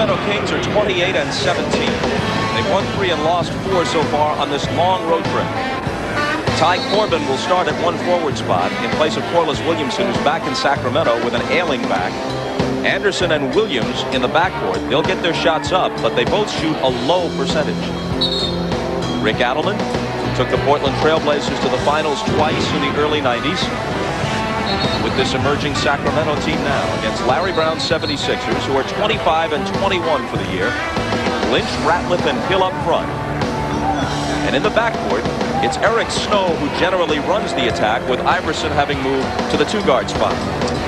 Sacramento Kings are 28 and 17. They've won 3 and lost 4 so far on this long road trip. Ty Corbin will start at 1 forward spot in place of Corliss Williamson, who's back in Sacramento with an ailing back. Anderson and Williams in the backcourt. They'll get their shots up, but they both shoot a low percentage. Rick Adelman took the Portland Trailblazers to the finals twice in the early 90s. With this emerging Sacramento team now against Larry Brown's 76ers, who are 25 and 21 for the year. Lynch, Ratliff, and Hill up front. And in the backcourt, it's Eric Snow who generally runs the attack, with Iverson having moved to the 2-guard spot.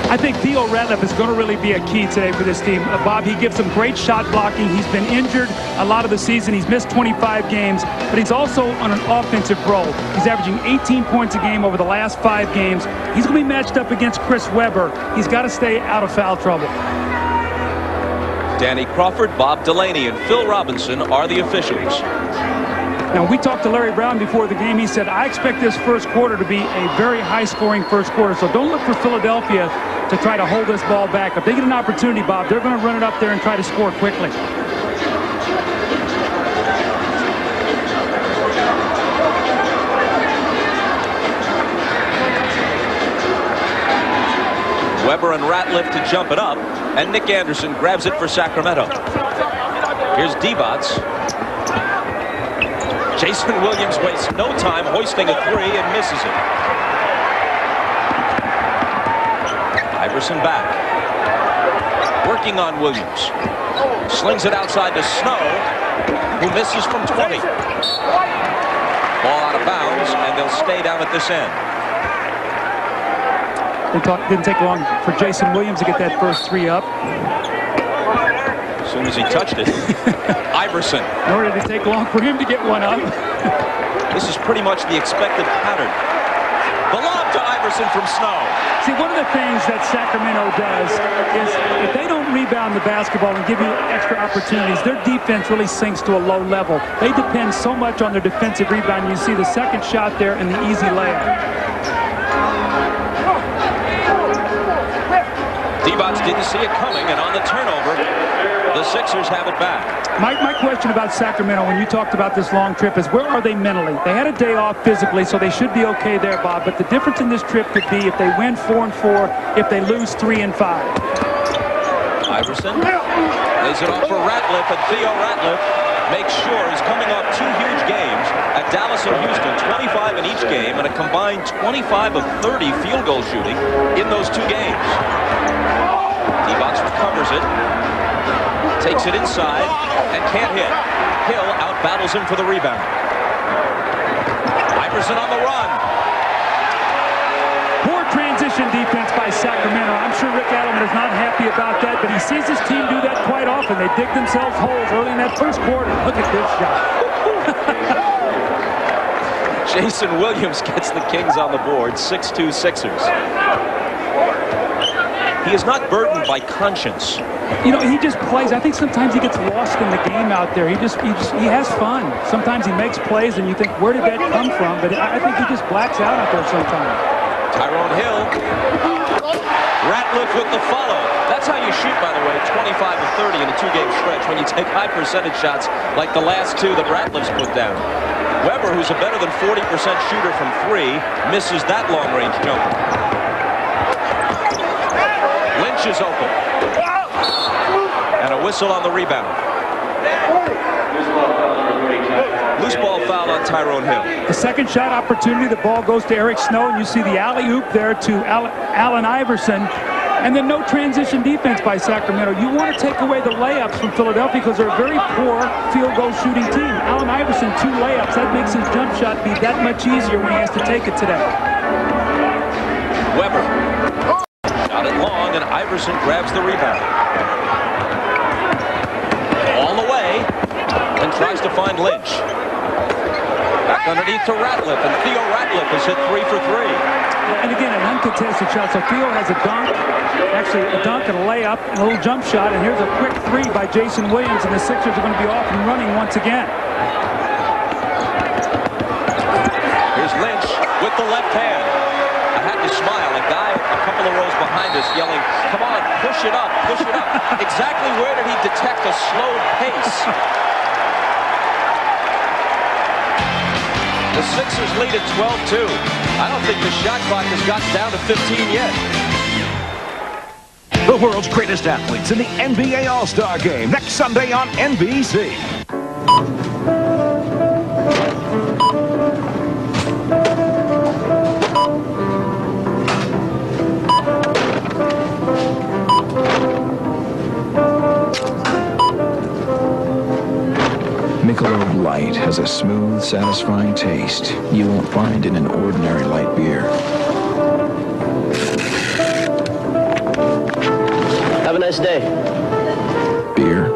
I think Theo Ratliff is going to really be a key today for this team. Bob, he gives them great shot blocking. He's been injured a lot of the season. He's missed 25 games, but he's also on an offensive roll. He's averaging 18 points a game over the last 5 games. He's going to be matched up against Chris Webber. He's got to stay out of foul trouble. Danny Crawford, Bob Delaney, and Phil Robinson are the officials. Now, we talked to Larry Brown before the game. He said, I expect this first quarter to be a very high-scoring first quarter, so don't look for Philadelphia to try to hold this ball back. If they get an opportunity, Bob, they're going to run it up there and try to score quickly. Webber and Ratliff to jump it up, and Nick Anderson grabs it for Sacramento. Here's Divac. Jason Williams wastes no time hoisting a 3 and misses it. Iverson back. Working on Williams. Slings it outside to Snow, who misses from 20. Ball out of bounds, and they'll stay down at this end. It didn't take long for Jason Williams to get that first 3 up. As soon as he touched it, Iverson. Nor did it take long for him to get one up. This is pretty much the expected pattern. The lob to Iverson from Snow. See, one of the things that Sacramento does is if they don't rebound the basketball and give you extra opportunities, their defense really sinks to a low level. They depend so much on their defensive rebound. You see the second shot there and the easy layup. Divac didn't see it coming, and on the turnover, the Sixers have it back. My question about Sacramento, when you talked about this long trip, is where are they mentally? They had a day off physically, so they should be okay there, Bob. But the difference in this trip could be if they win 4 and 4, if they lose 3 and 5. Iverson lays it off for Ratliff, and Theo Ratliff makes sure he's coming off 2 huge games at Dallas and Houston, 25 in each game, and a combined 25 of 30 field goal shooting in those 2 games. Divac recovers it, takes it inside, and can't hit. Hill out-battles him for the rebound. Iverson on the run. Poor transition defense by Sacramento. I'm sure Rick Adelman is not happy about that, but he sees his team do that quite often. They dig themselves holes early in that first quarter. Look at this shot. Jason Williams gets the Kings on the board, 6-2 Sixers. He is not burdened by conscience. You know, he just plays. I think sometimes he gets lost in the game out there. He has fun. Sometimes he makes plays and you think, where did that come from? But I think he just blacks out there sometimes. Tyrone Hill. Ratliff with the follow. That's how you shoot, by the way, 25 of 30 in a 2-game stretch, when you take high percentage shots like the last 2 that Ratliff's put down. Webber, who's a better than 40% shooter from 3, misses that long-range jumper. Lynch is open. And a whistle on the rebound. Loose ball foul on Tyrone Hill. The second shot opportunity, the ball goes to Eric Snow, and you see the alley-oop there to Allen Iverson. And then no transition defense by Sacramento. You want to take away the layups from Philadelphia because they're a very poor field goal shooting team. Allen Iverson, 2 layups. That makes his jump shot be that much easier when he has to take it today. Webber. Shot it long, and Iverson grabs the rebound. All the way, and tries to find Lynch. Back underneath to Ratliff, and Theo Ratliff has hit 3 for 3. And again, an uncontested shot. So Theo has a dunk, actually a dunk and a layup, and a little jump shot. And here's a quick 3 by Jason Williams, and the Sixers are going to be off and running once again. Here's Lynch with the left hand. I had to smile. A guy a couple of rows behind us yelling, "Come on, push push it up, push it up. Exactly where did he detect a slow pace? The Sixers lead at 12-2. I don't think the shot clock has gotten down to 15 yet. The world's greatest athletes in the NBA All-Star Game next Sunday on NBC. Michelob Light has a smooth, satisfying taste you won't find in an ordinary light beer. Have a nice day. Beer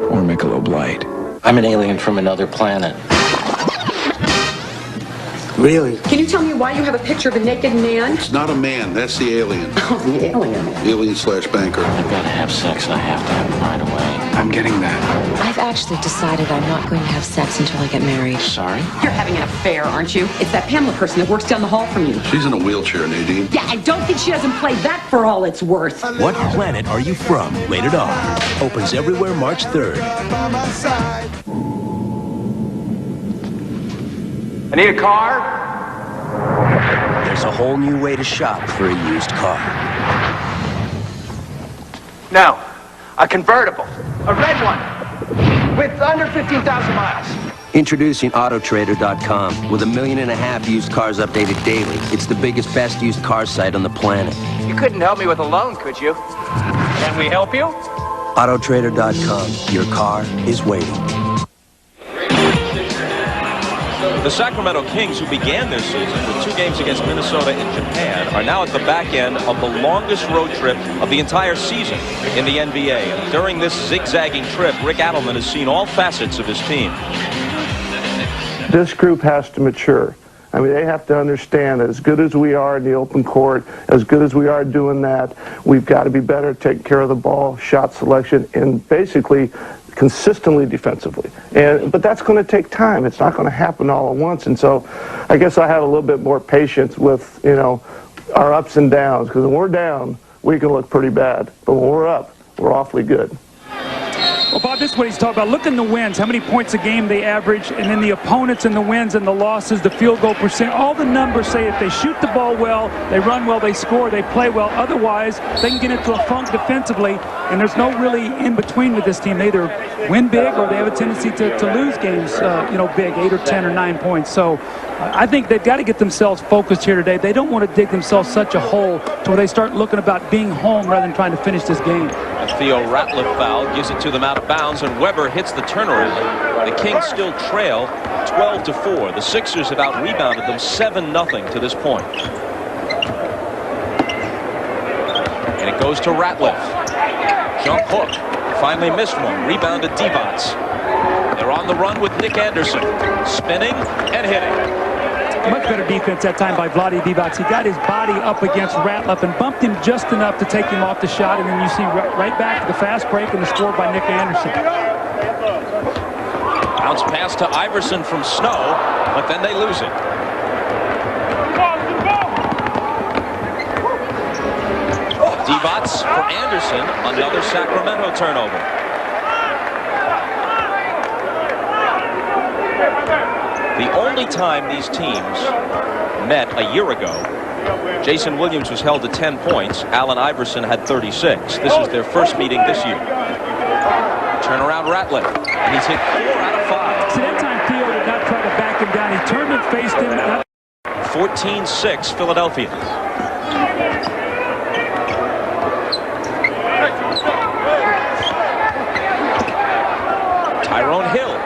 or Michelob Light? I'm an alien from another planet. Really? Can you tell me why you have a picture of a naked man? It's not a man. That's the alien. Oh, the alien. Alien/banker. I've got to have sex and I have to have it right away. I'm getting that. I've actually decided I'm not going to have sex until I get married. Sorry? You're having an affair, aren't you? It's that Pamela person that works down the hall from you. She's in a wheelchair, Nadine. Yeah, I don't think she doesn't play that for all it's worth. What Planet Are You From? Rated R. Opens everywhere March 3rd. I need a car? There's a whole new way to shop for a used car. No. A convertible. A red one. With under 15,000 miles. Introducing Autotrader.com with 1.5 million used cars updated daily. It's the biggest, best used car site on the planet. You couldn't help me with a loan, could you? Can we help you? Autotrader.com. Your car is waiting. The Sacramento Kings, who began their season with 2 games against Minnesota and Japan, are now at the back end of the longest road trip of the entire season in the NBA. And during this zigzagging trip, Rick Adelman has seen all facets of his team. This group has to mature. I mean, they have to understand that as good as we are in the open court, as good as we are doing that, we've got to be better at taking care of the ball, shot selection, and basically consistently defensively. But that's going to take time. It's not going to happen all at once. And so I guess I have a little bit more patience with, our ups and downs, because when we're down, we can look pretty bad. But when we're up, we're awfully good. Well, Bob, this is what he's talking about. Look in the wins, how many points a game they average, and then the opponents in the wins and the losses, the field goal percent. All the numbers say if they shoot the ball well, they run well, they score, they play well. Otherwise, they can get into a funk defensively, and there's no really in between with this team. They either win big or they have a tendency to lose games, big, 8 or 10 or 9 points. So I think they've got to get themselves focused here today. They don't want to dig themselves such a hole to where they start looking about being home rather than trying to finish this game. A Theo Ratliff foul gives it to them out of bounds, and Weber hits the turnaround. The Kings still trail 12-4. The Sixers have out-rebounded them 7-0 to this point. And it goes to Ratliff. Jump hook. Finally missed one. Rebounded Divac. They're on the run with Nick Anderson. Spinning and hitting. Much better defense that time by Vlade Divac. He got his body up against Ratliff and bumped him just enough to take him off the shot, and then you see right back to the fast break and the score by Nick Anderson. Bounce pass to Iverson from Snow, but then they lose it. Divac for Anderson, another Sacramento turnover. The only time these teams met a year ago, Jason Williams was held to 10 points. Allen Iverson had 36. This is their first meeting this year. Turnaround Ratliff, and he's hit 4 out of 5. See, that time Theo did not try to back him down. He turned and faced him. 14-6 Philadelphia. Tyrone Hill.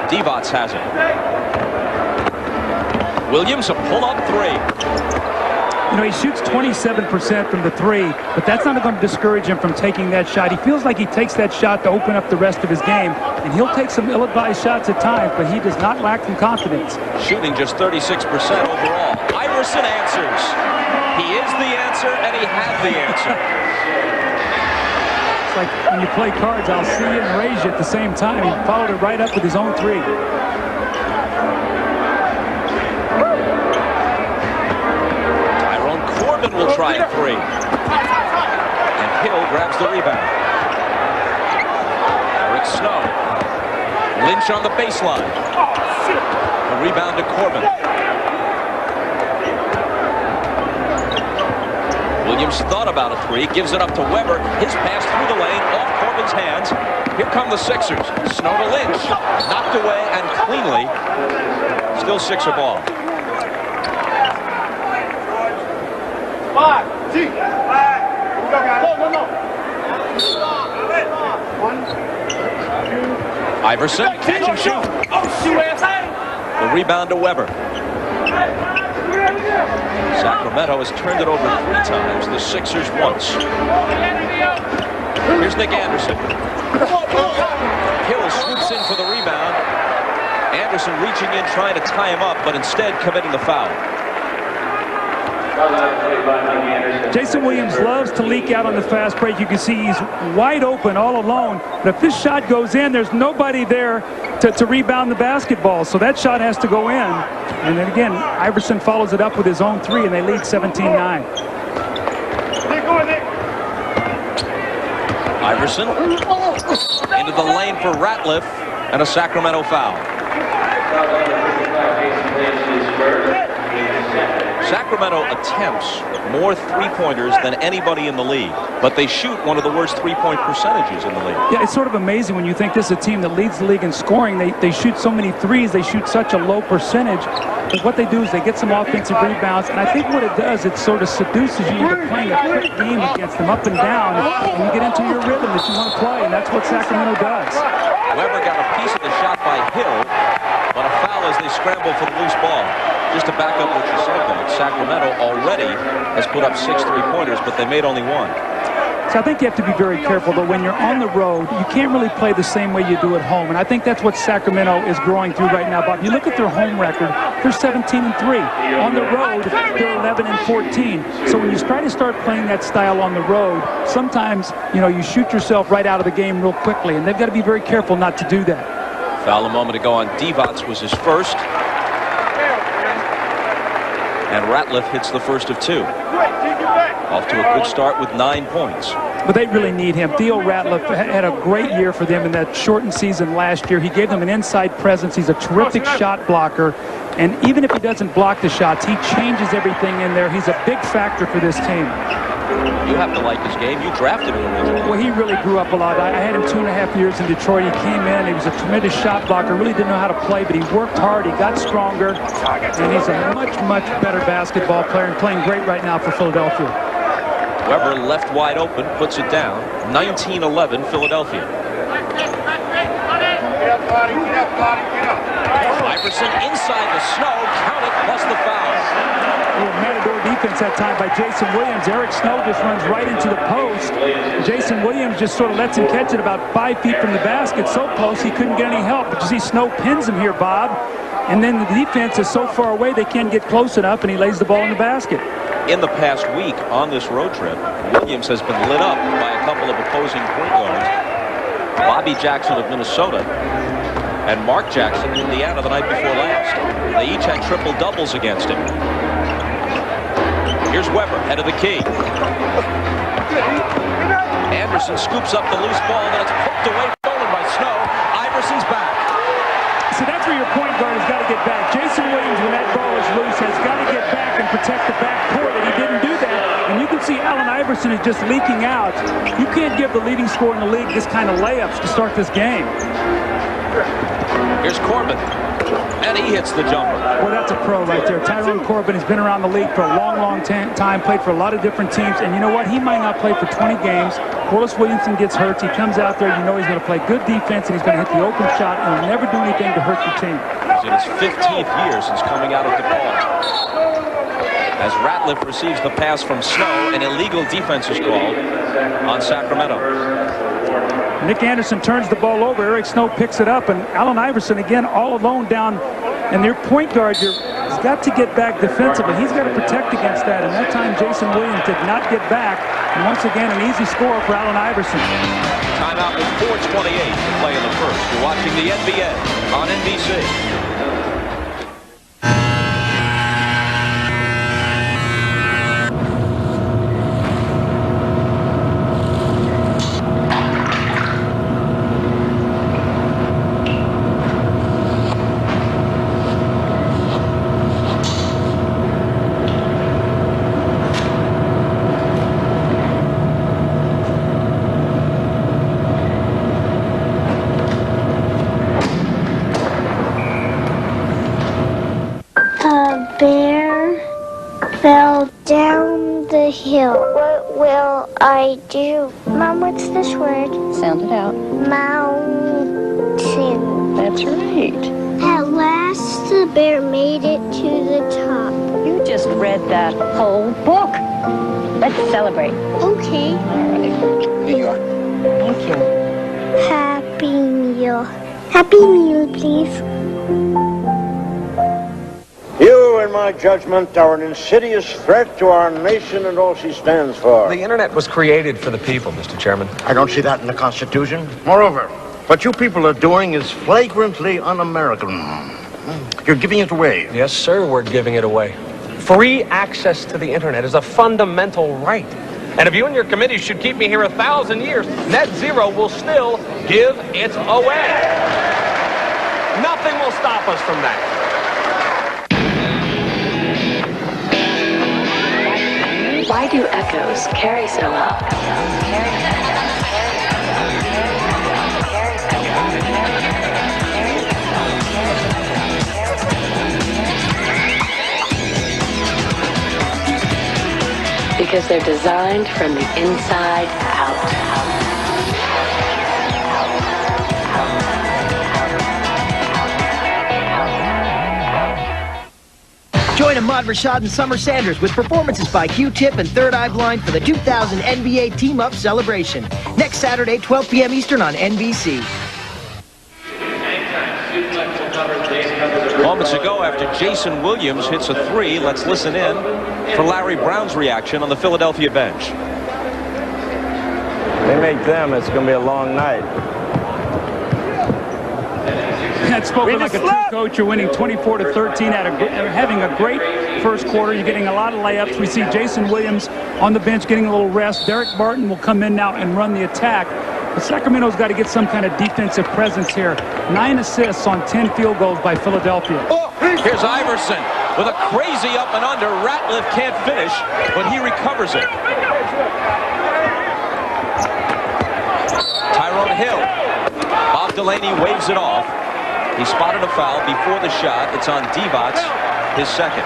Divac has it. Williams, a pull-up 3. He shoots 27% from the 3, but that's not going to discourage him from taking that shot. He feels like he takes that shot to open up the rest of his game, and he'll take some ill-advised shots at times, but he does not lack in confidence. Shooting just 36% overall. Iverson answers. He is the answer, and he had the answer. It's like when you play cards, I'll see you and raise you at the same time. He followed it right up with his own 3. Tyrone Corbin will try a 3. Hill grabs the rebound. Eric Snow. Lynch on the baseline. The rebound to Corbin. Williams thought about a three, gives it up to Weber. His pass through the lane, off Corbin's hands. Here come the Sixers. Snow to Lynch. Knocked away and cleanly. Still Sixer ball. Iverson, catch and shoot. The rebound to Weber. Sacramento has turned it over 3 times, the Sixers once. Here's Nick Anderson. Hill swoops in for the rebound. Anderson reaching in, trying to tie him up, but instead committing the foul. Jason Williams loves to leak out on the fast break. You can see he's wide open all alone. But if this shot goes in, there's nobody there to rebound the basketball. So that shot has to go in. And then again, Iverson follows it up with his own three, and they lead 17-9. Iverson into the lane for Ratliff, and a Sacramento foul. Sacramento attempts more three-pointers than anybody in the league, but they shoot one of the worst three-point percentages in the league. Yeah, it's sort of amazing when you think this is a team that leads the league in scoring. They shoot so many threes, they shoot such a low percentage. But what they do is they get some offensive rebounds, and I think what it does, it sort of seduces you into playing a quick game against them up and down, and you get into your rhythm that you want to play, and that's what Sacramento does. Weber got a piece of the shot by Hill, but a foul as they scramble for the loose ball. Just to back up what you said, though, Sacramento already has put up 6 three-pointers, but they made only 1. So I think you have to be very careful, though. When you're on the road, you can't really play the same way you do at home. And I think that's what Sacramento is growing through right now, Bob. You look at their home record, they're 17-3. On the road, they're 11-14. So when you try to start playing that style on the road, sometimes, you know, you shoot yourself right out of the game real quickly. And they've got to be very careful not to do that. Foul a moment ago on Divac was his first. And Ratliff hits the first of 2. Off to a good start with 9 points. But they really need him. Theo Ratliff had a great year for them in that shortened season last year. He gave them an inside presence. He's a terrific shot blocker. And even if he doesn't block the shots, he changes everything in there. He's a big factor for this team. You have to like his game. You drafted him originally. Well, he really grew up a lot. I had him 2.5 years in Detroit. He came in. He was a tremendous shot blocker. Really didn't know how to play, but he worked hard. He got stronger. And he's a much, much better basketball player and playing great right now for Philadelphia. Weber left wide open, puts it down. 19-11 Philadelphia. Iverson inside the Snow, count it, plus the foul. Matador defense that time by Jason Williams. Eric Snow just runs right into the post. Jason Williams just sort of lets him catch it about 5 feet from the basket. So close he couldn't get any help. But you see Snow pins him here, Bob. And then the defense is so far away they can't get close enough, and he lays the ball in the basket. In the past week on this road trip, Williams has been lit up by a couple of opposing point guards. Bobby Jackson of Minnesota and Mark Jackson of Indiana the night before last. They each had triple doubles against him. Here's Weber, head of the key. Anderson scoops up the loose ball, then it's poked away, stolen by Snow. Iverson's back. So that's where your point guard has got to get back. Jason Williams, when that ball is loose, has got to get back and protect the back court, and he didn't do that. And you can see Allen Iverson is just leaking out. You can't give the leading scorer in the league this kind of layups to start this game. Here's Corbin, and he hits the jumper. Well, that's a pro right there. Tyrone Corbin has been around the league for a long, long time, played for a lot of different teams, and you know what? He might not play for 20 games. Corliss Williamson gets hurt. He comes out there, you know he's going to play good defense, and he's going to hit the open shot, and he'll never do anything to hurt your team. He's in his 15th year since coming out of DePaul. As Ratliff receives the pass from Snow, an illegal defense is called on Sacramento. Nick Anderson turns the ball over. Eric Snow picks it up, and Allen Iverson again all alone down. And their point guard has got to get back defensively. He's got to protect against that. And that time Jason Williams did not get back. And once again, an easy score for Allen Iverson. Timeout with 4:28 to play in the first. You're watching the NBA on NBC. fell down the hill. What will I do? Mom, what's this word? Sound it out. Mountain. That's right. At last the bear made it to the top. You just read that whole book. Let's celebrate. Okay. All right. Here you are. Thank you. Happy meal. Happy meal, please. You, in my judgment, are an insidious threat to our nation and all she stands for. The internet was created for the people, Mr. Chairman. I don't see that in the Constitution. Moreover, what you people are doing is flagrantly un-American. You're giving it away. Yes, sir, we're giving it away. Free access to the internet is a fundamental right. And if you and your committee should keep me here 1,000 years, net zero will still give it away. Nothing will stop us from that. Why do echoes carry so well? Because they're designed from the inside out. Join Ahmad Rashad and Summer Sanders with performances by Q-Tip and Third Eye Blind for the 2000 NBA Team-Up Celebration. Next Saturday, 12 p.m. Eastern on NBC. Moments ago, after Jason Williams hits a three, let's listen in for Larry Brown's reaction on the Philadelphia bench. They make them, it's going to be a long night. That's spoken like a true coach. You're winning 24-13 having a great first quarter. You're getting a lot of layups. We see Jason Williams on the bench getting a little rest. Derek Barton will come in now and run the attack. But Sacramento's got to get some kind of defensive presence here. 9 assists on 10 field goals by Philadelphia. Oh, here's Iverson with a crazy up and under. Ratliff can't finish, but he recovers it. Tyrone Hill. Bob Delaney waves it off. He spotted a foul before the shot. It's on Divac, his second.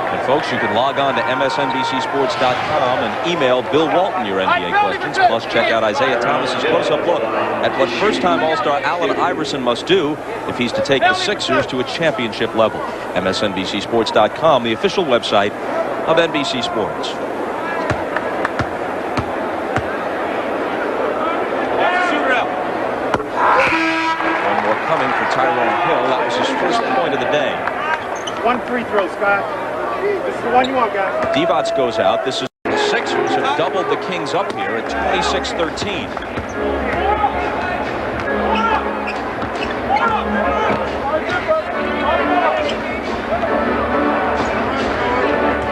And folks, you can log on to MSNBCSports.com and email Bill Walton your NBA questions. Plus, check out Isaiah Thomas's close-up look at what first-time All-Star Allen Iverson must do if he's to take the Sixers to a championship level. MSNBCSports.com, the official website of NBC Sports. Tyrone Hill. That was his first point of the day. One free throw, Scott. This is the one you want, guys. Divac goes out. This is the Sixers have doubled the Kings up here at 26-13.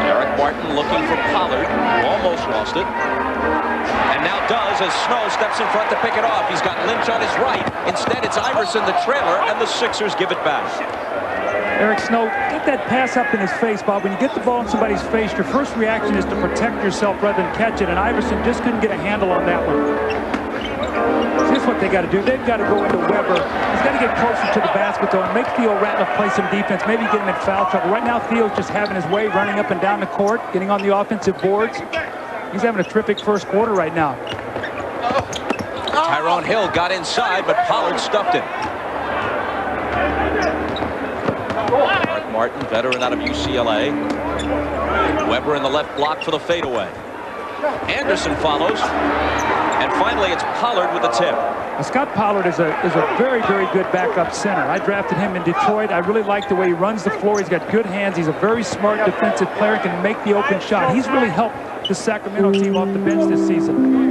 Derek Barton looking for Pollard, who almost lost it. And now does as Snow steps in front to pick it off. He's got Lynch on his right. Instead, it's Iverson, the trailer, and the Sixers give it back. Eric Snow, get that pass up in his face, Bob. When you get the ball in somebody's face, your first reaction is to protect yourself rather than catch it, and Iverson just couldn't get a handle on that one. Here's what they got to do. They've got to go into Weber. He's got to get closer to the basket, though, and make Theo Ratliff play some defense, maybe get him in foul trouble. Right now, Theo's just having his way, running up and down the court, getting on the offensive boards. He's having a terrific first quarter right now. Tyrone Hill got inside, but Pollard stuffed him. Mark Martin, veteran out of UCLA. Weber in the left block for the fadeaway. Anderson follows. And finally, it's Pollard with the tip. Now, Scott Pollard is a very, very good backup center. I drafted him in Detroit. I really like the way he runs the floor. He's got good hands. He's a very smart defensive player, can make the open shot. He's really helped the Sacramento team off the bench this season.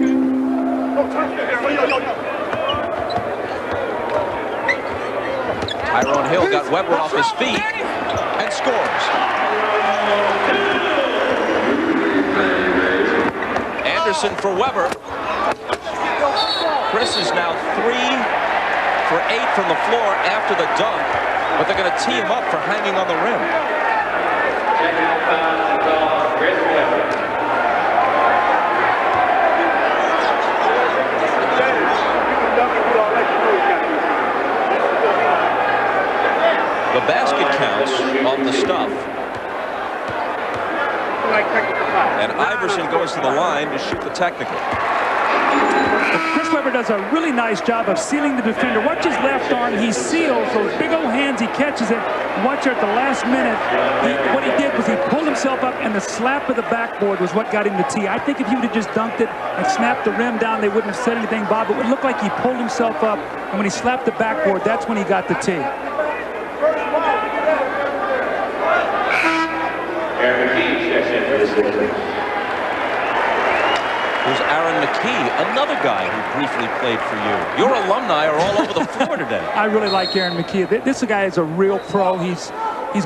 Tyrone Hill got Weber off his feet and scores. Anderson for Weber. Chris is now 3 for 8 from the floor after the dunk, but they're going to tee him up for hanging on the rim. The basket counts off the stuff. And Iverson goes to the line to shoot the technical. Chris Webber does a really nice job of sealing the defender. Watch his left arm. He seals those big old hands. He catches it. Watch her at the last minute. What he did was he pulled himself up, and the slap of the backboard was what got him the tee. I think if he would have just dunked it and snapped the rim down, they wouldn't have said anything, Bob. It would look like he pulled himself up, and when he slapped the backboard, that's when he got the tee. There's Aaron McKee, another guy who briefly played for you. Your alumni are all over the floor today. I really like Aaron McKee. This guy is a real pro. He's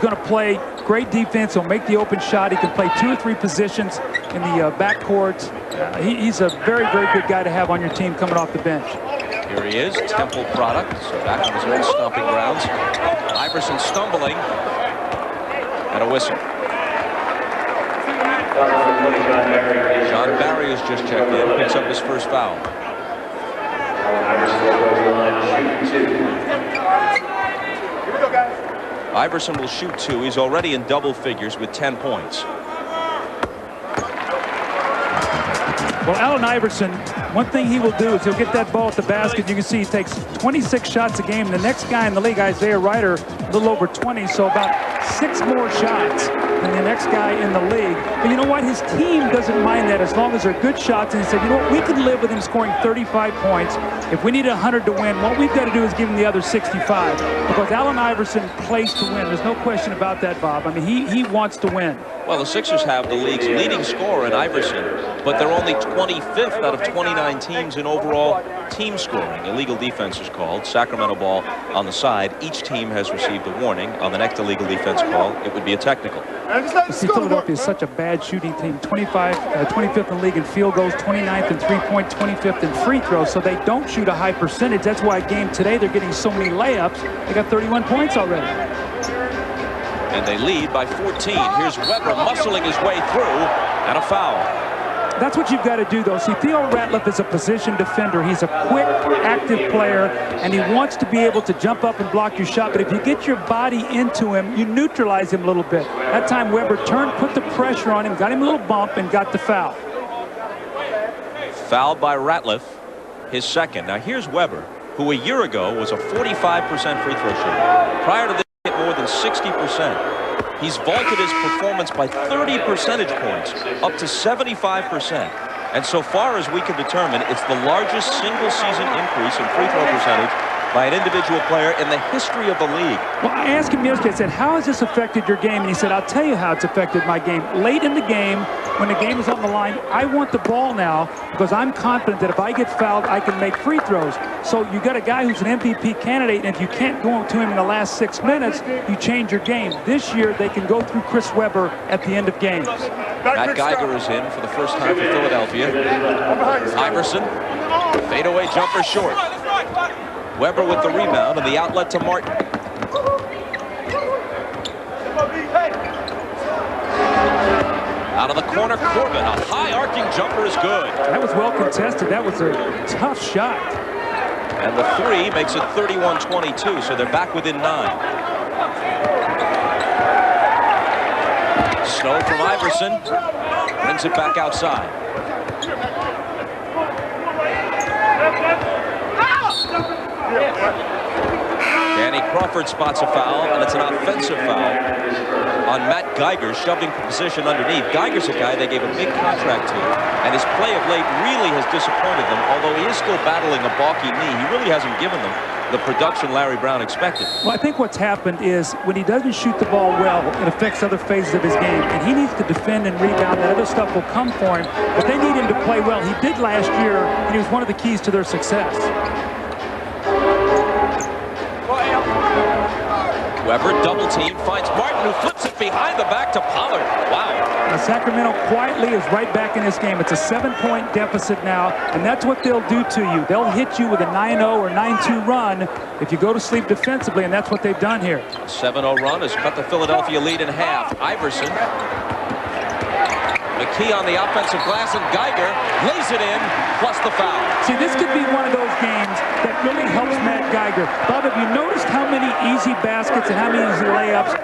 going to play great defense. He'll make the open shot. He can play 2 or 3 positions in the backcourt. He's a very, very good guy to have on your team coming off the bench. Here he is, Temple product, so back on his own stomping grounds. Iverson stumbling, and a whistle. John Barry has just checked in, picks up his first foul. Iverson will shoot 2. He's already in double figures with 10 points. Well, Allen Iverson, one thing he will do is he'll get that ball at the basket. You can see he takes 26 shots a game. The next guy in the league, Isaiah Ryder, a little over 20, so about 6 more shots than the next guy in the league. But you know what? His team doesn't mind that as long as they're good shots. And he said, you know what? We can live with him scoring 35 points. If we need 100 to win, what we've got to do is give him the other 65. Because Allen Iverson plays to win. There's no question about that, Bob. I mean, he wants to win. Well, the Sixers have the league's leading scorer in Iverson, but they're only 25th out of 29 teams in overall team scoring. Illegal defense is called. Sacramento ball on the side. Each team has received a warning. On the next illegal defense call, it would be a technical. See, Philadelphia is such a bad shooting team. 25th in the league in field goals, 29th in three-point, 25th in free throws, so they don't shoot a high percentage. That's why a game today they're getting so many layups. They got 31 points already. And they lead by 14. Here's Webber muscling his way through, and a foul. That's what you've got to do, though. See, Theo Ratliff is a position defender. He's a quick, active player, and he wants to be able to jump up and block your shot. But if you get your body into him, you neutralize him a little bit. That time, Webber turned, put the pressure on him, got him a little bump, and got the foul. Fouled by Ratliff, his second. Now, here's Webber, who a year ago was a 45% free throw shooter. Prior to this, hit more than 60%. He's vaulted his performance by 30 percentage points, up to 75%. And so far as we can determine, it's the largest single-season increase in free throw percentage by an individual player in the history of the league. Well, I asked him yesterday, I said, how has this affected your game? And he said, I'll tell you how it's affected my game. Late in the game, when the game is on the line, I want the ball now because I'm confident that if I get fouled, I can make free throws. So you got a guy who's an MVP candidate, and if you can't go to him in the last 6 minutes, you change your game. This year, they can go through Chris Webber at the end of games. Matt Geiger is in for the first time for Philadelphia. Iverson, fadeaway jumper short. Webber with the rebound and the outlet to Martin. Out of the corner, Corbin. A high arcing jumper is good. That was well contested. That was a tough shot. And the 3 makes it 31-22, so they're back within 9. Snow from Iverson. Brings it back outside. Danny Crawford spots a foul, and it's an offensive foul on Matt Geiger, shoved into position underneath. Geiger's a guy they gave a big contract to, and his play of late really has disappointed them, although he is still battling a balky knee. He really hasn't given them the production Larry Brown expected. Well, I think what's happened is when he doesn't shoot the ball well, it affects other phases of his game, and he needs to defend and rebound. That other stuff will come for him, but they need him to play well. He did last year, and he was one of the keys to their success. Webber double team, finds Martin, who flips it behind the back to Pollard. Wow. Now, Sacramento quietly is right back in this game. It's a 7-point deficit now, and that's what they'll do to you. They'll hit you with a 9-0 or 9-2 run if you go to sleep defensively, and that's what they've done here. A 7-0 run has cut the Philadelphia lead in half. Iverson. McKee on the offensive glass, and Geiger lays it in, plus the foul. See, this could be one of those games that really helps Matt Geiger. Bob, have you noticed how many easy baskets and how many easy layups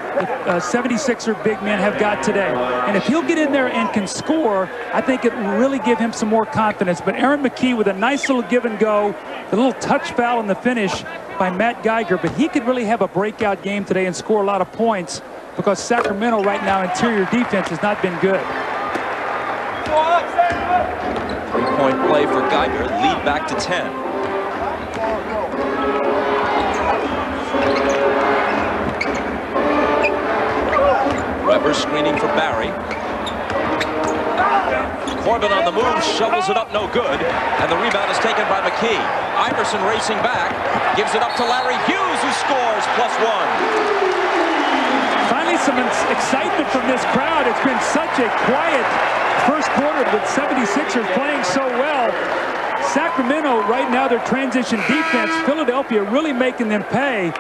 the 76er big men have got today? And if he'll get in there and can score, I think it will really give him some more confidence. But Aaron McKee with a nice little give and go, the little touch foul in the finish by Matt Geiger. But he could really have a breakout game today and score a lot of points because Sacramento right now interior defense has not been good. 3-point play for Geiger, lead back to 10. Weber screening for Barry. Corbin on the move, shovels it up, no good. And the rebound is taken by McKee. Iverson racing back, gives it up to Larry Hughes, who scores +1. Finally, some excitement from this crowd. It's been such a quiet first quarter with 76ers playing so well. Sacramento right now, their transition defense, Philadelphia really making them pay.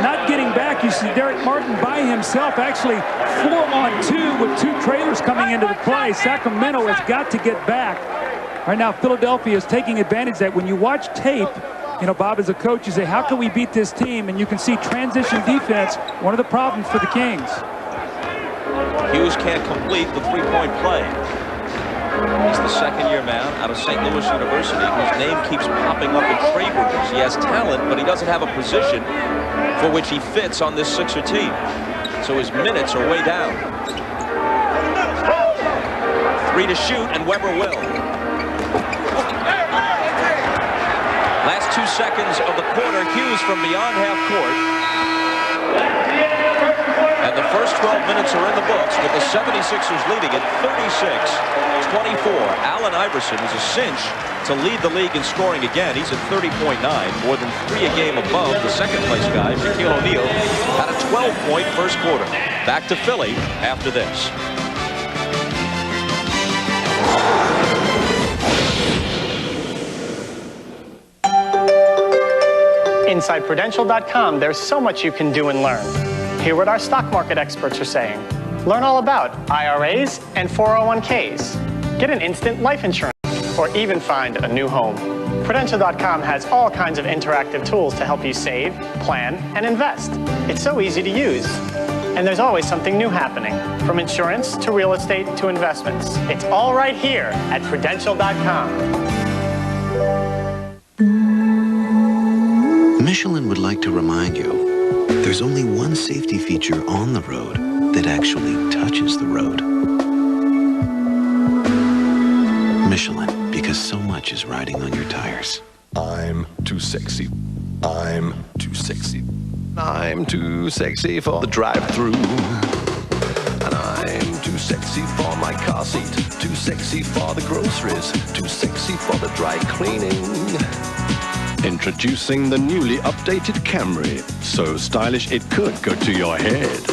Not getting back. You see Derek Martin by himself, actually 4-on-2 with 2 trailers coming into the play. Sacramento has got to get back. Right now, Philadelphia is taking advantage of that. When you watch tape, you know, Bob, as a coach, you say, how can we beat this team? And you can see transition defense, one of the problems for the Kings. Hughes can't complete the 3-point play. He's the second-year man out of St. Louis University whose name keeps popping up in trade rumors. He has talent, but he doesn't have a position for which he fits on this Sixer team. So his minutes are way down. 3 to shoot, and Weber will. Last 2 seconds of the quarter, Hughes from beyond half court. And the first 12 minutes are in the books with the 76ers leading at 36-24. Allen Iverson is a cinch to lead the league in scoring again. He's at 30.9, more than 3 a game above the second-place guy. Shaquille O'Neal had a 12-point first quarter. Back to Philly after this. Inside Prudential.com, there's so much you can do and learn. Hear what our stock market experts are saying. Learn all about IRAs and 401ks. Get an instant life insurance or even find a new home. Prudential.com has all kinds of interactive tools to help you save, plan, and invest. It's so easy to use. And there's always something new happening, from insurance to real estate to investments. It's all right here at Prudential.com. Michelin would like to remind you, there's only one safety feature on the road that actually touches the road. Michelin, because so much is riding on your tires. I'm too sexy. I'm too sexy. I'm too sexy for the drive-thru. And I'm too sexy for my car seat. Too sexy for the groceries. Too sexy for the dry cleaning. Introducing the newly updated Camry. So stylish it could go to your head.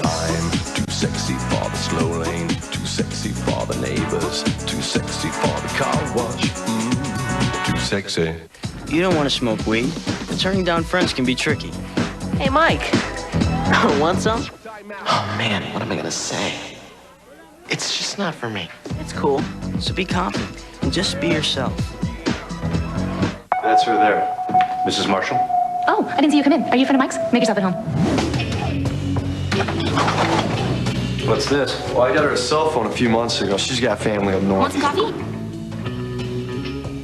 I'm too sexy for the slow lane. Too sexy for the neighbors. Too sexy for the car wash. Too sexy. You don't want to smoke weed, but turning down friends can be tricky. Hey, Mike. Want some? Oh, man, what am I going to say? It's just not for me. It's cool, so be confident and just be yourself. That's her there. Mrs. Marshall? Oh, I didn't see you come in. Are you a friend of Mike's? Make yourself at home. What's this? Well, I got her a cell phone a few months ago. She's got family up north. Want some coffee?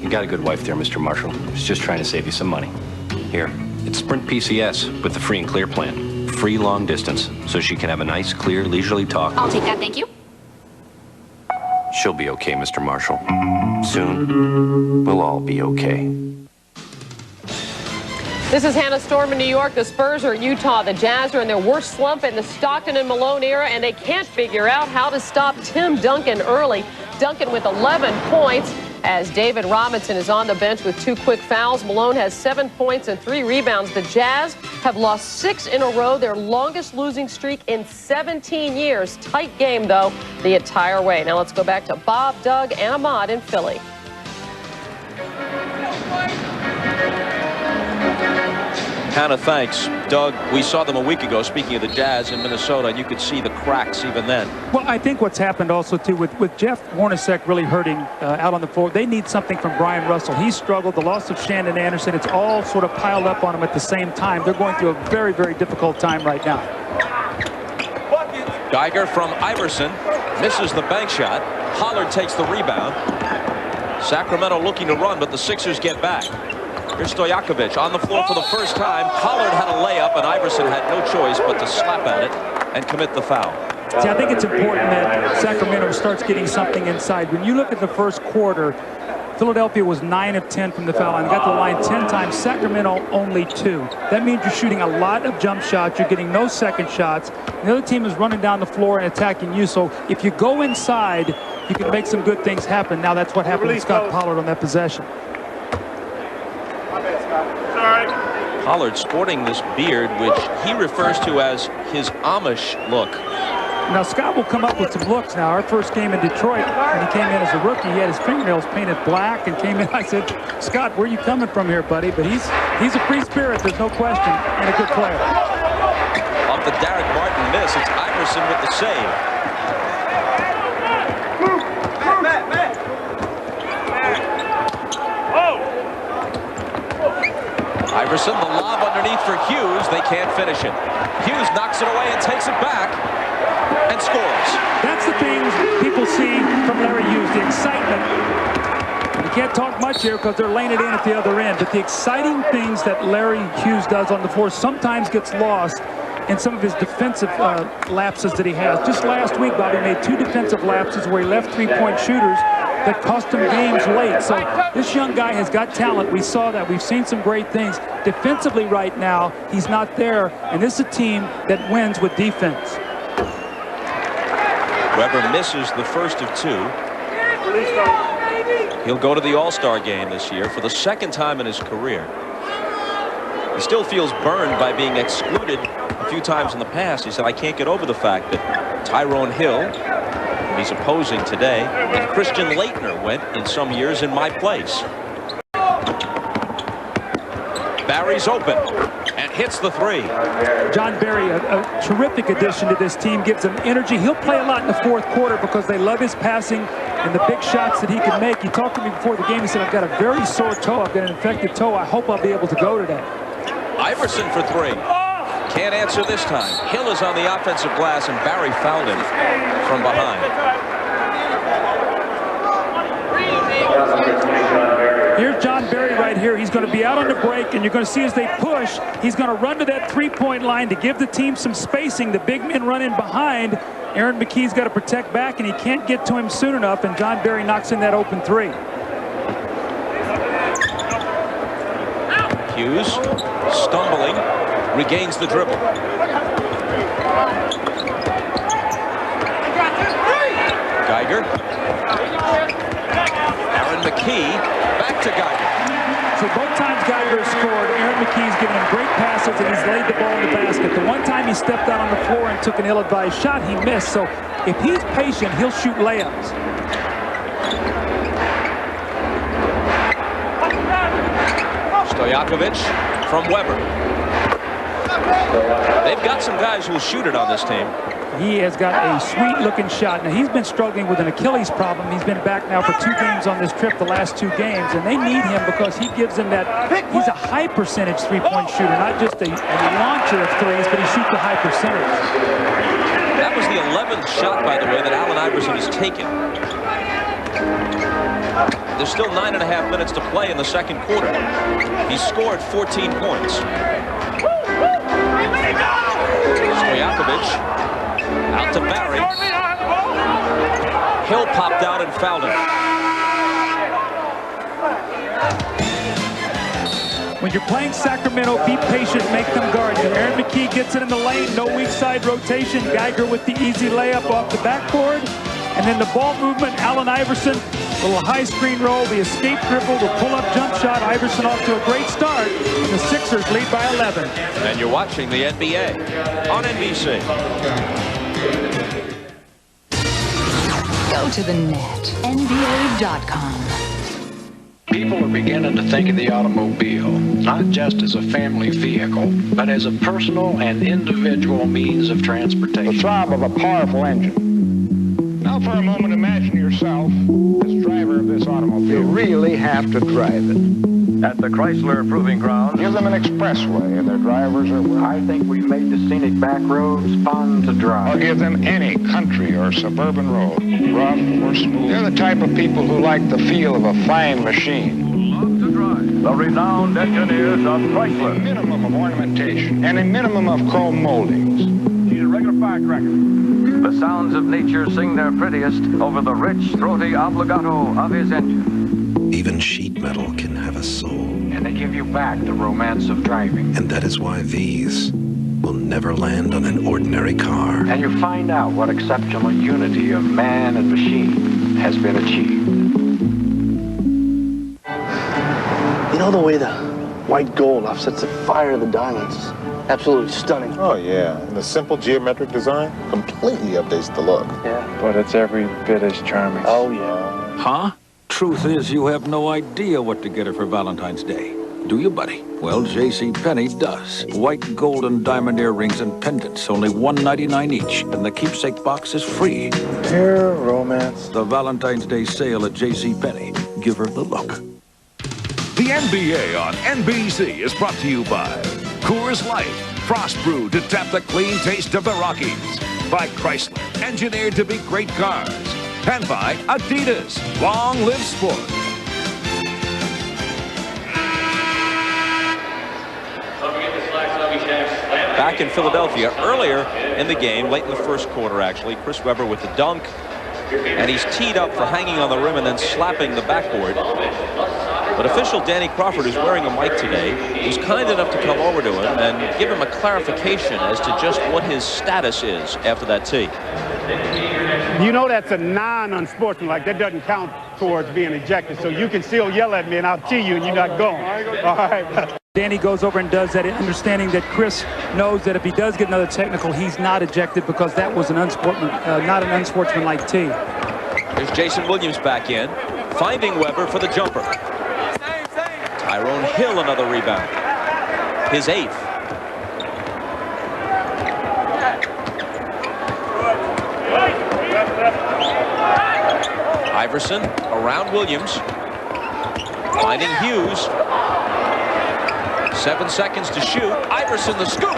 You got a good wife there, Mr. Marshall. She's just trying to save you some money. Here, it's Sprint PCS with the free and clear plan. Free long distance, so she can have a nice, clear, leisurely talk. I'll take that, thank you. She'll be okay, Mr. Marshall. Soon, we'll all be okay. This is Hannah Storm in New York. The Spurs are at Utah. The Jazz are in their worst slump in the Stockton and Malone era, and they can't figure out how to stop Tim Duncan early. Duncan with 11 points as David Robinson is on the bench with 2 quick fouls. Malone has 7 points and 3 rebounds. The Jazz have lost 6 in a row, their longest losing streak in 17 years. Tight game, though, the entire way. Now let's go back to Bob, Doug, and Ahmad in Philly. Hannah, thanks. Doug, we saw them a week ago, speaking of the Jazz in Minnesota, and you could see the cracks even then. Well, I think what's happened also, too, with Jeff Hornacek really hurting out on the floor, they need something from Brian Russell. He struggled. The loss of Shandon Anderson, it's all sort of piled up on him at the same time. They're going through a very, very difficult time right now. Geiger from Iverson misses the bank shot. Hollard takes the rebound. Sacramento looking to run, but the Sixers get back. Here's Stojakovic on the floor for the first time. Hollard had a layup, and Iverson had no choice but to slap at it and commit the foul. See, I think it's important that Sacramento starts getting something inside. When you look at the first quarter, Philadelphia was 9 of 10 from the foul line. Got to the line 10 times. Sacramento only 2. That means you're shooting a lot of jump shots. You're getting no second shots. The other team is running down the floor and attacking you. So if you go inside, you can make some good things happen. Now that's what happened with Scott Pollard on that possession. Pollard sporting this beard, which he refers to as his Amish look. Now Scott will come up with some looks now. Our first game in Detroit, when he came in as a rookie, he had his fingernails painted black and came in. I said, Scott, where are you coming from here, buddy? But he's a free spirit, there's no question, and a good player. Off the Derek Martin miss, it's Iverson with the save. Iverson, the lob underneath for Hughes. They can't finish it. Hughes knocks it away and takes it back and scores. That's the things people see from Larry Hughes, the excitement. You can't talk much here because they're laying it in at the other end, but the exciting things that Larry Hughes does on the floor sometimes gets lost in some of his defensive lapses that he has. Just last week, Bobby made 2 defensive lapses where he left three-point shooters that cost him games late. So this young guy has got talent. We saw that. We've seen some great things. Defensively right now, he's not there, and this is a team that wins with defense. Weber misses the first of 2. He'll go to the All-Star game this year for the second time in his career. He still feels burned by being excluded a few times in the past. He said, I can't get over the fact that Tyrone Hill, who he's opposing today, and Christian Laettner went in some years in my place. Barry's open and hits the 3. John Barry, a terrific addition to this team, gives them energy. He'll play a lot in the fourth quarter because they love his passing and the big shots that he can make. He talked to me before the game. He said, I've got a very sore toe. I've got an infected toe. I hope I'll be able to go today. Iverson for 3. Can't answer this time. Hill is on the offensive glass, and Barry fouled him from behind. Here's John Barry right here. He's going to be out on the break, and you're going to see as they push, he's going to run to that three-point line to give the team some spacing. The big men run in behind. Aaron McKee's got to protect back, and he can't get to him soon enough, and John Barry knocks in that open 3. Hughes, stumbling, regains the dribble. Geiger. Aaron McKee, back to Geiger. So both times Geiger has scored, Aaron McKee's given him great passes, and he's laid the ball in the basket. The one time he stepped out on the floor and took an ill-advised shot, he missed. So if he's patient, he'll shoot layups. Stojakovic from Weber. They've got some guys who will shoot it on this team. He has got a sweet-looking shot. Now, he's been struggling with an Achilles problem. He's been back now for 2 games on this trip, the last 2 games, and they need him because he gives them that. He's a high-percentage three-point shooter, not just a launcher of threes, but he shoots a high percentage. That was the 11th shot, by the way, that Allen Iverson has taken. There's still 9.5 minutes to play in the second quarter. He scored 14 points. Stojakovic out to Barry. Hill popped out and fouled him. When you're playing Sacramento, be patient, make them guard you. Aaron McKee gets it in the lane, no weak side rotation. Geiger with the easy layup off the backboard. And then the ball movement, Allen Iverson, a little high screen roll, the escape dribble, the pull-up jump shot. Iverson off to a great start, and the Sixers lead by 11. And you're watching the NBA on NBC. Go to the net, NBA.com. People are beginning to think of the automobile not just as a family vehicle, but as a personal and individual means of transportation. The throb of a powerful engine. Now for a moment, imagine yourself as driver of this automobile. You really have to drive it. At the Chrysler Proving Ground, Give them an expressway and their drivers are willing. I think we've made the scenic back roads fun to drive. Or give them any country or suburban road, rough or smooth. They're the type of people who like the feel of a fine machine. Love to drive. The renowned engineers of Chrysler. A minimum of ornamentation and a minimum of chrome moldings. He's a regular firecracker. The sounds of nature sing their prettiest over the rich, throaty obligato of his engine. Even sheet metal can have a soul. And they give you back the romance of driving. And that is why these will never land on an ordinary car. And you find out what exceptional unity of man and machine has been achieved. You know the way the white gold offsets the fire of the diamonds? Absolutely stunning. Oh, yeah. And the simple geometric design completely updates the look. Yeah. But it's every bit as charming. Oh, yeah. Huh? Truth is, you have no idea what to get her for Valentine's Day. Do you, buddy? Well, JCPenney does. White, gold, and diamond earrings and pendants, only $1.99 each, and the keepsake box is free. Pure romance. The Valentine's Day sale at JCPenney. Give her the look. The NBA on NBC is brought to you by Coors Light, frost brewed to tap the clean taste of the Rockies. By Chrysler, engineered to beat great cars. And by Adidas. Long live sport. Back in Philadelphia, earlier in the game, late in the first quarter actually, Chris Webber with the dunk. And he's teed up for hanging on the rim and then slapping the backboard. But official Danny Crawford, who's wearing a mic today, was kind enough to come over to him and give him a clarification as to just what his status is after that tee. You know that's a non-unsportsmanlike. That doesn't count towards being ejected. So you can still yell at me and I'll tee you and you're not going. All right. Danny goes over and does that, understanding that Chris knows that if he does get another technical, he's not ejected because that was an not an unsportsmanlike tee. There's Jason Williams back in, finding Webber for the jumper. Tyrone Hill another rebound. His 8th. Iverson around Williams. Finding Hughes. 7 seconds to shoot. Iverson the scoop.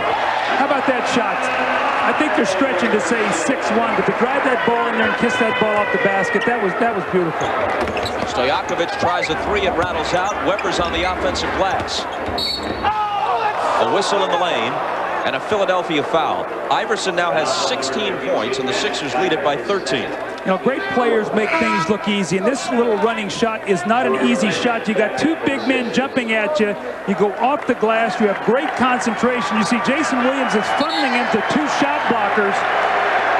How about that shot? I think they're stretching to say he's 6'1", but to drive that ball in there and kiss that ball off the basket, that was beautiful. Stojakovic tries a 3, it rattles out. Webber's on the offensive glass. A whistle in the lane and a Philadelphia foul. Iverson now has 16 points and the Sixers lead it by 13. You know, great players make things look easy, and this little running shot is not an easy shot. You got 2 big men jumping at you. You go off the glass. You have great concentration. You see Jason Williams is funneling into 2 shot blockers.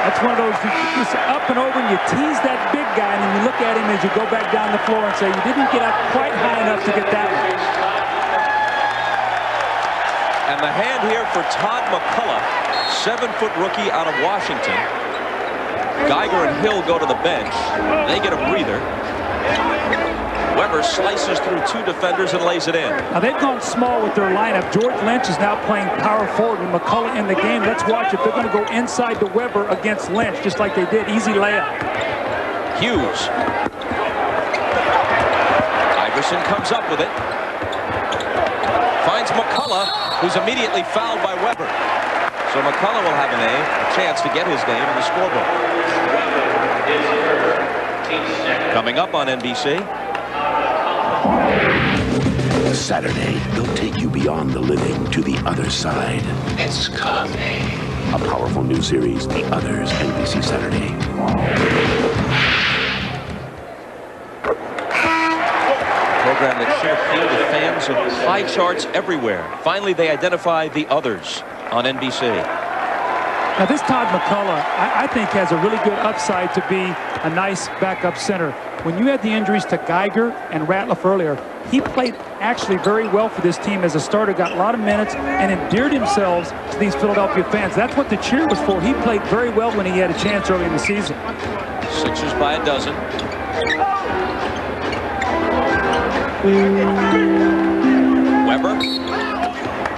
That's one of those, just up and over, and you tease that big guy, and then you look at him as you go back down the floor and say, you didn't get up quite high enough to get that one. And the hand here for Todd McCullough, 7-foot rookie out of Washington. Geiger and Hill go to the bench. They get a breather. Webber slices through 2 defenders and lays it in. Now they've gone small with their lineup. George Lynch is now playing power forward with McCullough in the game. Let's watch if they're going to go inside to Webber against Lynch, just like they did. Easy layup. Hughes. Iverson comes up with it. Finds McCullough, who's immediately fouled by Webber. So McCullough will have a chance to get his name in the scorebook. Coming up on NBC. Saturday, they'll take you beyond the living to the other side. It's coming. A powerful new series, The Others, NBC Saturday. Program that should appeal to fans of pie charts everywhere. Finally, they identify The Others on NBC. Now this Todd McCullough, I think, has a really good upside to be a nice backup center. When you had the injuries to Geiger and Ratliff earlier, he played actually very well for this team as a starter, got a lot of minutes, and endeared himself to these Philadelphia fans. That's what the cheer was for. He played very well when he had a chance early in the season. Sixers by a dozen. Weber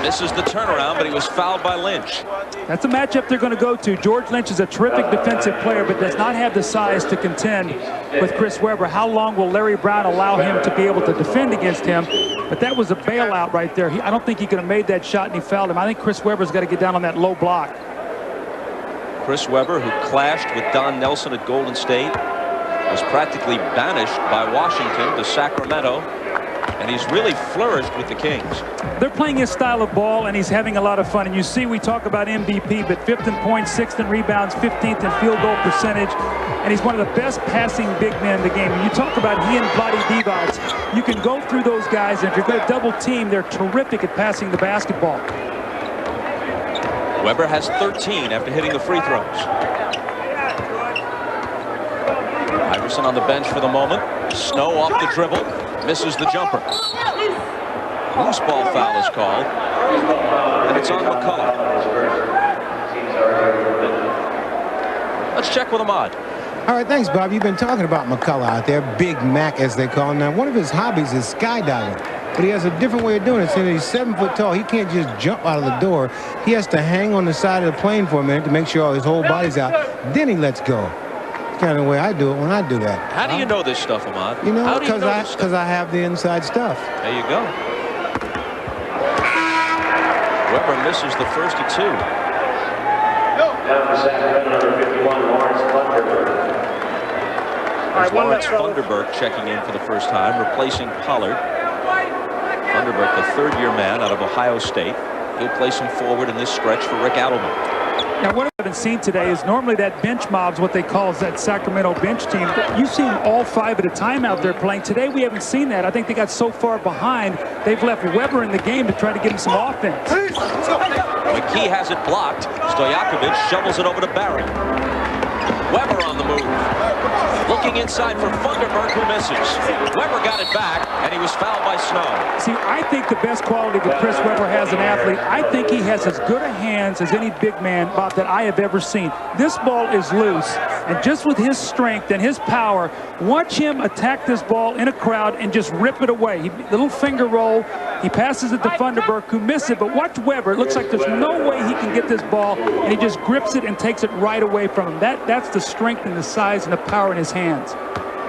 misses the turnaround, but he was fouled by Lynch. That's a matchup they're going to go to. George Lynch is a terrific defensive player, but does not have the size to contend with Chris Weber. How long will Larry Brown allow him to be able to defend against him? But that was a bailout right there. I don't think he could have made that shot, and he fouled him. I think Chris Weber's got to get down on that low block. Chris Weber, who clashed with Don Nelson at Golden State, was practically banished by Washington to Sacramento, and he's really flourished with the Kings. They're playing his style of ball, and he's having a lot of fun. And you see, we talk about MVP, but 5th in points, 6th in rebounds, 15th in field goal percentage, and he's one of the best passing big men in the game. When you talk about he and Vlade Divac, you can go through those guys, and if you're going to double team, they're terrific at passing the basketball. Weber has 13 after hitting the free throws. Iverson on the bench for the moment. Snow off the dribble. Misses the jumper. Loose ball foul is called. And it's on McCullough. Let's check with Ahmad. All right, thanks, Bob. You've been talking about McCullough out there. Big Mac, as they call him. Now, one of his hobbies is skydiving. But he has a different way of doing it. Since he's 7 foot tall, he can't just jump out of the door. He has to hang on the side of the plane for a minute to make sure his whole body's out. Then he lets go. It's kind of the way I do it when I do that. How do you know this stuff, Ahmad? You know, because I have the inside stuff. There you go. Weber misses the first of 2. Lawrence Thunderberg checking in for the first time, replacing Pollard. Thunderberg, the 3rd-year man out of Ohio State. He'll place him forward in this stretch for Rick Adelman. Now, what I haven't seen today is normally that bench mob's what they call that Sacramento bench team. You've seen all 5 at a time out there playing. Today, we haven't seen that. I think they got so far behind, they've left Weber in the game to try to get him some offense. McKee has it blocked. Stojakovic shovels it over to Barry. Weber on the move. Looking inside for Thunderberg, who misses. Weber got it back, and he was fouled by Snow. See, I think the best quality that Chris Weber has an athlete, I think he has as good a hands as any big man, Bob, that I have ever seen. This ball is loose, and just with his strength and his power, watch him attack this ball in a crowd and just rip it away. Little finger roll, he passes it to Thunderberg, who missed it, but watch Weber. It looks like there's no way he can get this ball, and he just grips it and takes it right away from him. That's the strength and the size and the power in his hands.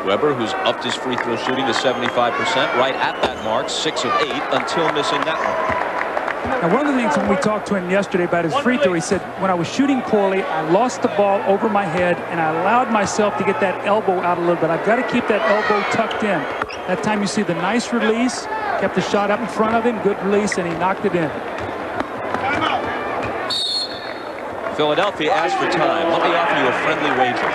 Weber, who's upped his free throw shooting to 75%, right at that mark, 6 of 8, until missing that one. Now, one of the things when we talked to him yesterday about his free throw, he said, when I was shooting poorly, I lost the ball over my head, and I allowed myself to get that elbow out a little bit. I've got to keep that elbow tucked in. That time you see the nice release, kept the shot up in front of him, good release, and he knocked it in. Philadelphia asked for time. Let me offer you a friendly wager.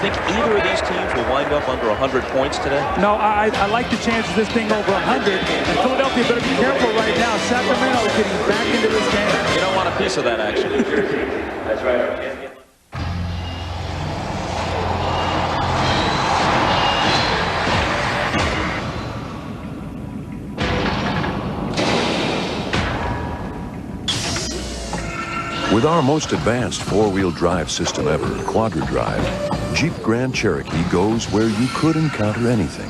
You think either of these teams will wind up under 100 points today? No, I like the chances of this thing over 100. And Philadelphia better be careful right now. Sacramento is getting back into this game. You don't want a piece of that action. That's right. With our most advanced 4-wheel drive system ever, Quadra Drive, Jeep Grand Cherokee goes where you could encounter anything.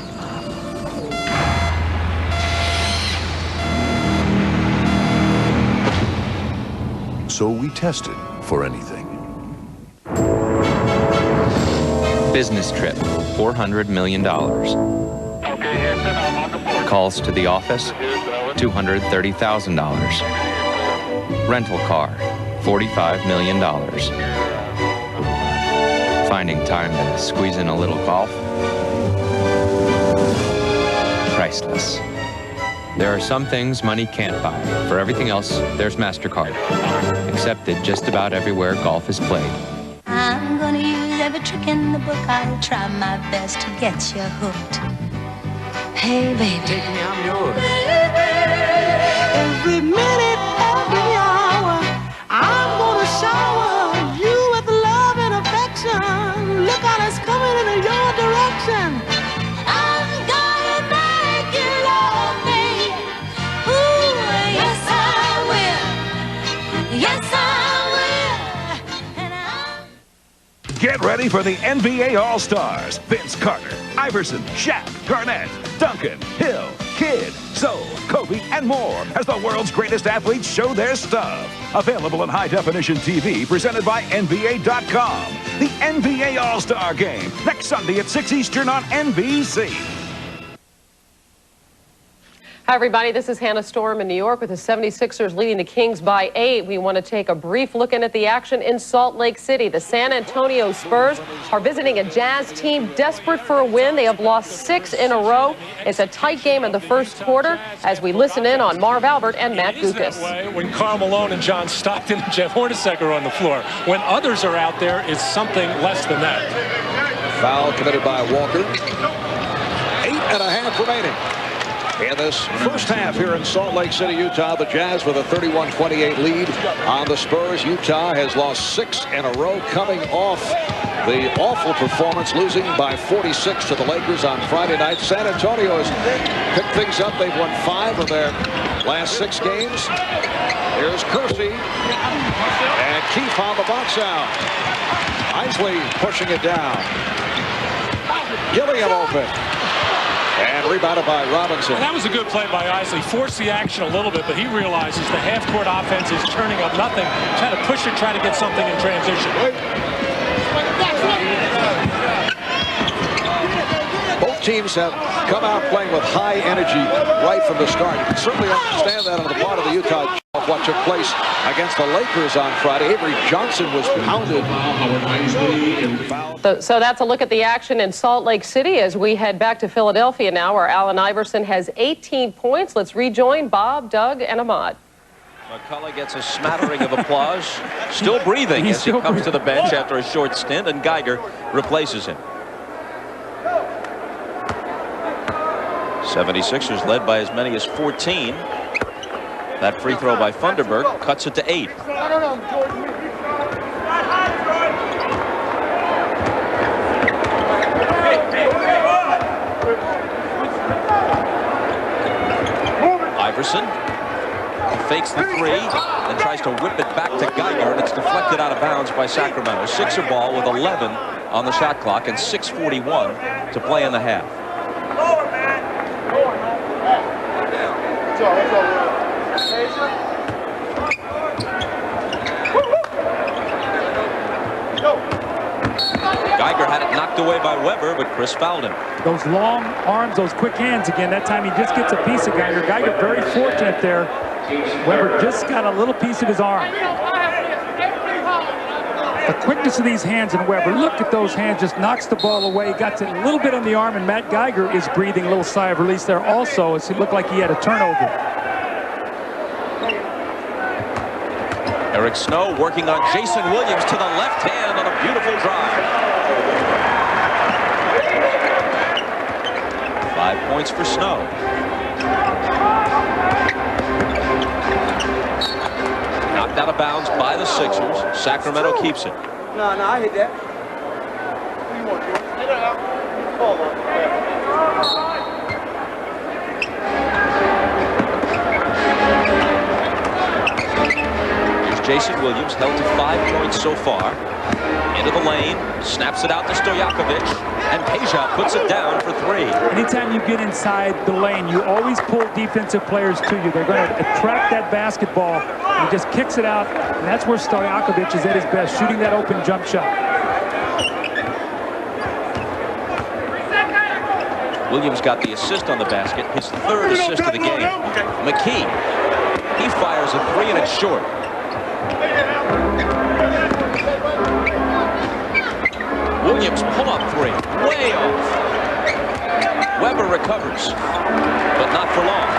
So we tested for anything. Business trip, $400 million. Calls to the office, $230,000. Rental car, $45 million. Finding time to squeeze in a little golf? Priceless. There are some things money can't buy. For everything else, there's MasterCard. Accepted just about everywhere golf is played. I'm gonna use every trick in the book. I'll try my best to get you hooked. Hey, baby. Take me, I'm yours. Every minute, every hour, I'm gonna shower you with love and affection. Look out, it's coming in your direction. I'm gonna make you love me. Ooh, yes I will. Yes I will. Get ready for the NBA All-Stars. Vince Carter, Iverson, Shaq, Garnett, Duncan, Hill, kid. So, Kobe, and more as the world's greatest athletes show their stuff. Available in high-definition TV, presented by NBA.com. The NBA All-Star Game, next Sunday at 6 Eastern on NBC. Hi, everybody. This is Hannah Storm in New York with the 76ers leading the Kings by 8. We want to take a brief look in at the action in Salt Lake City. The San Antonio Spurs are visiting a Jazz team desperate for a win. They have lost 6 in a row. It's a tight game in the first quarter as we listen in on Marv Albert and Matt Gukas. When Karl Malone and John Stockton and Jeff Hornacek are on the floor. When others are out there, it's something less than that. Foul committed by Walker. 8.5 remaining. In this first half here in Salt Lake City, Utah, the Jazz with a 31-28 lead on the Spurs. Utah has lost 6 in a row, coming off the awful performance, losing by 46 to the Lakers on Friday night. San Antonio has picked things up. They've won 5 of their last 6 games. Here's Kersey and Keefe on the box out. Isley pushing it down. Gilliam open. And rebounded by Robinson. Well, that was a good play by Isley. Forced the action a little bit, but he realizes the half-court offense is turning up nothing. Trying to push it, trying to get something in transition. Both teams have come out playing with high energy right from the start. You can certainly understand that on the part of the Utah of what took place against the Lakers on Friday. Avery Johnson was pounded. So that's a look at the action in Salt Lake City as we head back to Philadelphia now, where Allen Iverson has 18 points. Let's rejoin Bob, Doug, and Ahmad. McCullough gets a smattering of applause. Still breathing as he comes to the bench after a short stint, and Geiger replaces him. 76ers led by as many as 14. That free throw by Funderburk cuts it to 8. Iverson fakes the 3 and tries to whip it back to Geiger, and it's deflected out of bounds by Sacramento. Sixer ball with 11 on the shot clock and 6:41 to play in the half. Geiger had it knocked away by Weber, but Chris fouled him. Those long arms, those quick hands again. That time he just gets a piece of Geiger. Geiger very fortunate there. Weber just got a little piece of his arm. The quickness of these hands in Weber. Look at those hands, just knocks the ball away. Got a little bit on the arm, and Matt Geiger is breathing a little sigh of release there also, as it looked like he had a turnover. Eric Snow working on Jason Williams to the left hand on a beautiful drive. 5 points for Snow. Knocked out of bounds by the Sixers. Sacramento keeps it. No, I hit that. Jason Williams held to 5 points so far. Into the lane, snaps it out to Stojakovic, and Peja puts it down for 3. Anytime you get inside the lane, you always pull defensive players to you. They're going to attract that basketball. He just kicks it out, and that's where Stojakovic is at his best, shooting that open jump shot. Williams got the assist on the basket, his 3rd assist of the game. McKee, he fires a 3 and it's short. Williams pull-up 3, way off. Weber recovers, but not for long.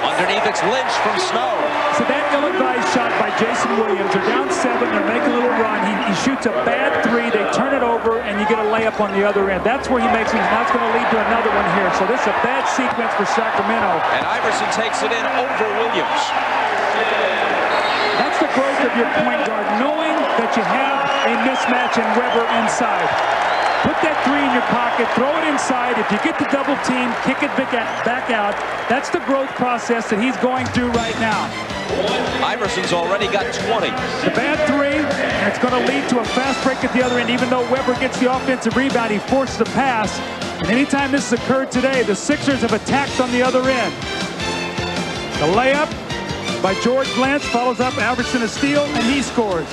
Underneath, it's Lynch from Snow. So that ill-advised shot by Jason Williams. They're down 7. They're making a little run. He shoots a bad 3. They turn it over, and you get a layup on the other end. That's where he makes it. Now it's going to lead to another one here. So this is a bad sequence for Sacramento. And Iverson takes it in over Williams. That's the growth of your point guard, knowing that you have a mismatch in Weber inside. Put that 3 in your pocket, throw it inside. If you get the double team, kick it back out. That's the growth process that he's going through right now. Iverson's already got 20. The bad 3, And it's going to lead to a fast break at the other end. Even though Weber gets the offensive rebound, he forces a pass. And anytime this has occurred today, the Sixers have attacked on the other end. The layup by George Lance follows up Albertson a steal, and he scores.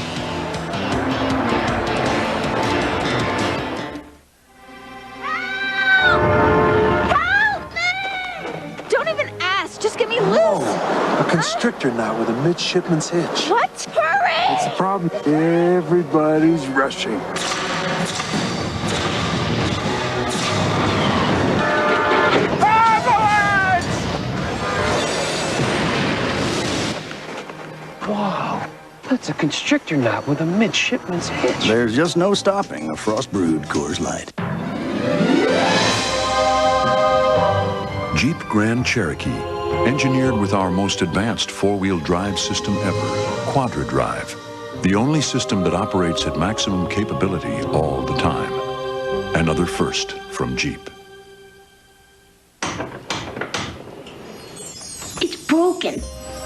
Don't even ask. Just get me loose. A constrictor knot with a midshipman's hitch. What? Hurry! It's a problem. Everybody's rushing. Wow, that's a constrictor knot with a midshipman's hitch. There's just no stopping a frost-brewed Coors Light. Jeep Grand Cherokee, engineered with our most advanced four-wheel drive system ever, Quadra Drive. The only system that operates at maximum capability all the time. Another first from Jeep. It's broken.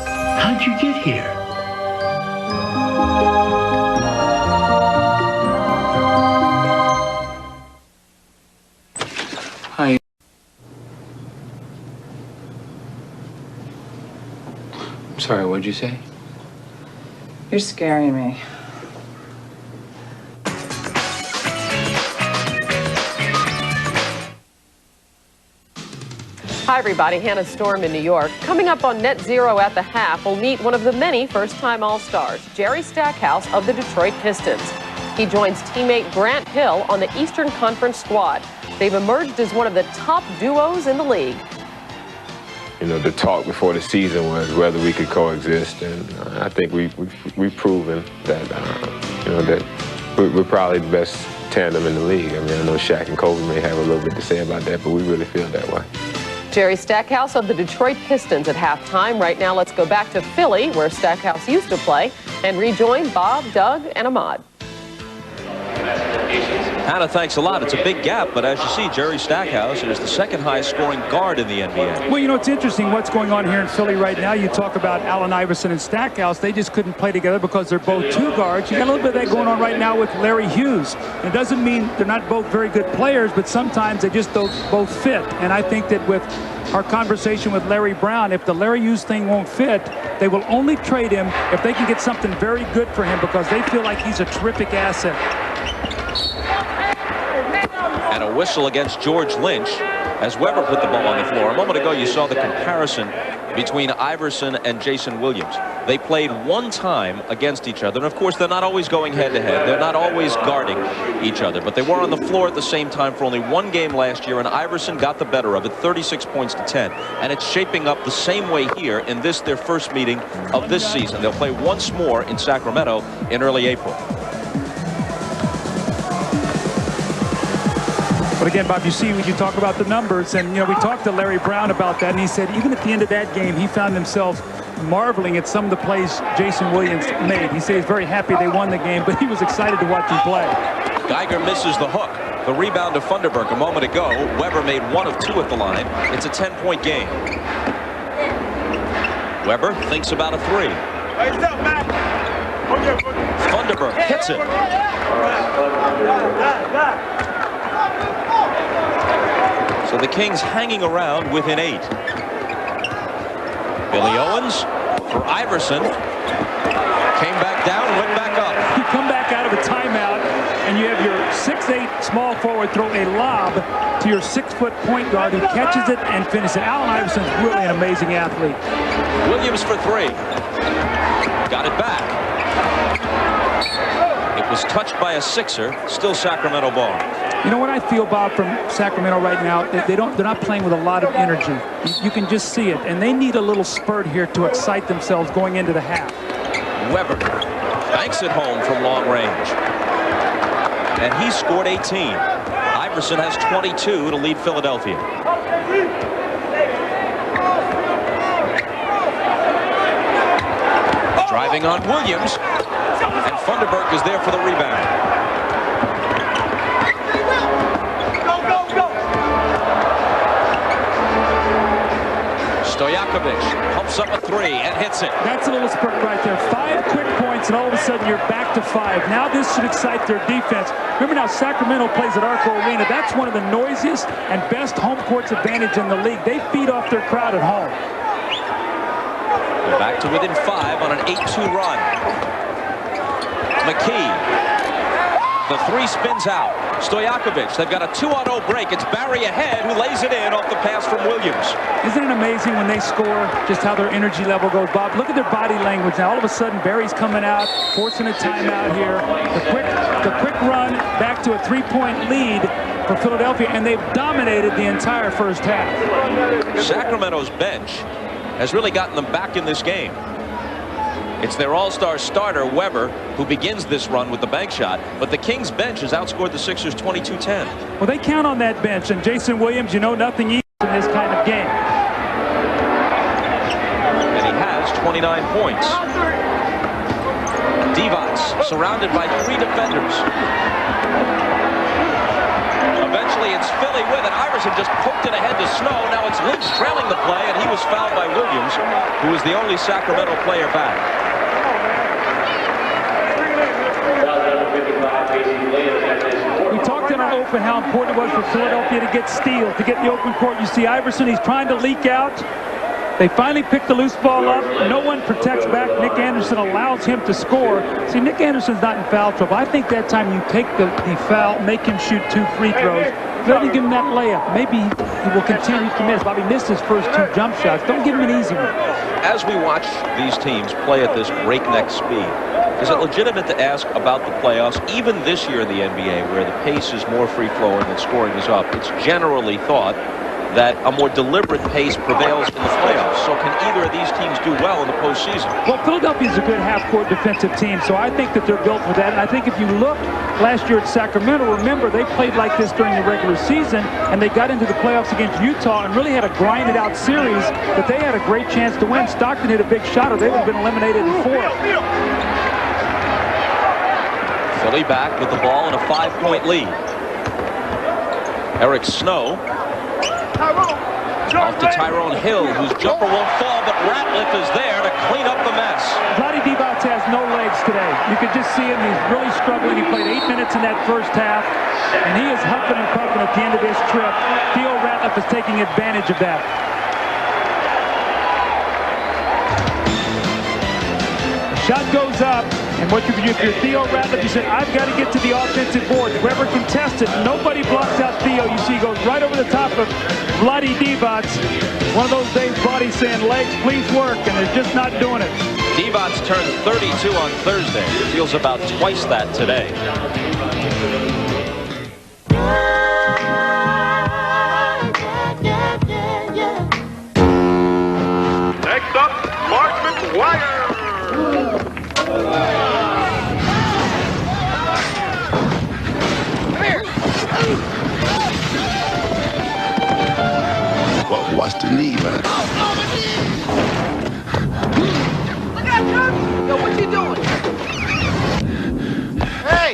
How'd you get here? Hi. I'm sorry, what'd you say? You're scaring me. Hi, everybody. Hannah Storm in New York. Coming up on Net Zero at the half, we'll meet one of the many first-time All-Stars, Jerry Stackhouse of the Detroit Pistons. He joins teammate Grant Hill on the Eastern Conference squad. They've emerged as one of the top duos in the league. You know, the talk before the season was whether we could coexist, and I think we've proven that, you know, that we're probably the best tandem in the league. I mean, I know Shaq and Kobe may have a little bit to say about that, but we really feel that way. Jerry Stackhouse of the Detroit Pistons at halftime. Right now, let's go back to Philly, where Stackhouse used to play, and rejoin Bob, Doug, and Ahmad. Hannah, thanks a lot. It's a big gap, but as you see, Jerry Stackhouse is the second highest scoring guard in the NBA. Well, you know, it's interesting what's going on here in Philly right now. You talk about Allen Iverson and Stackhouse. They just couldn't play together because they're both two guards. You got a little bit of that going on right now with Larry Hughes. It doesn't mean they're not both very good players, but sometimes they just don't both fit. And I think that with our conversation with Larry Brown, if the Larry Hughes thing won't fit, they will only trade him if they can get something very good for him because they feel like he's a terrific asset. And a whistle against George Lynch as Weber put the ball on the floor. A moment ago, you saw the comparison between Iverson and Jason Williams. They played one time against each other. And of course, they're not always going head-to-head. They're not always guarding each other. But they were on the floor at the same time for only one game last year, and Iverson got the better of it, 36 points to 10. And it's shaping up the same way here in this, their first meeting of this season. They'll play once more in Sacramento in early April. But again, Bob, you see when you talk about the numbers, and, you know, we talked to Larry Brown about that, and he said even at the end of that game, he found himself marveling at some of the plays Jason Williams made. He said he's very happy they won the game, but he was excited to watch him play. Geiger misses the hook. The rebound to Funderburk a moment ago. Weber made 1 of 2 at the line. It's a 10-point game. Weber thinks about a 3. Funderburk hits it. So the Kings hanging around within 8. Billy Owens for Iverson. Came back down and went back up. You come back out of a timeout, and you have your 6'8" small forward throw a lob to your 6-foot point guard who catches it and finishes it. Allen Iverson's really an amazing athlete. Williams for 3. Got it back. It was touched by a Sixer. Still Sacramento ball. You know what I feel, Bob, from Sacramento right now? They're not playing with a lot of energy. You can just see it, and they need a little spurt here to excite themselves going into the half. Weber banks it home from long range, and he scored 18. Iverson has 22 to lead Philadelphia. Driving on Williams, and Funderburk is there for the rebound. Stojakovic Stojakovic helps up a three and hits it. That's a little spurt right there. 5 quick points, and all of a sudden you're back to 5. Now this should excite their defense. Remember now, Sacramento plays at Arco Arena. That's one of the noisiest and best home courts advantage in the league. They feed off their crowd at home. They're back to within 5 on an 8-2 run. McKee. The three spins out. Stojakovic, they've got a 2-on-0 break. It's Barry ahead who lays it in off the pass from Williams. Isn't it amazing when they score just how their energy level goes, Bob? Look at their body language now. All of a sudden, Barry's coming out, forcing a timeout here. The quick run back to a 3-point lead for Philadelphia, and they've dominated the entire first half. Sacramento's bench has really gotten them back in this game. It's their all-star starter, Weber, who begins this run with the bank shot. But the Kings bench has outscored the Sixers 22-10. Well, they count on that bench. And Jason Williams, you know nothing easy in this kind of game. And he has 29 points. Divac surrounded by 3 defenders. Eventually, it's Philly with it. Iverson just poked it ahead to Snow. Now it's Lynch trailing the play, and he was fouled by Williams, who is the only Sacramento player back. We talked in our open how important it was for Philadelphia to get steals, to get the open court. You see Iverson, he's trying to leak out. They finally pick the loose ball up. No one protects back. Nick Anderson allows him to score. See, Nick Anderson's not in foul trouble. I think that time you take the foul, make him shoot 2 free throws. Let him give him that layup. Maybe he will continue to miss. Bobby missed his first 2 jump shots. Don't give him an easy one. As we watch these teams play at this breakneck speed, is it legitimate to ask about the playoffs? Even this year in the NBA, where the pace is more free-flowing and scoring is up, it's generally thought that a more deliberate pace prevails in the playoffs. So can either of these teams do well in the postseason? Well, Philadelphia's a good half-court defensive team, so I think that they're built for that. And I think if you look last year at Sacramento, remember, they played like this during the regular season, and they got into the playoffs against Utah and really had a grinded-out series that they had a great chance to win. Stockton hit a big shot, or they would have been eliminated in 4. Philly back with the ball in a 5-point lead. Eric Snow off to Tyrone Hill, whose jumper won't fall, but Ratliff is there to clean up the mess. Vlade Divac has no legs today. You could just see him. He's really struggling. He played 8 minutes in that first half, and he is huffing and puffing at the end of this trip. Theo Ratliff is taking advantage of that. Shot goes up, and what you do if you're Theo Ratliff, you said, I've got to get to the offensive board. Weber contested. Nobody blocks out Theo. You see he goes right over the top of Vlade Divac. One of those days, Vladdy's saying, legs, please work, and they're just not doing it. Divac turned 32 on Thursday. Feels about twice that today. Next up, Mark McGuire. Well, what's the need, man? Look out, Coach! Yo, what you doing? Hey!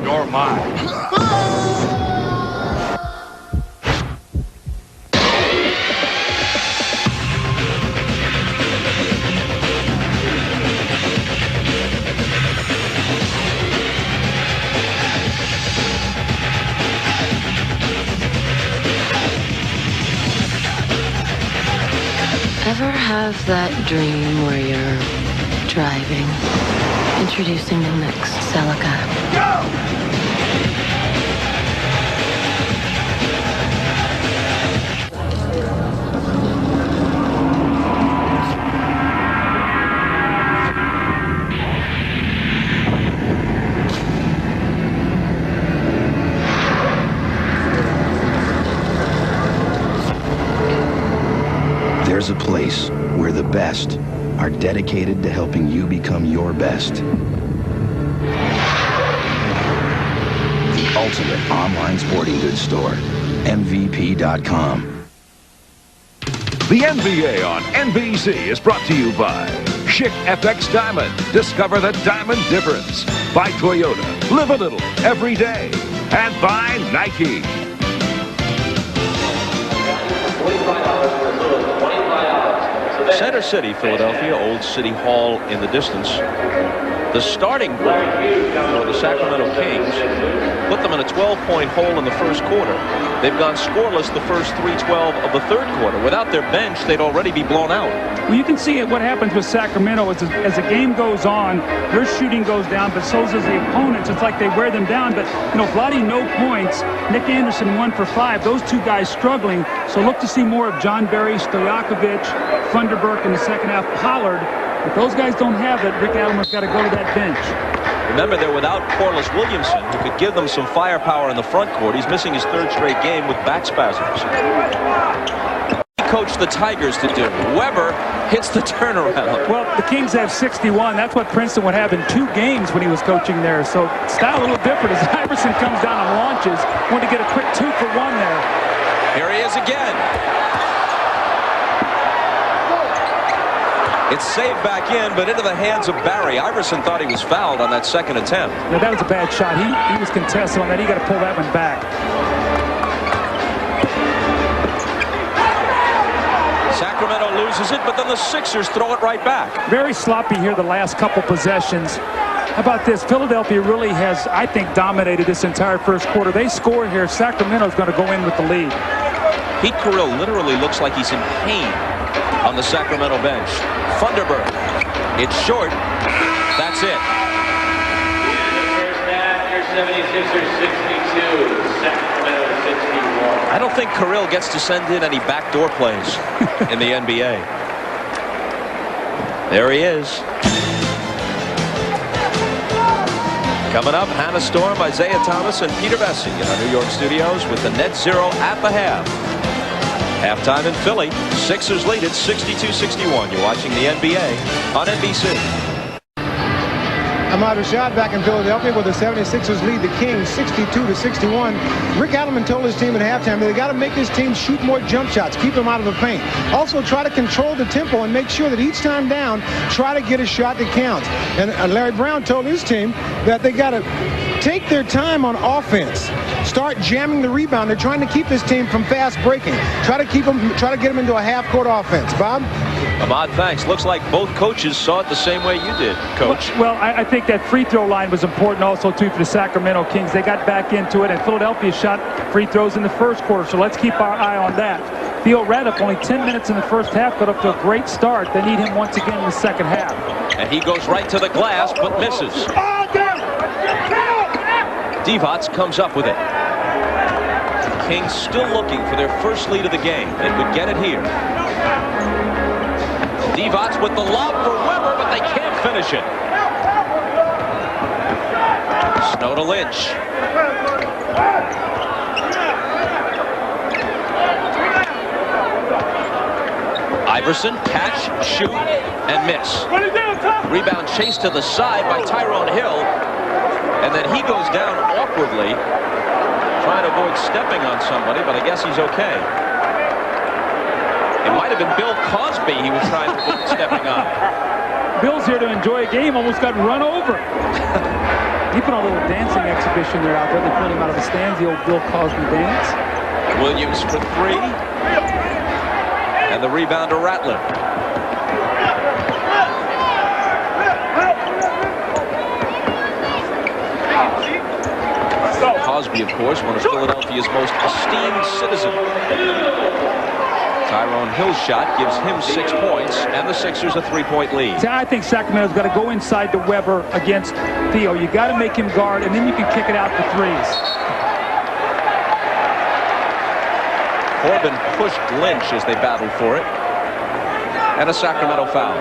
You're mine. Ever have that dream where you're driving, introducing the next Celica? There's a place where the best are dedicated to helping you become your best. The ultimate online sporting goods store, MVP.com. The NBA on NBC is brought to you by Schick FX Diamond. Discover the diamond difference. By Toyota. Live a little every day. And by Nike. Center City, Philadelphia, Old City Hall in the distance. The starting group for the Sacramento Kings put them in a 12-point hole in the first quarter. They've gone scoreless the first 3:12 of the third quarter. Without their bench, they'd already be blown out. Well, you can see what happens with Sacramento as the game goes on, their shooting goes down, but so does the opponents. It's like they wear them down. But, Vladdy, no points. Nick Anderson, 1 for 5. Those two guys struggling. So look to see more of John Barry, Stojakovic, Funderburk in the second half, Pollard. If those guys don't have it, Rick Adelman's got to go to that bench. Remember, they're without Corliss Williamson, who could give them some firepower in the front court. He's missing his third straight game with back spasms. He coached the Tigers to do. Weber hits the turnaround. Well, the Kings have 61. That's what Princeton would have in 2 games when he was coaching there. So style a little different as Iverson comes down and launches. Want to get a quick 2 for 1 there. Here he is again. It's saved back in, but into the hands of Barry. Iverson thought he was fouled on that second attempt. Yeah, that was a bad shot. He was contested on that. He got to pull that one back. Sacramento loses it, but then the Sixers throw it right back. Very sloppy here the last couple possessions. How about this? Philadelphia really has, I think, dominated this entire first quarter. They score here. Sacramento's going to go in with the lead. Pete Carrill literally looks like he's in pain on the Sacramento bench. Funderburk. It's short. That's it. First half, your 76ers 62, Sacramento 61. I don't think Carrill gets to send in any backdoor plays in the NBA. There he is. Coming up, Hannah Storm, Isaiah Thomas, and Peter Bessie in our New York studios with the net zero at the half. Halftime in Philly. Sixers lead it 62-61. You're watching the NBA on NBC. Ahmad Rashad back in Philadelphia with the 76ers lead the Kings 62-61. Rick Adelman told his team at halftime that they got to make this team shoot more jump shots, keep them out of the paint. Also try to control the tempo and make sure that each time down, try to get a shot that counts. And Larry Brown told his team that they got to take their time on offense. Start jamming the rebound. They're trying to keep this team from fast breaking. Try to get them into a half-court offense. Bob? Ahmad, thanks. Looks like both coaches saw it the same way you did, Coach. Well, I think that free throw line was important also, too, for the Sacramento Kings. They got back into it, and Philadelphia shot free throws in the first quarter, so let's keep our eye on that. Theo Raddick, only 10 minutes in the first half, got up to a great start. They need him once again in the second half. And he goes right to the glass, but misses. Divac comes up with it. Kings still looking for their first lead of the game. They could get it here. Divac with the lob for Weber, but they can't finish it. Snow to Lynch. Iverson, catch, shoot, and miss. Rebound chased to the side by Tyrone Hill. And then he goes down awkwardly, trying to avoid stepping on somebody, but I guess he's okay. It might have been Bill Cosby he was trying to avoid stepping on. Bill's here to enjoy a game, almost got run over. He put on a little dancing exhibition there out there. They pulled him out of the stands, the old Bill Cosby dance. Williams for 3. And the rebound to Rattler. Cosby, of course, one of Philadelphia's most esteemed citizens. Tyrone Hill's shot gives him 6 points, and the Sixers a 3-point lead. See, I think Sacramento's got to go inside to Weber against Theo. You got to make him guard, and then you can kick it out for threes. Corbin pushed Lynch as they battled for it. And a Sacramento foul.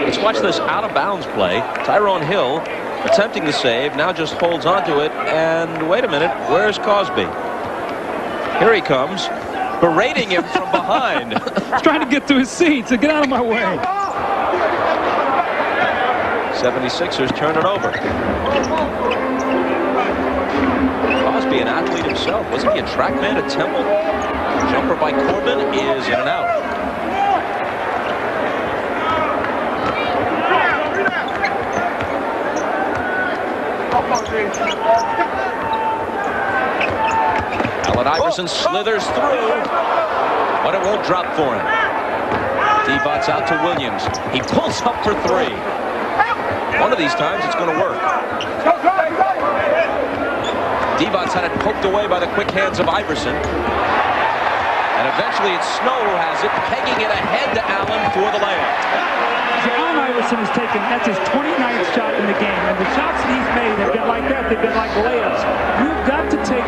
Let's watch this out-of-bounds play. Tyrone Hill attempting the save, now just holds onto it, and wait a minute, where's Cosby? Here he comes, berating him from behind. He's trying to get to his seat, so get out of my way. 76ers turn it over. Cosby, an athlete himself, wasn't he a track man at Temple? Jumper by Corbin is in and out. Allen Iverson slithers through, but it won't drop for him. Devon's out to Williams. He pulls up for three. One of these times it's going to work. Devon's had it poked away by the quick hands of Iverson. And eventually it's Snow who has it, pegging it ahead to Allen for the layup. Allen Iverson has taken, that's his 29th shot in the game. And the shots that he's made have been like that. They've been like layups. You've got to take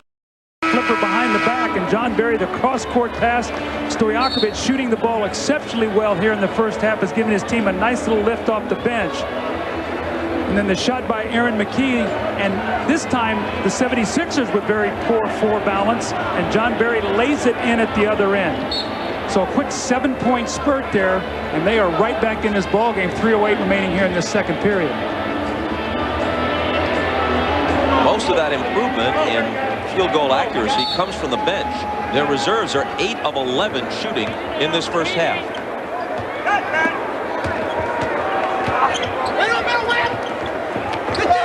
flipper behind the back, and John Barry, the cross-court pass. Stojakovic shooting the ball exceptionally well here in the first half, has given his team a nice little lift off the bench. And then the shot by Aaron McKee, and this time the 76ers with very poor floor balance, and John Barry lays it in at the other end. So a quick 7-point spurt there, and they are right back in this ball game. 3:08 remaining here in the second period. Most of that improvement in field goal accuracy comes from the bench. Their reserves are 8 of 11 shooting in this first half.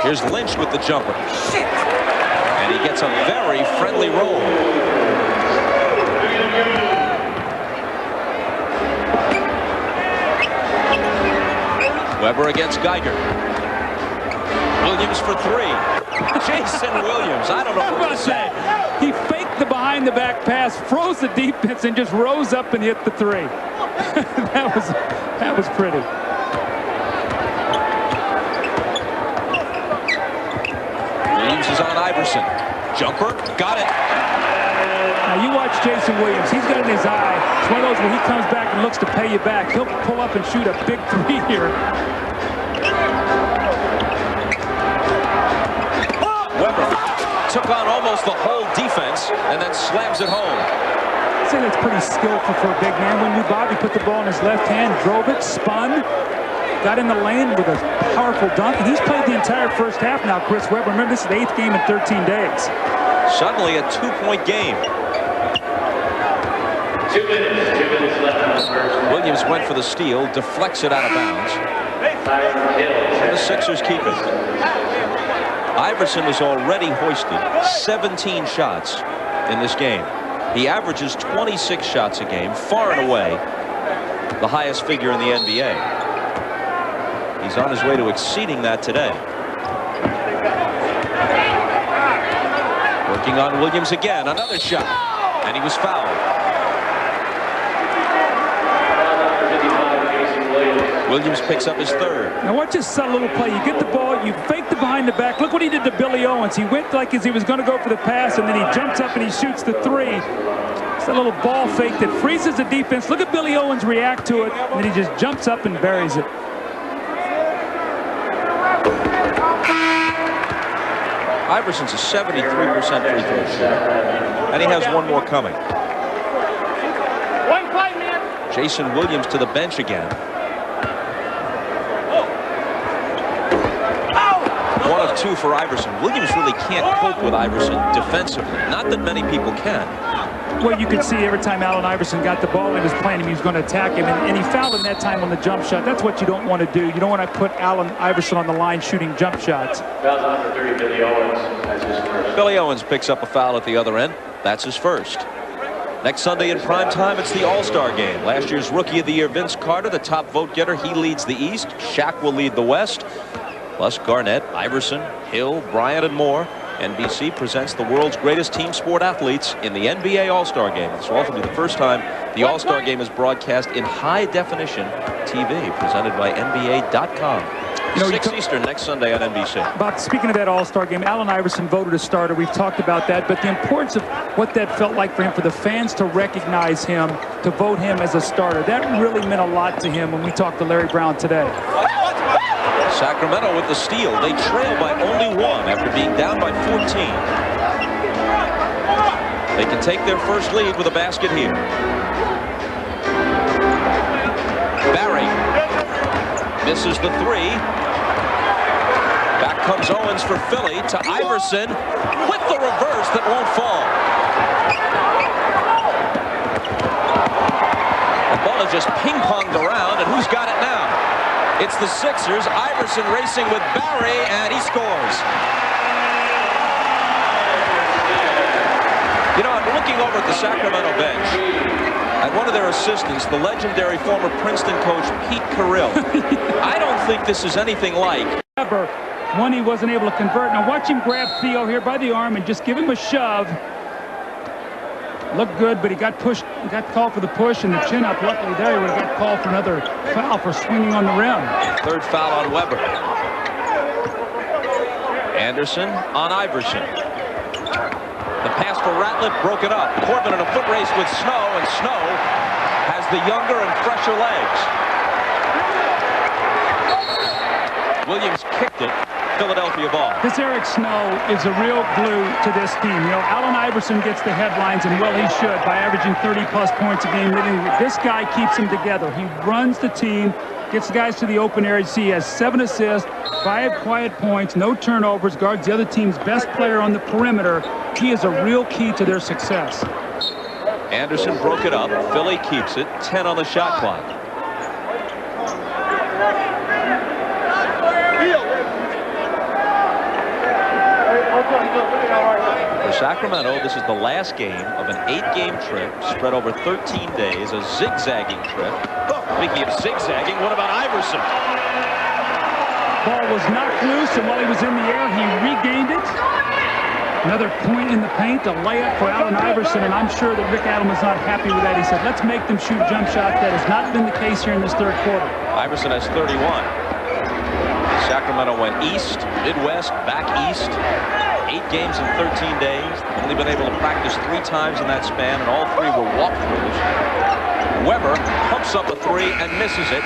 Here's Lynch with the jumper. And he gets a very friendly roll. Weber against Geiger. Williams for three. Jason Williams, I don't know what to say. He faked the behind the back pass, froze the defense, and just rose up and hit the three. that was pretty. Williams is on Iverson. Jumper, got it. Now you watch Jason Williams. He's got in his eye. It's one of those when he comes back and looks to pay you back. He'll pull up and shoot a big three here. Weber took on almost the whole defense and then slams it home. I'd say that's pretty skillful for a big man. When Bobby put the ball in his left hand, drove it, spun, got in the lane with a powerful dunk, and he's played the entire first half now, Chris Webber. Remember, this is the 8th game in 13 days. Suddenly a 2-point game. 2 minutes left in the first. Williams went for the steal, deflects it out of bounds. And the Sixers keep it. Iverson has already hoisted 17 shots in this game. He averages 26 shots a game, far and away the highest figure in the NBA. He's on his way to exceeding that today. Working on Williams again, another shot, and he was fouled. Williams picks up his third. Now watch this subtle little play. You get the ball, you fake the behind the back. Look what he did to Billy Owens. He went like as he was going to go for the pass, and then he jumps up and he shoots the three. It's a little ball fake that freezes the defense. Look at Billy Owens react to it, and then he just jumps up and buries it. Iverson's a 73% free throw shooter, and he has one more coming. Jason Williams to the bench again. 1 of 2 for Iverson. Williams really can't cope with Iverson defensively. Not that many people can. Well, you could see every time Allen Iverson got the ball and he was playing him, he was going to attack him, and he fouled him that time on the jump shot. That's what you don't want to do. You don't want to put Allen Iverson on the line shooting jump shots. Fouls on number 30, Billy Owens. That's his first. Billy Owens picks up a foul at the other end. That's his first. Next Sunday in prime time, it's the All-Star game. Last year's Rookie of the Year, Vince Carter, the top vote getter. He leads the East. Shaq will lead the West. Plus Garnett, Iverson, Hill, Bryant, and more. NBC presents the world's greatest team sport athletes in the NBA All-Star Game. This will also be the first time the All-Star Game is broadcast in high-definition TV, presented by NBA.com. 6 Eastern next Sunday on NBC. Bob, speaking of that All-Star game, Allen Iverson voted a starter. We've talked about that, but the importance of what that felt like for him, for the fans to recognize him, to vote him as a starter, that really meant a lot to him when we talked to Larry Brown today. Sacramento with the steal. They trail by only 1 after being down by 14. They can take their first lead with a basket here. Barry misses the three. Back comes Owens for Philly to Iverson with the reverse that won't fall. The ball is just ping-ponged around, and who's got it now? It's the Sixers. Iverson racing with Barry, and he scores. You know, I'm looking Looking over at the Sacramento bench, and one of their assistants, the legendary former Princeton coach Pete Carrill. I don't think this is anything like. One he wasn't able to convert. Now watch him grab Theo here by the arm and just give him a shove. Looked good, but he got pushed. He got called for the push and the chin up. Luckily there, he would have got called for another foul for swinging on the rim. Third foul on Weber. Anderson on Iverson. The pass for Ratliff broke it up. Corbin in a foot race with Snow, and Snow has the younger and fresher legs. Williams kicked it. Philadelphia ball. This Eric Snow is a real glue to this team. You know, Allen Iverson gets the headlines, and well, he should, by averaging 30-plus points a game. This guy keeps them together. He runs the team, gets the guys to the open area. See, he has 7 assists, 5 quiet points, no turnovers, guards the other team's best player on the perimeter. He is a real key to their success. Anderson broke it up. Philly keeps it. 10 on the shot clock. For Sacramento, this is the last game of an 8-game trip spread over 13 days, a zigzagging trip. Speaking of zigzagging, what about Iverson? Ball was knocked loose, and while he was in the air, he regained it. Another point in the paint, a layup for Allen Iverson, and I'm sure that Rick Adelman is not happy with that. He said, let's make them shoot jump shots. That has not been the case here in this third quarter. Iverson has 31. Sacramento went east, Midwest, back east. 8 games in 13 days. Only been able to practice 3 times in that span, and all 3 were walkthroughs. Weber pumps up a 3 and misses it.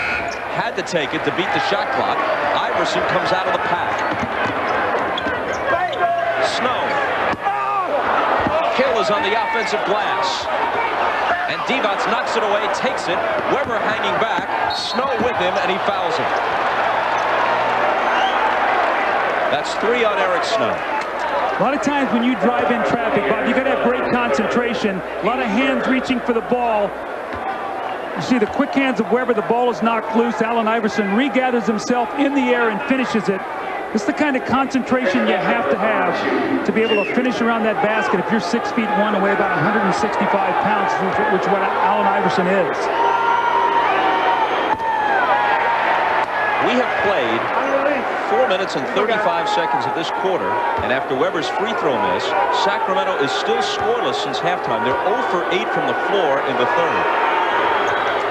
Had to take it to beat the shot clock. Iverson comes out of the pack. Snow. Hill is on the offensive glass. And Divac knocks it away, takes it. Weber hanging back. Snow with him, and he fouls him. That's 3 on Eric Snow. A lot of times when you drive in traffic, Bob, you got to have great concentration. A lot of hands reaching for the ball. You see the quick hands of Weber. The ball is knocked loose. Allen Iverson regathers himself in the air and finishes it. This is the kind of concentration you have to be able to finish around that basket if you're 6'1" and weigh about 165 pounds, which is what Allen Iverson is. We have played 4 minutes and 35 seconds of this quarter, and after Weber's free throw miss, Sacramento is still scoreless since halftime. They're 0 for 8 from the floor in the third.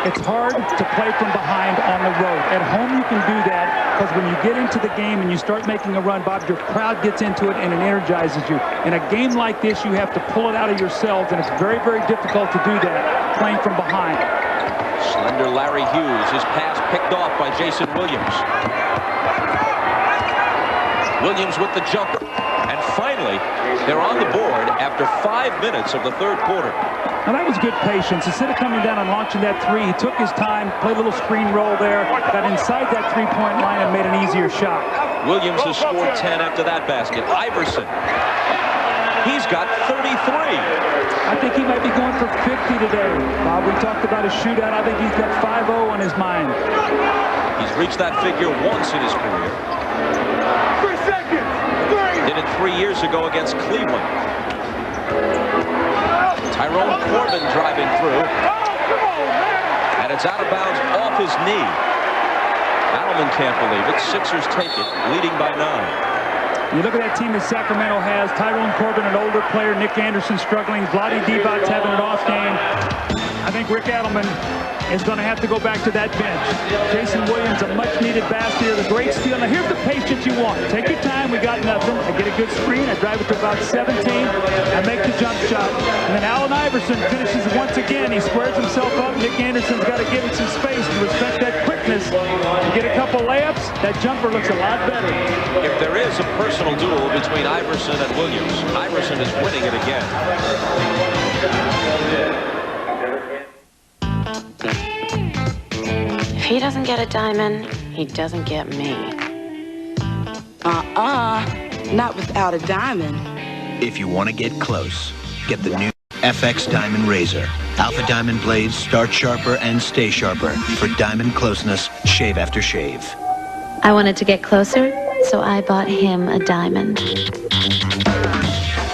It's hard to play from behind on the road. At home you can do that, because when you get into the game and you start making a run, Bob, your crowd gets into it and it energizes you. In a game like this, you have to pull it out of yourselves, and it's very, very difficult to do that playing from behind. Slender Larry Hughes, his pass picked off by Jason Williams. Williams with the jumper. And finally, they're on the board after 5 minutes of the third quarter. Now that was good patience. Instead of coming down and launching that 3, he took his time, played a little screen roll there, got inside that 3-point line and made an easier shot. Williams has scored 10 after that basket. Iverson, he's got 33. I think he might be going for 50 today. Bob, we talked about a shootout. I think he's got 5-0 on his mind. He's reached that figure once in his career. 3 seconds. 3. Did it 3 years ago against Cleveland. Tyrone Corbin driving through. And it's out of bounds off his knee. Adelman can't believe it. Sixers take it, leading by 9. You look at that team that Sacramento has. Tyrone Corbin, an older player. Nick Anderson struggling. Vlade Divac having an off game. I think Rick Adelman is going to have to go back to that bench. Jason Williams, a much-needed basket, a great steal. Now, here's the patience you want. Take your time. We got nothing. I get a good screen. I drive it to about 17. I make the jump shot. And then Allen Iverson finishes once again. He squares himself up. Nick Anderson's got to give him some space to respect that quickness. You get a couple layups, that jumper looks a lot better. If there is a personal duel between Iverson and Williams, Iverson is winning it again. If he doesn't get a diamond, he doesn't get me. Not without a diamond. If you want to get close, get the new FX Diamond Razor. Alpha Diamond blades start sharper and stay sharper for diamond closeness, shave after shave. I wanted to get closer, so I bought him a diamond.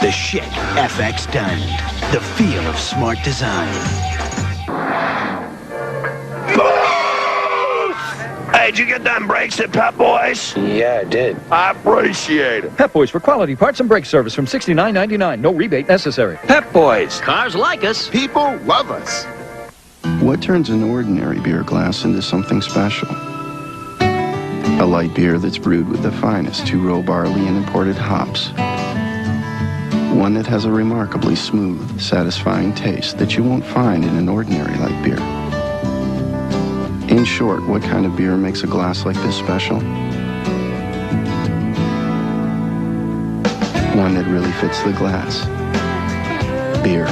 The Schick FX Diamond. The feel of smart design. Hey, did you get them brakes at Pep Boys? Yeah, I did. I appreciate it. Pep Boys for quality parts and brake service from $69.99. No rebate necessary. Pep Boys. Cars like us. People love us. What turns an ordinary beer glass into something special? A light beer that's brewed with the finest two-row barley and imported hops. One that has a remarkably smooth, satisfying taste that you won't find in an ordinary light beer. In short, what kind of beer makes a glass like this special? One that really fits the glass. Beer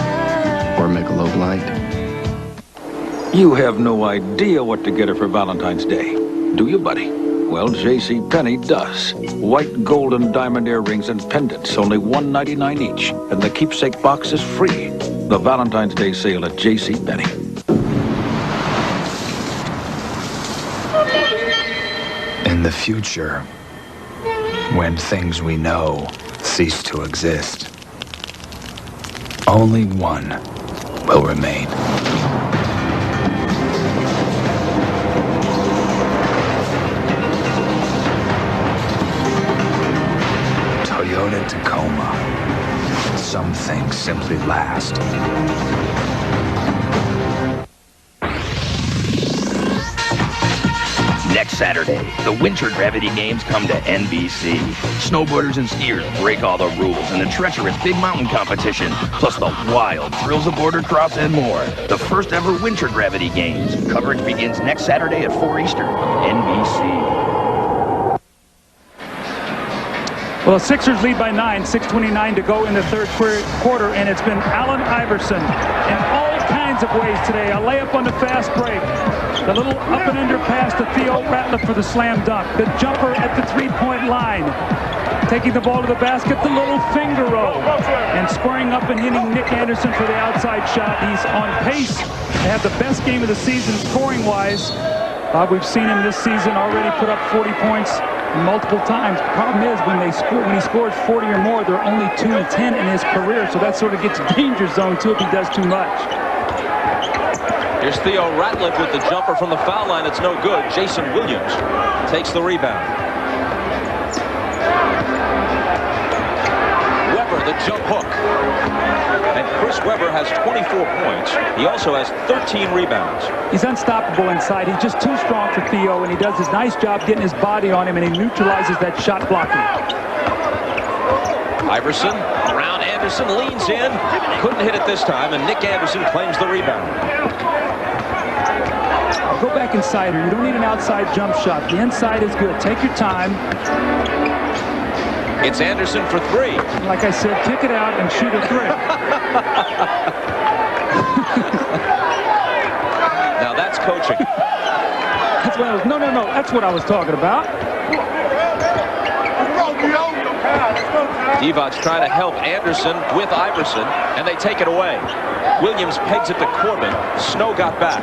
or Michelob Light. You have no idea what to get her for Valentine's Day, do you, buddy? Well, JCPenney does. White, gold, and diamond earrings and pendants, only $1.99 each, and the keepsake box is free. The Valentine's Day sale at JCPenney. In the future, when things we know cease to exist, only one will remain. Toyota Tacoma. Some things simply last. Next Saturday, the Winter Gravity Games come to NBC. Snowboarders and skiers break all the rules in the treacherous big mountain competition, plus the wild thrills of border cross and more. The first ever Winter Gravity Games. Coverage begins next Saturday at 4 Eastern. NBC. Well, the Sixers lead by 9, 6:29 to go in the third quarter, and it's been Allen Iverson in all kinds of ways today. A layup on the fast break, the little up and under pass to Theo Ratliff for the slam dunk, the jumper at the three-point line, taking the ball to the basket, the little finger roll, and squaring up and hitting Nick Anderson for the outside shot. He's on pace to have the best game of the season scoring-wise. Bob, we've seen him this season already put up 40 points multiple times. Problem is, when he scores 40 or more, they're only 2 and 10 in his career, so that sort of gets danger zone too if he does too much. Here's Theo Ratliff with the jumper from the foul line. It's no good. Jason Williams takes the rebound. Weber, the jump hook. And Chris Weber has 24 points. He also has 13 rebounds. He's unstoppable inside. He's just too strong for Theo, and he does his nice job getting his body on him, and he neutralizes that shot blocking. Iverson around Anderson, leans in, couldn't hit it this time, and Nick Anderson claims the rebound. Go back inside her. You don't need an outside jump shot. The inside is good. Take your time. It's Anderson for 3. Like I said, kick it out and shoot a 3. Now that's coaching. That's what I was. No. That's what I was talking about. Divac's trying to help Anderson with Iverson, and they take it away. Williams pegs it to Corbin. Snow got back.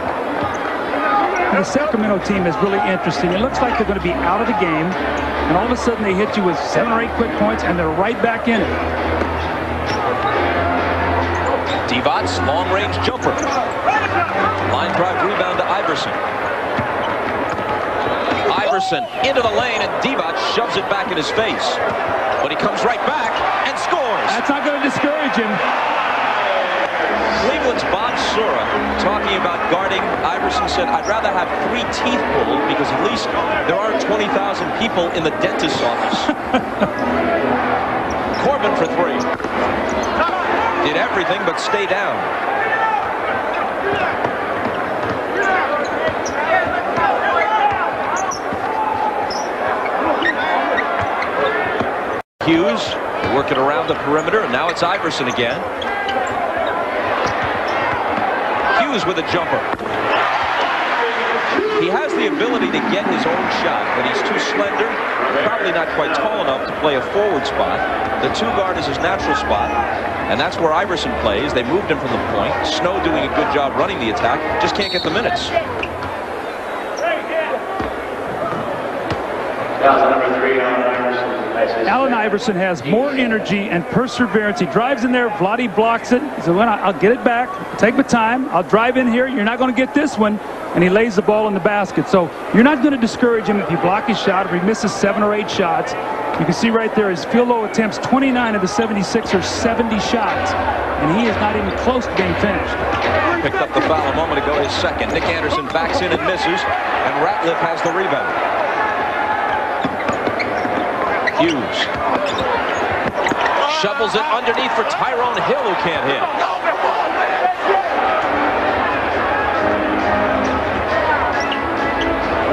The Sacramento team is really interesting. It looks like they're going to be out of the game, and all of a sudden they hit you with 7 or 8 quick points, and they're right back in it. Divac's long-range jumper. Line drive rebound to Iverson. Iverson into the lane, and Divac shoves it back in his face. But he comes right back and scores. That's not going to discourage him. Cleveland's Bob Sura talking about guarding Iverson said, I'd rather have 3 teeth pulled because at least there aren't 20,000 people in the dentist's office. Corbin for 3. Did everything but stay down. Hughes working around the perimeter, and now it's Iverson again. Hughes with a jumper. He has the ability to get his own shot, but he's too slender, probably not quite tall enough to play a forward spot. The 2 guard is his natural spot, and that's where Iverson plays. They moved him from the point. Snow doing a good job running the attack, just can't get the minutes. Number 3, Allen Iverson. Allen Iverson has more energy and perseverance. He drives in there. Vlade blocks it. He said, well, I'll get it back. Take my time. I'll drive in here. You're not going to get this one. And he lays the ball in the basket. So you're not going to discourage him if you block his shot, if he misses 7 or 8 shots. You can see right there his field goal attempts, 29 of the 76 or 70 shots. And he is not even close to being finished. Picked up the foul a moment ago, his second. Nick Anderson backs in and misses. And Ratliff has the rebound. Hughes shovels it underneath for Tyrone Hill, who can't hit.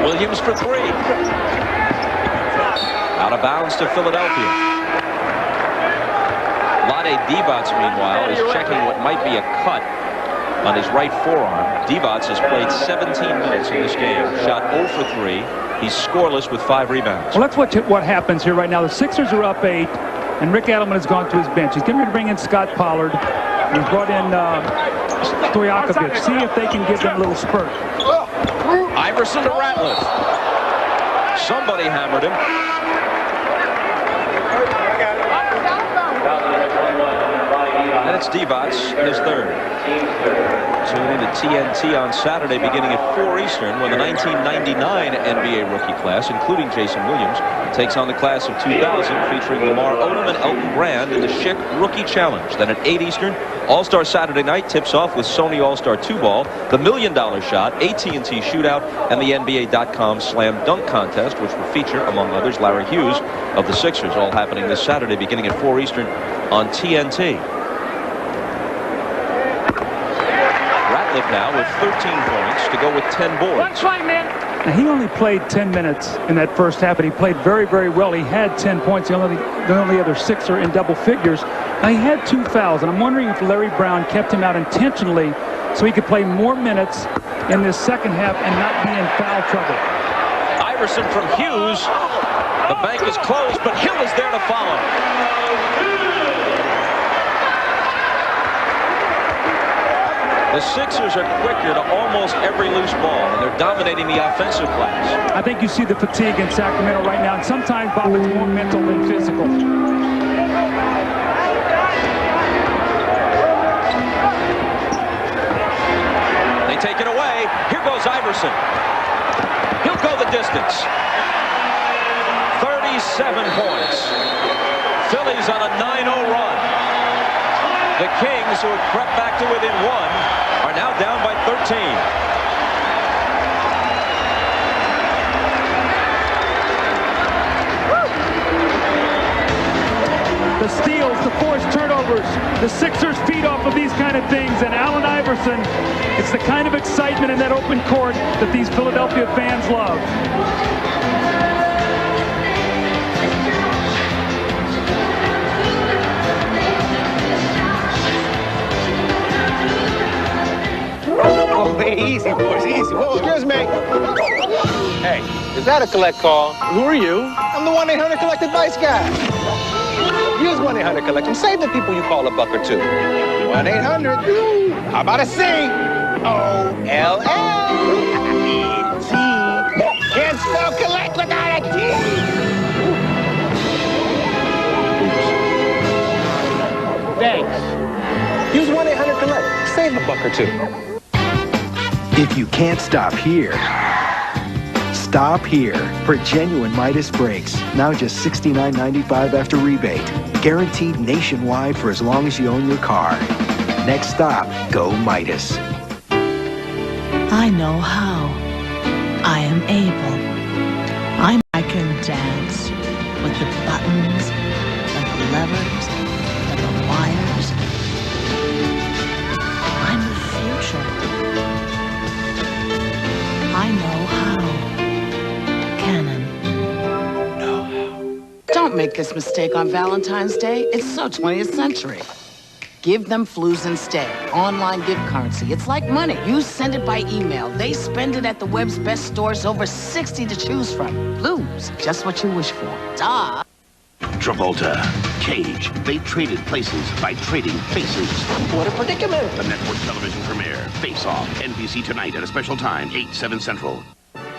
Williams for 3. Out of bounds to Philadelphia. Vlade Divac, meanwhile, is checking what might be a cut on his right forearm. Divac has played 17 minutes in this game. Shot 0 for 3. He's scoreless with 5 rebounds. Well, that's what happens here right now. The Sixers are up 8, and Rick Adelman has gone to his bench. He's getting ready to bring in Scott Pollard. He's brought in Stojakovic. See if they can give them a little spurt. Iverson to Ratliff. Somebody hammered him. And it's Divac, his third. Tune in to TNT on Saturday beginning at 4 Eastern when the 1999 NBA rookie class, including Jason Williams, takes on the class of 2000 featuring Lamar Odom and Elton Brand in the Schick Rookie Challenge. Then at 8 Eastern, All-Star Saturday night tips off with Sony All-Star 2-Ball, the $1 Million Shot, AT&T Shootout, and the NBA.com Slam Dunk Contest, which will feature, among others, Larry Hughes of the Sixers, all happening this Saturday beginning at 4 Eastern on TNT. Now with 13 points to go with 10 boards. Now, he only played 10 minutes in that first half, and he played very, very well. He had 10 points. The only other Sixer in double figures. Now, he had 2 fouls, and I'm wondering if Larry Brown kept him out intentionally so he could play more minutes in this second half and not be in foul trouble. Iverson from Hughes. The bank is closed, but Hill is there to follow. The Sixers are quicker to almost every loose ball, and they're dominating the offensive glass. I think you see the fatigue in Sacramento right now, and sometimes, Bob, it's more mental than physical. They take it away. Here goes Iverson. He'll go the distance. 37 points. Phillies on a 9-0 run. The Kings, who have crept back to within 1, are now down by 13. The steals, the forced turnovers, the Sixers feed off of these kind of things, and Allen Iverson, it's the kind of excitement in that open court that these Philadelphia fans love. Easy, boys, easy. Whoa, excuse me. Hey, is that a collect call? Who are you? I'm the 1-800-COLLECT advice guy. Use 1-800-COLLECT and save the people you call a buck or two. 1-800. How about a C? O-L-L-E-T. Can't spell collect without a T. Thanks. Use 1-800-COLLECT. Save a buck or two. If you can't stop here, stop here for genuine Midas brakes. Now just $69.95 after rebate. Guaranteed nationwide for as long as you own your car. Next stop, go Midas. I know how. I am able. I can dance with the buttons and the levers and the wires. I'm the future. I know how. Canon. Know how. Don't make this mistake on Valentine's Day. It's so 20th century. Give them Flues instead. Online gift currency. It's like money. You send it by email. They spend it at the web's best stores. Over 60 to choose from. Flues. Just what you wish for. Duh. Travolta, Cage, they traded places by trading faces. What a predicament. The network television premiere, Face Off, NBC tonight at a special time, 8/7 Central.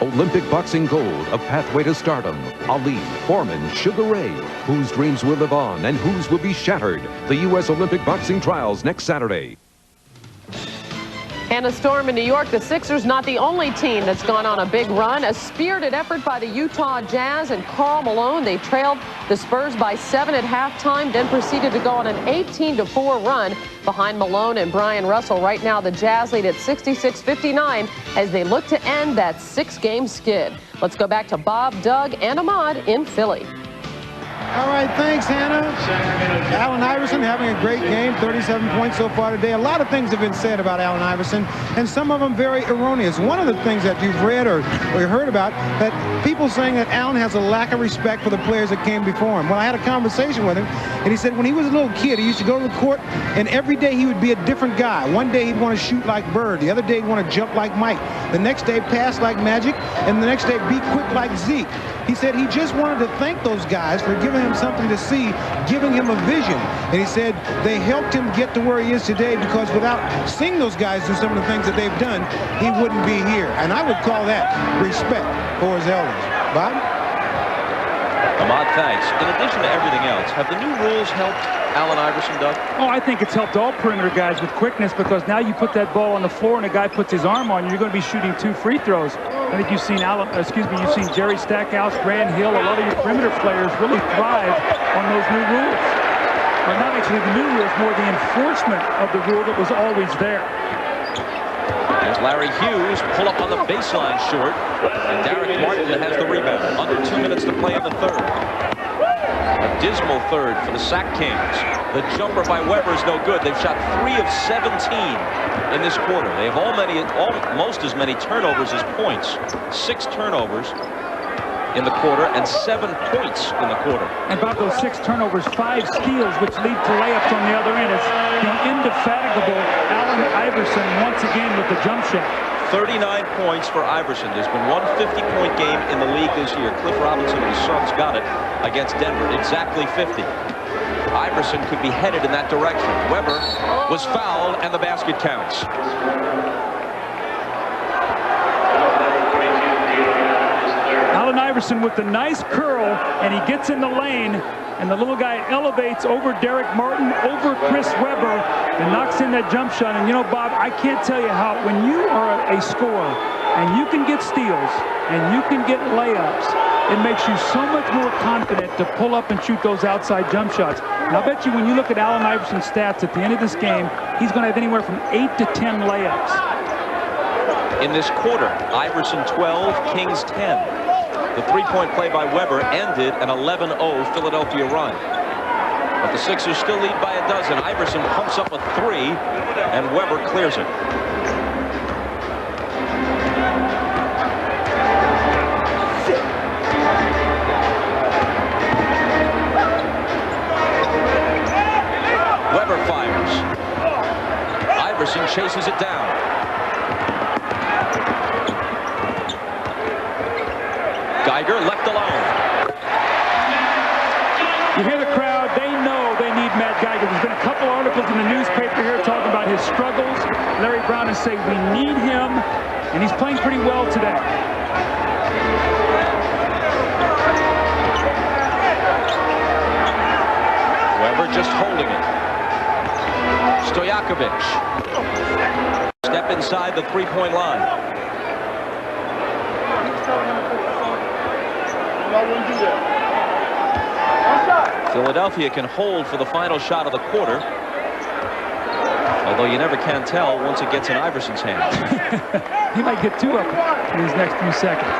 Olympic boxing gold, a pathway to stardom. Ali, Foreman, Sugar Ray. Whose dreams will live on and whose will be shattered. The U.S. Olympic boxing trials next Saturday. And a storm in New York. The Sixers not the only team that's gone on a big run. A spirited effort by the Utah Jazz and Karl Malone. They trailed the Spurs by 7 at halftime, then proceeded to go on an 18-4 run behind Malone and Brian Russell. Right now, the Jazz lead at 66-59 as they look to end that 6-game skid. Let's go back to Bob, Doug, and Ahmad in Philly. All right, thanks, Hannah. Allen Iverson having a great game, 37 points so far today. A lot of things have been said about Allen Iverson, and some of them very erroneous. One of the things that you've read or heard about, that people saying that Allen has a lack of respect for the players that came before him. Well, I had a conversation with him, and he said when he was a little kid, he used to go to the court, and every day he would be a different guy. One day he'd want to shoot like Bird. The other day he'd want to jump like Mike. The next day pass like Magic, and the next day be quick like Zeke. He said he just wanted to thank those guys for giving him something to see, giving him a vision. And he said they helped him get to where he is today, because without seeing those guys do some of the things that they've done, he wouldn't be here. And I would call that respect for his elders. Bob? Ahmad, thanks. In addition to everything else, have the new rules helped Allen Iverson, Doug? Oh, I think it's helped all perimeter guys with quickness, because now you put that ball on the floor and a guy puts his arm on you, you're going to be shooting 2 free throws. I think you've seen you've seen Jerry Stackhouse, Grant Hill, a lot of your perimeter players really thrive on those new rules. Or not actually the new rules, more the enforcement of the rule that was always there. There's Larry Hughes, pull up on the baseline short, and Derek Martin has the rebound. Under 2 minutes to play in the third. A dismal third for the Sac Kings. The jumper by Weber is no good. They've shot 3 of 17 in this quarter. They have almost as many turnovers as points. 6 turnovers in the quarter and 7 points in the quarter. And about those 6 turnovers, 5 steals, which lead to layups on the other end. It's the indefatigable Allen Iverson once again with the jump shot. 39 points for Iverson. There's been one 50-point game in the league this year. Cliff Robinson and his Suns got it against Denver. Exactly 50. Iverson could be headed in that direction. Weber was fouled, and the basket counts. Allen Iverson with the nice curl, and he gets in the lane, and the little guy elevates over Derek Martin, over Chris Weber, and knocks in that jump shot. And you know, Bob, I can't tell you how, when you are a scorer and you can get steals and you can get layups, it makes you so much more confident to pull up and shoot those outside jump shots. And I'll bet you when you look at Allen Iverson's stats at the end of this game, he's going to have anywhere from 8 to 10 layups. In this quarter, Iverson 12, Kings 10. The three-point play by Weber ended an 11-0 Philadelphia run. But the Sixers still lead by a dozen. Iverson pumps up a 3, and Weber clears it. Weber fires. Iverson chases it down. Geiger left alone. You hear the crowd, they know they need Matt Geiger. There's been a couple articles in the newspaper here talking about his struggles. Larry Brown is saying we need him, and he's playing pretty well today. Weber just holding it. Stojakovic. Step inside the three-point line. Philadelphia can hold for the final shot of the quarter. Although you never can tell once it gets in Iverson's hands. He might get 2 up in these next few seconds.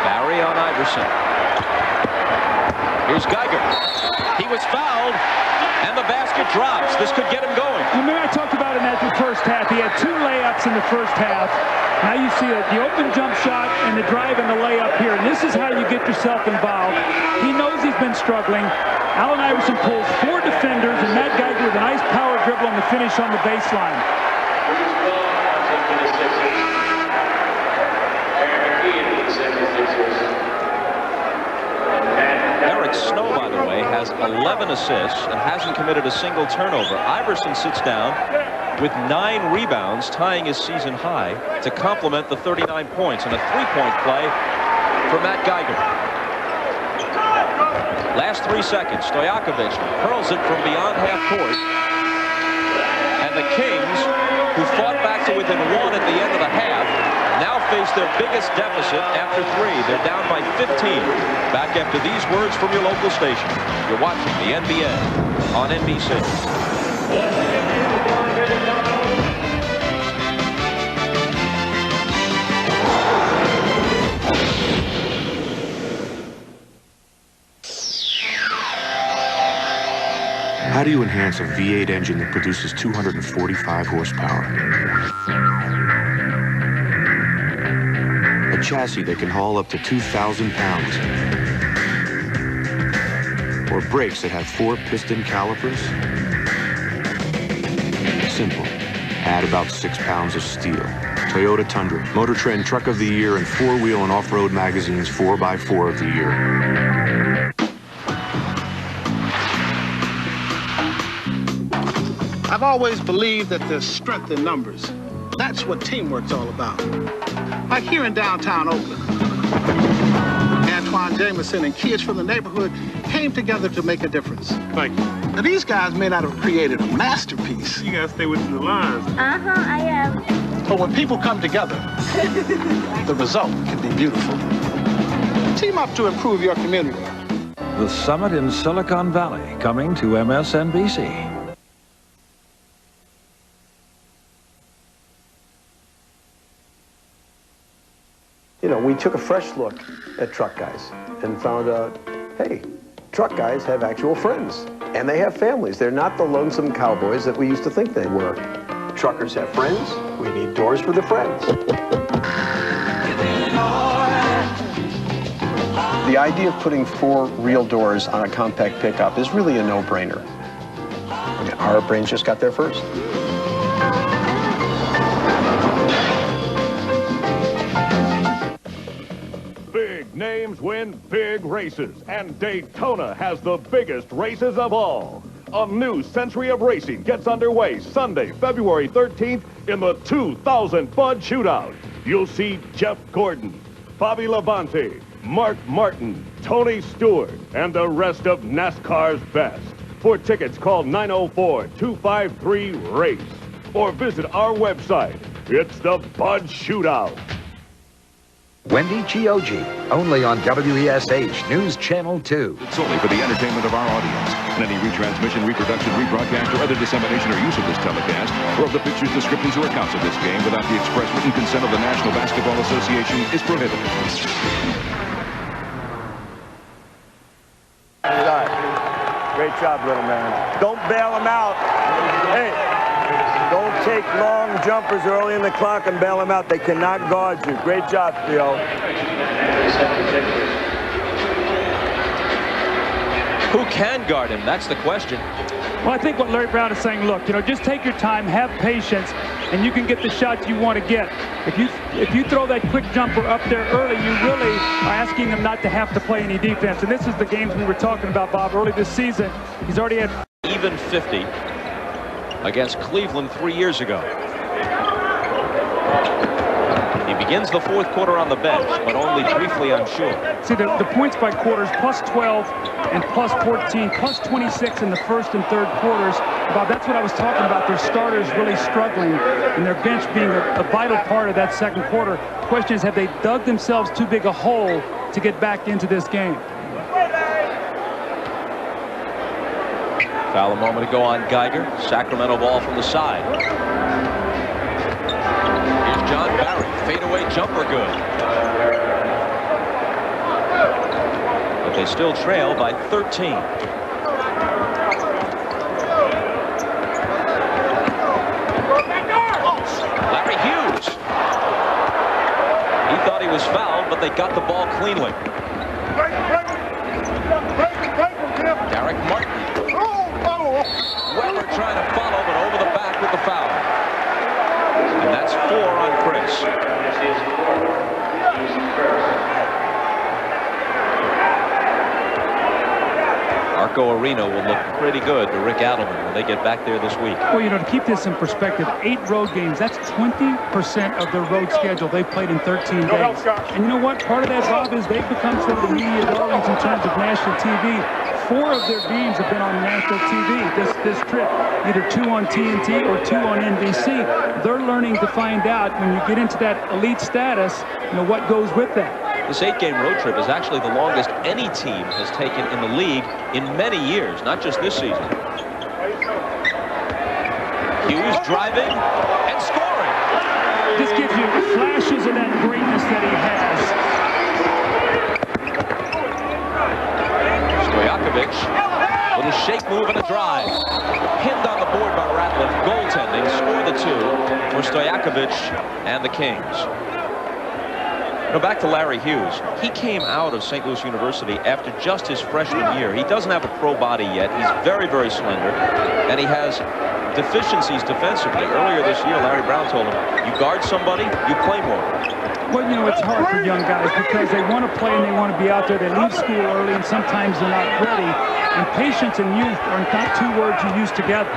Barry on Iverson. Here's Geiger. He was fouled, and the basket drops. This could get him going. Remember I talked about in that first half. He had 2 layups in the first half. Now you see the open jump shot and the drive and the layup here. And this is how you get yourself involved. He knows he's been struggling. Allen Iverson pulls 4 defenders, and Matt Geiger with a nice power dribble on the finish on the baseline. Eric Snow, by the way, has 11 assists and hasn't committed a single turnover. Iverson sits down with 9 rebounds, tying his season high, to complement the 39 points, and a 3-point play for Matt Geiger. Last 3 seconds, Stojakovic hurls it from beyond half court, and the Kings, who fought back to within 1 at the end of the half, now face their biggest deficit after 3. They're down by 15. Back after these words from your local station. You're watching the NBA on NBC. How do you enhance a V8 engine that produces 245 horsepower? A chassis that can haul up to 2,000 pounds? Or brakes that have 4 piston calipers? Simple. Add about 6 pounds of steel. Toyota Tundra, Motor Trend Truck of the Year, and 4-Wheel and Off-Road Magazine's 4x4 of the Year. I've always believed that there's strength in numbers. That's what teamwork's all about. Like here in downtown Oakland, Antoine Jameson and kids from the neighborhood came together to make a difference. Thank you. Now, these guys may not have created a masterpiece. You gotta stay within the lines. I am. But when people come together, the result can be beautiful. Team up to improve your community. The summit in Silicon Valley, coming to MSNBC. You know, we took a fresh look at truck guys and found out, hey, truck guys have actual friends and they have families. They're not the lonesome cowboys that we used to think they were. Truckers have friends. We need doors for the friends. The idea of putting 4 real doors on a compact pickup is really a no-brainer. Our brains just got there first. Big names win big races, and Daytona has the biggest races of all. A new century of racing gets underway Sunday, February 13th in the 2000 Bud Shootout. You'll see Jeff Gordon, Bobby Labonte, Mark Martin, Tony Stewart, and the rest of NASCAR's best. For tickets, call 904-253-RACE or visit our website. It's the Bud Shootout. Wendy Chioji, only on WESH News Channel 2. It's solely for the entertainment of our audience. And any retransmission, reproduction, rebroadcast, or other dissemination or use of this telecast, or of the pictures, descriptions, or accounts of this game without the express written consent of the National Basketball Association is prohibited. Great job, little man. Don't bail him out. Hey, don't take long jumpers early in the clock and bail him out. They cannot guard you. Great job, Theo. Who can guard him? That's the question. Well, I think what Larry Brown is saying, look, you know, just take your time, have patience, and you can get the shots you want to get. If you throw that quick jumper up there early, you really are asking them not to have to play any defense. And this is the games we were talking about, Bob, early this season. He's already had even 50 against Cleveland 3 years ago. He begins the 4th quarter on the bench, but only briefly, I'm sure. See, the points by quarters, plus 12 and plus 14, plus 26 in the 1st and 3rd quarters. Bob, that's what I was talking about. Their starters really struggling, and their bench being a vital part of that 2nd quarter. Question is, have they dug themselves too big a hole to get back into this game? Foul a moment ago on Geiger. Sacramento ball from the side. Here's John Barry. Fadeaway jumper good. But they still trail by 13. Larry Hughes. He thought he was fouled, but they got the ball cleanly. Derek Martin. Weber trying to follow, but over the back with the foul. And that's 4 on Chris. Our Marco Areno will look pretty good to Rick Adelman when they get back there this week. Well, you know, to keep this in perspective, 8 road games, that's 20% of their road schedule they've played in 13 days. And you know what? Part of that, Bob, is they've become sort of the media darlings in terms of national TV. 4 of their games have been on national TV this trip, either 2 on TNT or 2 on NBC. They're learning to find out when you get into that elite status, you know, what goes with that. This 8-game road trip is actually the longest any team has taken in the league in many years, not just this season. Hughes driving and scoring. Just gives you flashes of that greatness that he has. Stojakovic, little shake move and a drive. Pinned on the board by Ratliff, goaltending, score the 2 for Stojakovic and the Kings. You know, back to Larry Hughes. He came out of St. Louis University after just his freshman year. He doesn't have a pro body yet. He's very, very slender, and he has deficiencies defensively. Earlier this year, Larry Brown told him, you guard somebody, you play more. Well, you know, it's hard for young guys because they want to play and they want to be out there. They leave school early, and sometimes they're not ready. And patience and youth are not 2 words you use together.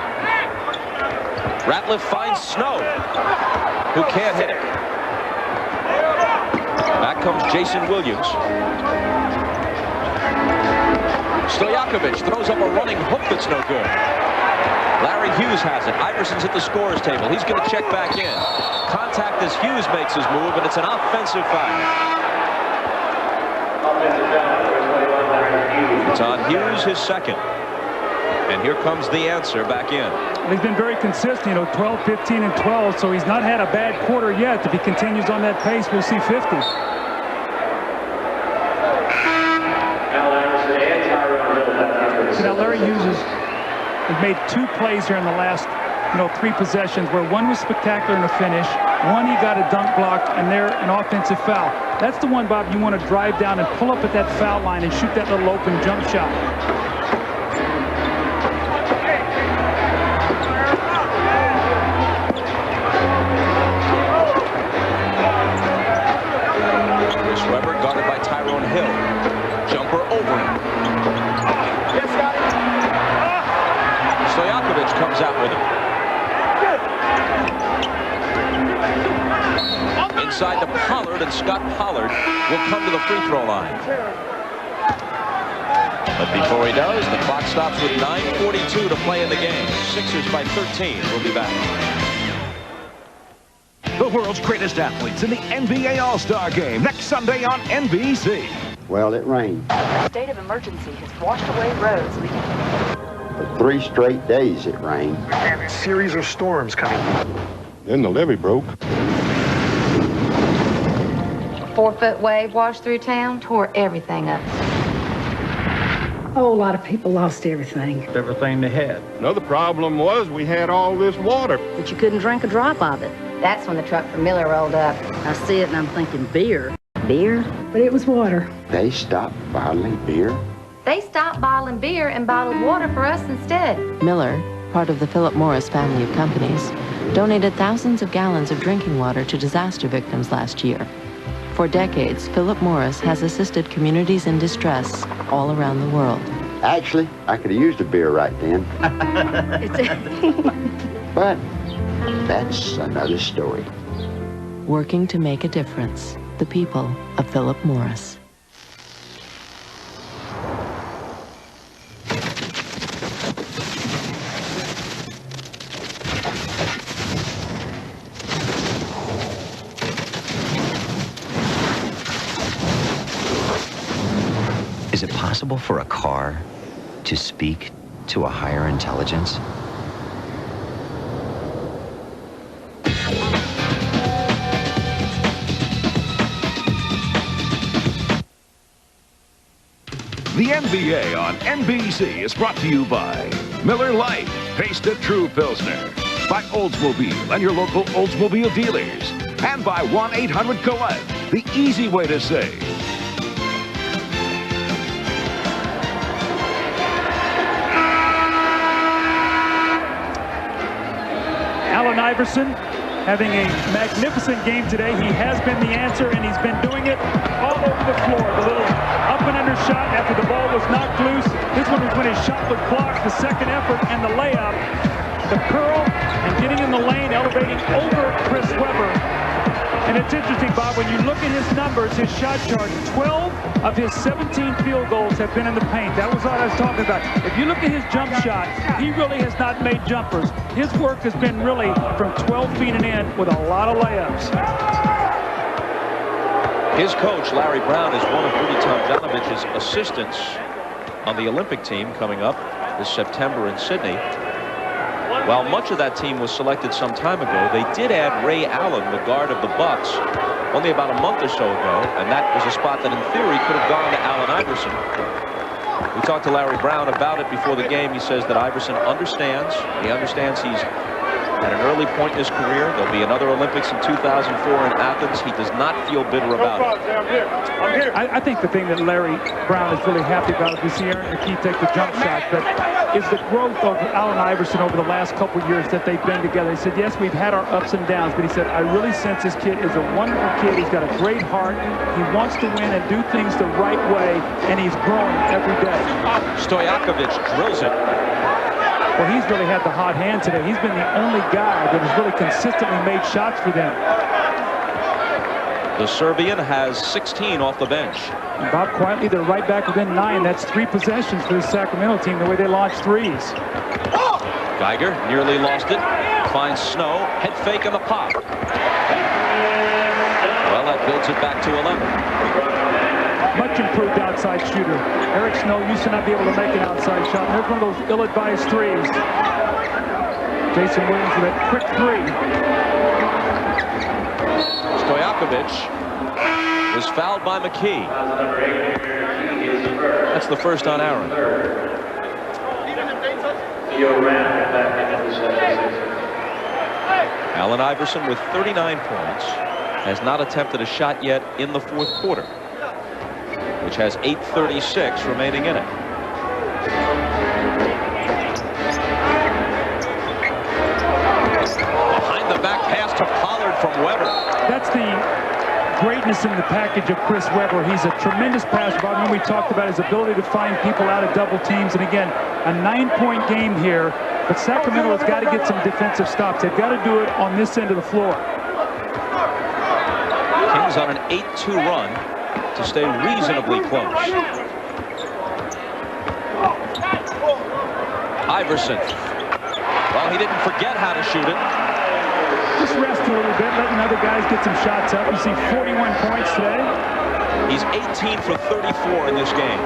Ratliff finds Snow, who can't hit it. Back comes Jason Williams. Stojakovic throws up a running hook that's no good. Larry Hughes has it. Iverson's at the scorer's table. He's going to check back in. Contact as Hughes makes his move, and it's an offensive foul. It's on Hughes, his second. And here comes the answer back in. Well, he's been very consistent, you know, 12, 15, and 12, so he's not had a bad quarter yet. If he continues on that pace, we'll see 50. Now, Larry Hughes has made 2 plays here in the last, 3 possessions where one was spectacular in the finish, one he got a dunk block, and there an offensive foul. That's the one, Bob, you want to drive down and pull up at that foul line and shoot that little open jump shot. Chris Webber guarded by Tyrone Hill. Jumper over him. Stojakovic comes out with him. Inside to Pollard, and Scott Pollard will come to the free throw line. But before he does, the clock stops with 9:42 to play in the game. Sixers by 13. We'll be back. The world's greatest athletes in the NBA All-Star Game next Sunday on NBC. Well, it rained. A state of emergency has washed away roads. For 3 straight days it rained. And a series of storms coming. Then the levee broke. A 4-foot wave washed through town, tore everything up. Oh, a lot of people lost everything. Everything they had. Another problem was we had all this water. But you couldn't drink a drop of it. That's when the truck from Miller rolled up. I see it and I'm thinking beer. Beer? But it was water. They stopped bottling beer. They stopped bottling beer and bottled water for us instead. Miller, part of the Philip Morris family of companies, donated thousands of gallons of drinking water to disaster victims last year. For decades, Philip Morris has assisted communities in distress all around the world. Actually, I could have used a beer right then. But that's another story. Working to make a difference. The people of Philip Morris. Is it possible for a car to speak to a higher intelligence? The NBA on NBC is brought to you by Miller Lite, taste a true Pilsner, by Oldsmobile and your local Oldsmobile dealers, and by 1-800-COLLECT, the easy way to save. Allen Iverson having a magnificent game today. He has been the answer, and he's been doing it all over the floor. The little up and under shot after the ball was knocked loose. This one was when his shot was blocked, the second effort, and the layup. The curl and getting in the lane, elevating over Chris Webber. And it's interesting, Bob, when you look at his numbers, his shot chart, 12 of his 17 field goals have been in the paint. That was what I was talking about. If you look at his jump shot, he really has not made jumpers. His work has been really from 12 feet and in with a lot of layups. His coach, Larry Brown, is one of Rudy Tomjanovich's assistants on the Olympic team coming up this September in Sydney. While much of that team was selected some time ago, they did add Ray Allen, the guard of the Bucks, only about a month or so ago, and that was a spot that in theory could have gone to Allen Iverson. We talked to Larry Brown about it before the game. He says that Iverson understands. He understands he's at an early point in his career. There'll be another Olympics in 2004 in Athens. He does not feel bitter about it. I'm here. I think the thing that Larry Brown is really happy about is we see Aaron McKee take the jump shot, but is the growth of Allen Iverson over the last couple of years that they've been together. He said, yes, we've had our ups and downs, but he said, I really sense this kid is a wonderful kid. He's got a great heart. He wants to win and do things the right way, and he's growing every day. Stojakovic drills it. Well, he's really had the hot hand today. He's been the only guy that has really consistently made shots for them. The Serbian has 16 off the bench. And Bob, quietly, they're right back within 9. That's 3 possessions for the Sacramento team, the way they launch threes. Geiger nearly lost it. Finds Snow. Head fake on the pop. Well, that builds it back to 11. Much improved outside shooter. Eric Snow used to not be able to make an outside shot. There's one of those ill-advised threes. Jason Williams with a quick three. Stojakovic was fouled by McKee. That's the first on Aaron. Allen Iverson with 39 points has not attempted a shot yet in the fourth quarter, which has 8:36 remaining in it. Behind the back pass to Pollard from Webber. That's the greatness in the package of Chris Webber. He's a tremendous passer. Bob, when we talked about his ability to find people out of double teams, and again, a 9-point game here, but Sacramento has got to get some defensive stops. They've got to do it on this end of the floor. Kings on an 8-2 run to stay reasonably close. Iverson. Well, he didn't forget how to shoot it. Just rest a little bit, letting other guys get some shots up. You see 41 points today. He's 18 for 34 in this game.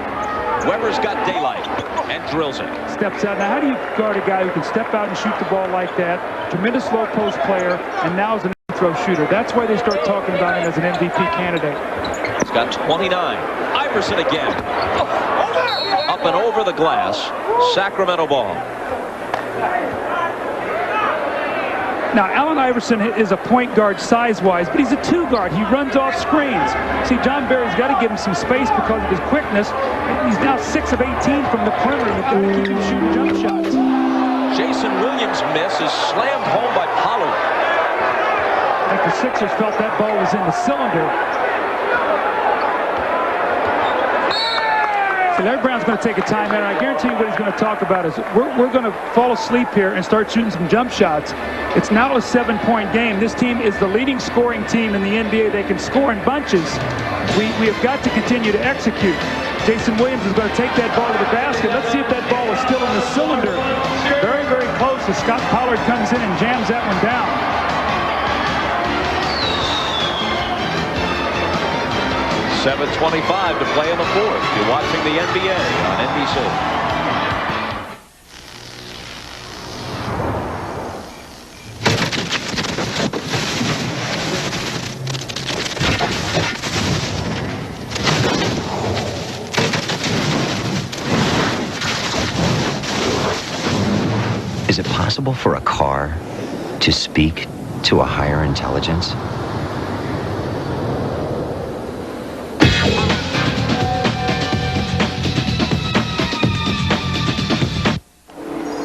Webber's got daylight and drills it. Steps out. Now, how do you guard a guy who can step out and shoot the ball like that? Tremendous low post player, and now is an throw shooter. That's why they start talking about him as an MVP candidate. He's got 29. Iverson again. Up and over the glass. Sacramento ball. Now, Allen Iverson is a point guard size-wise, but he's a 2 guard. He runs off screens. See, John Barry's got to give him some space because of his quickness. He's now 6 of 18 from the perimeter. You've got to keep him shooting jump shots. Jason Williams' miss is slammed home by Pollard. I think the Sixers felt that ball was in the cylinder. So Larry Brown's going to take a timeout, and I guarantee you what he's going to talk about is we're going to fall asleep here and start shooting some jump shots. It's now a 7-point game. This team is the leading scoring team in the NBA. They can score in bunches. We have got to continue to execute. Jason Williams is going to take that ball to the basket. Let's see if that ball is still in the cylinder. Very, very close as Scott Pollard comes in and jams that one down. .7:25 to play in the fourth. You're watching the NBA on NBC. Is it possible for a car to speak to a higher intelligence?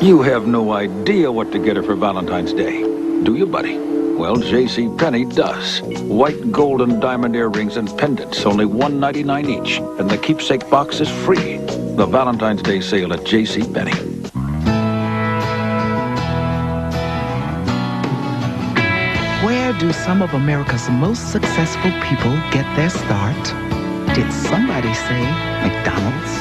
You have no idea what to get her for Valentine's Day, do you, buddy? Well, JCPenney does. White, gold, and diamond earrings and pendants, only $1.99 each, and the keepsake box is free. The Valentine's Day sale at JCPenney. Where do some of America's most successful people get their start? Did somebody say McDonald's?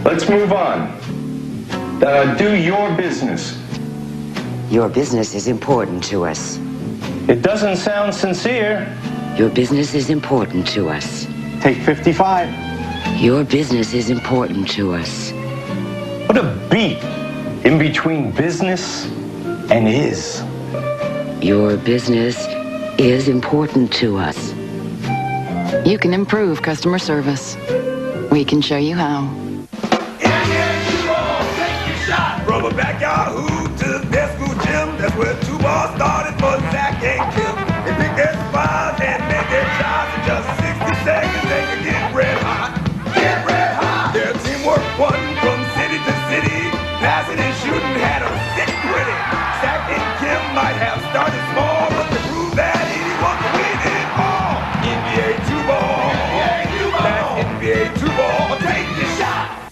Let's move on. Do your business. Your business is important to us. It doesn't sound sincere. Your business is important to us. Take 55. Your business is important to us. What a beat in between business and is. Your business is important to us. You can improve customer service. We can show you how. From a backyard hoop to their school gym, that's where two balls started for Zach and Kim. They pick their spots and make their shots in just 60 seconds. They can get red hot. Get red hot. Their teamwork won from city to city. Passing and shooting had them sitting pretty. Zach and Kim might have started small, but to prove that anyone can win it all. NBA 2-ball. That's NBA 2-ball. Take the shot.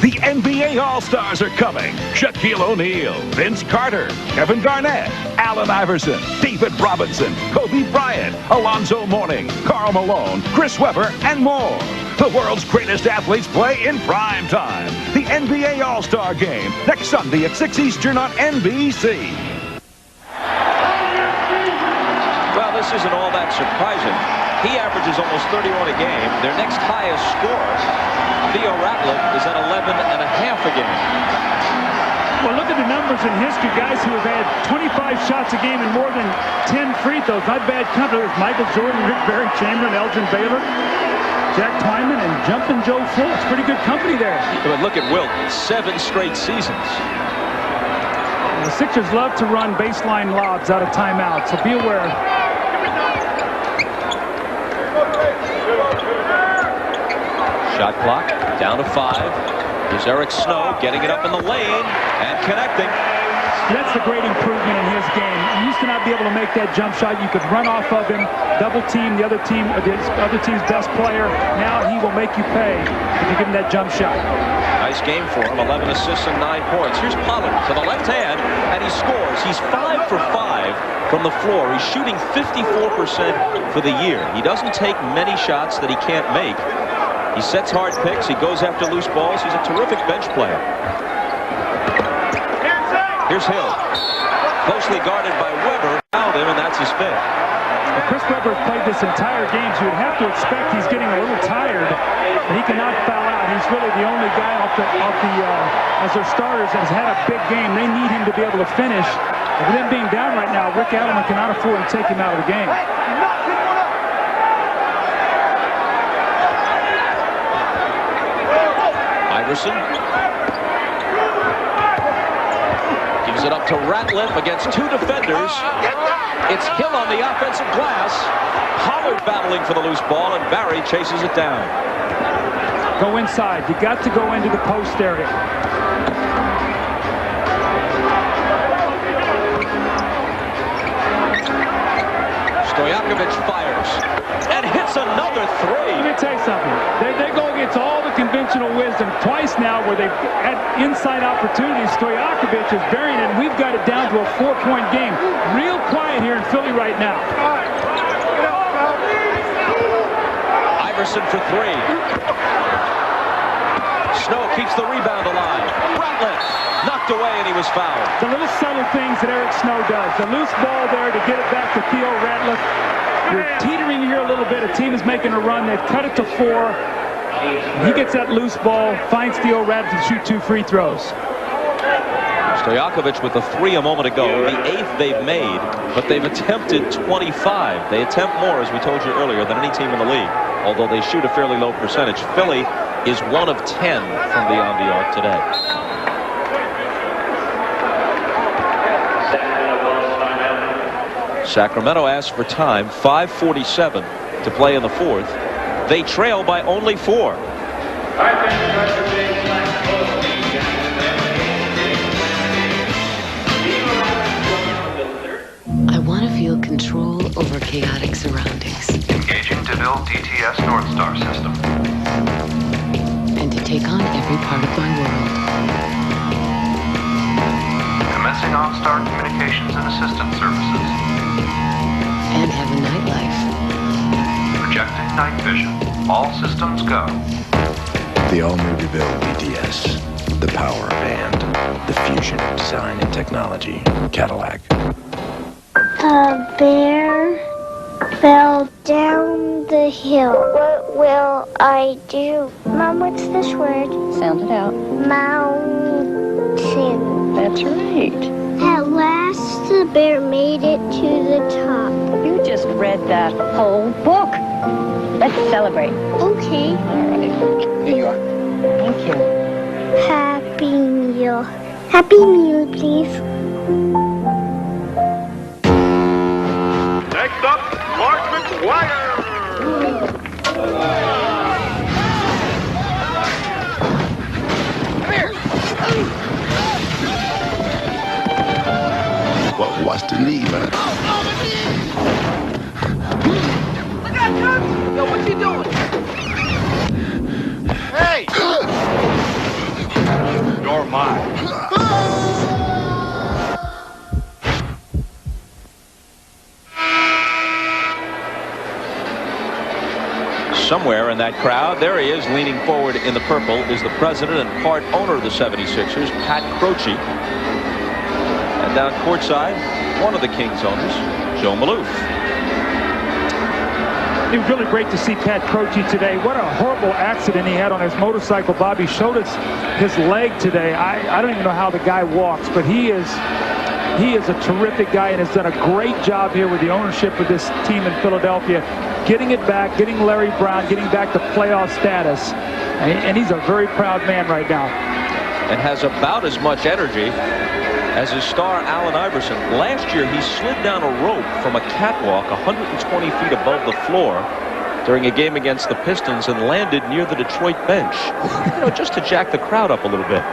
The NBA All-Stars are coming. Shaquille O'Neal, Vince Carter, Kevin Garnett, Allen Iverson, David Robinson, Kobe Bryant, Alonzo Mourning, Karl Malone, Chris Webber, and more. The world's greatest athletes play in prime time. The NBA All-Star Game, next Sunday at 6 Eastern on NBC. Well, this isn't all that surprising. He averages almost 31 a game. Their next highest score, Theo Ratliff, is at 11 and a half a game. Well, look at the numbers in history. Guys who have had 25 shots a game and more than 10 free throws. Not bad company. There's Michael Jordan, Rick Barry, Chamberlain, Elgin Baylor, Jack Twyman, and Jumpin' Joe Full. It's pretty good company there. But look at Wilt, 7 straight seasons. The Sixers love to run baseline lobs out of timeout, so be aware. Shot clock down to 5. Here's Eric Snow getting it up in the lane and connecting. That's the great improvement in his game. He used to not be able to make that jump shot. You could run off of him, double team the other team's best player. Now he will make you pay if you give him that jump shot. Nice game for him. 11 assists and 9 points. Here's Pollard to the left hand, and he scores. He's 5 for 5 from the floor. He's shooting 54% for the year. He doesn't take many shots that he can't make. He sets hard picks. He goes after loose balls. He's a terrific bench player. Here's Hill. Closely guarded by Webber. Fouled him, and that's his fifth. Well, Chris Webber played this entire game, so you'd have to expect he's getting a little tired, but he cannot foul out. He's really the only guy as their starters that has had a big game. They need him to be able to finish. With them being down right now, Rick Adelman cannot afford to take him out of the game. Iverson gives it up to Ratliff against 2 defenders. It's Hill on the offensive glass. Pollard battling for the loose ball, and Barry chases it down. Go inside. You got to go into the post area. Stojakovic fires and hits another 3. Let me tell you something. They go against all the conventional wisdom twice now where they've had inside opportunities. Stojakovic is burying it, and we've got it down to a 4-point game. Real quiet here in Philly right now. Iverson for 3. Snow keeps the rebound alive. Ratliff knocked away, and he was fouled. The little subtle things that Eric Snow does. The loose ball there to get it back to Theo Ratliff. You're teetering here a little bit. A team is making a run. They've cut it to 4. He gets that loose ball, finds Theo Ratliff to shoot 2 free throws. Stojakovic with the 3 a moment ago, the 8th they've made, but they've attempted 25. They attempt more, as we told you earlier, than any team in the league, although they shoot a fairly low percentage. Philly is 1 of 10 from beyond the arc today. Sacramento asks for time. 5:47 to play in the 4th. They trail by only 4. I want to feel control over chaotic surroundings. Engaging development. build DTS North Star system. And to take on every part of my world. Commencing OnStar communications and assistance services. And have a nightlife. Projecting night vision. All systems go. The all-new rebuild DTS. The power of and. The fusion of design and technology. Cadillac. A bear fell down the hill. What will I do? Mom, what's this word? Sound it out. Mountain. That's right. At last the bear made it to the top. You just read that whole book. Let's celebrate. Okay. All right. Here you are. Thank you. Happy meal. Happy meal, please. Next up, Mark McGuire. What's the need, man? Yo, what you doing? Hey! You're mine. Somewhere in that crowd, there he is, leaning forward in the purple, is the president and part owner of the 76ers, Pat Croce. And down courtside, one of the Kings owners, Joe Maloof. It was really great to see Pat Croce today. What a horrible accident he had on his motorcycle. Bobby showed us his leg today. I don't even know how the guy walks, but he is a terrific guy and has done a great job here with the ownership of this team in Philadelphia, getting it back, getting Larry Brown, getting back to playoff status. And he's a very proud man right now. And has about as much energy as his star Allen Iverson. Last year, he slid down a rope from a catwalk 120 feet above the floor during a game against the Pistons and landed near the Detroit bench, just to jack the crowd up a little bit.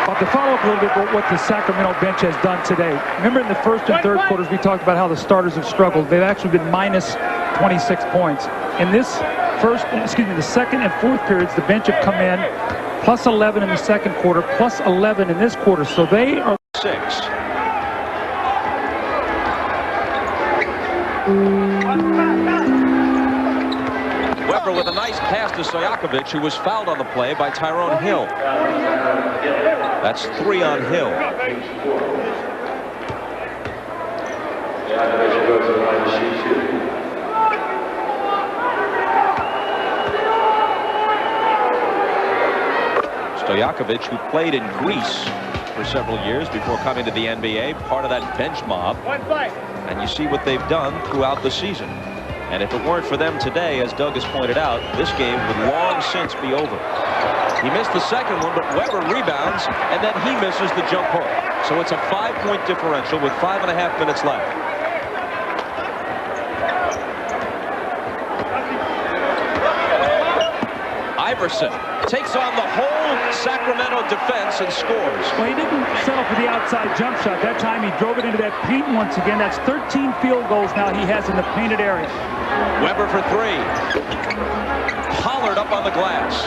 But to follow up a little bit about what the Sacramento bench has done today. Remember in the first and third quarters, we talked about how the starters have struggled. They've actually been minus 26 points. In this the second and fourth periods, the bench have come in plus 11 in the second quarter, plus 11 in this quarter. So they are 6. Weber with a nice pass to Stojakovic, who was fouled on the play by Tyrone Hill. That's 3 on Hill. Stojakovic, who played in Greece for several years before coming to the NBA, part of that bench mob. And you see what they've done throughout the season. And if it weren't for them today, as Doug has pointed out, this game would long since be over. He missed the second one, but Weber rebounds, and then he misses the jump hook. So it's a 5-point differential with 5.5 minutes left. Iverson takes on the whole Sacramento defense and scores. Well, he didn't settle for the outside jump shot. That time he drove it into that paint once again. That's 13 field goals now he has in the painted area. Weber for 3. Pollard up on the glass.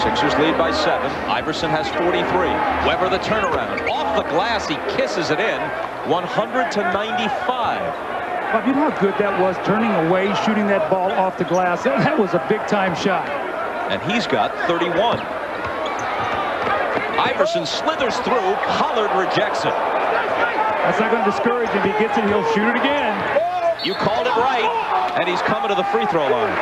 Sixers lead by 7. Iverson has 43. Weber the turnaround. Off the glass, he kisses it in. 100-95. Bob, you know how good that was, turning away, shooting that ball off the glass. That was a big-time shot. And he's got 31. Iverson slithers through. Pollard rejects it. That's not going to discourage him. If he gets it, he'll shoot it again. You called it right. And he's coming to the free throw line.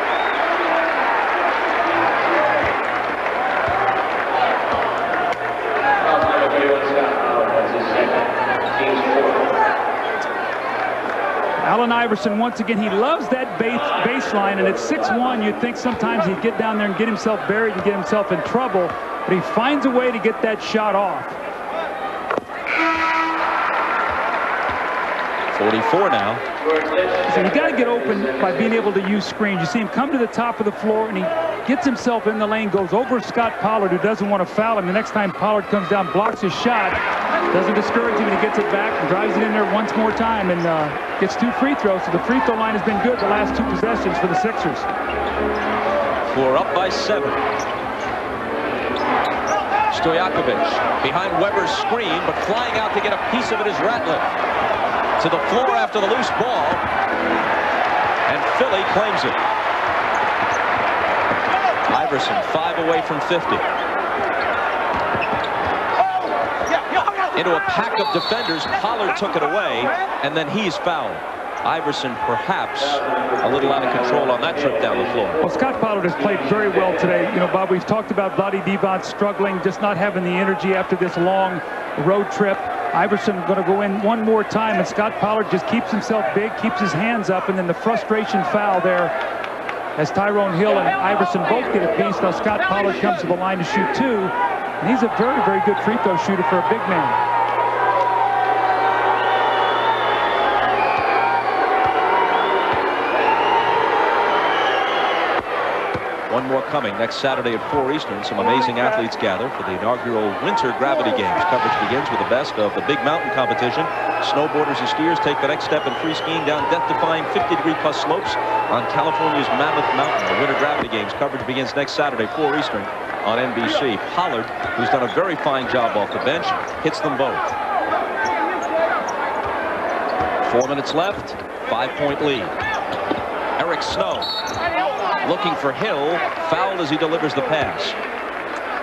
Allen Iverson, once again, he loves that baseline, and at 6'1", you'd think sometimes he'd get down there and get himself buried and get himself in trouble, but he finds a way to get that shot off. 44 now. So you got to get open by being able to use screens. You see him come to the top of the floor, and he gets himself in the lane, goes over Scott Pollard, who doesn't want to foul him. The next time Pollard comes down, blocks his shot, doesn't discourage him, and he gets it back and drives it in there once more time and gets 2 free throws. So the free throw line has been good the last 2 possessions for the Sixers. We're up by 7. Stojakovic behind Weber's screen, but flying out to get a piece of it is Ratliff. To the floor after the loose ball, and Philly claims it. Iverson 5 away from 50. Into a pack of defenders, Pollard took it away, and then he's fouled. Iverson perhaps a little out of control on that trip down the floor. Well, Scott Pollard has played very well today. You know, Bob, we've talked about Vlade Divac struggling, just not having the energy after this long road trip. Iverson going to go in one more time, and Scott Pollard just keeps himself big, keeps his hands up, and then the frustration foul there as Tyrone Hill and Iverson both get a piece. Now Scott Pollard comes to the line to shoot 2, and he's a very, very good free throw shooter for a big man. One more coming next Saturday at 4 Eastern. Some amazing athletes gather for the inaugural Winter Gravity Games. Coverage begins with the best of the big mountain competition. Snowboarders and skiers take the next step in free skiing down death-defying 50-degree-plus slopes on California's Mammoth Mountain. The Winter Gravity Games coverage begins next Saturday, 4 Eastern on NBC. Pollard, who's done a very fine job off the bench, hits them both. 4 minutes left, 5-point lead. Eric Snow looking for Hill, fouled as he delivers the pass.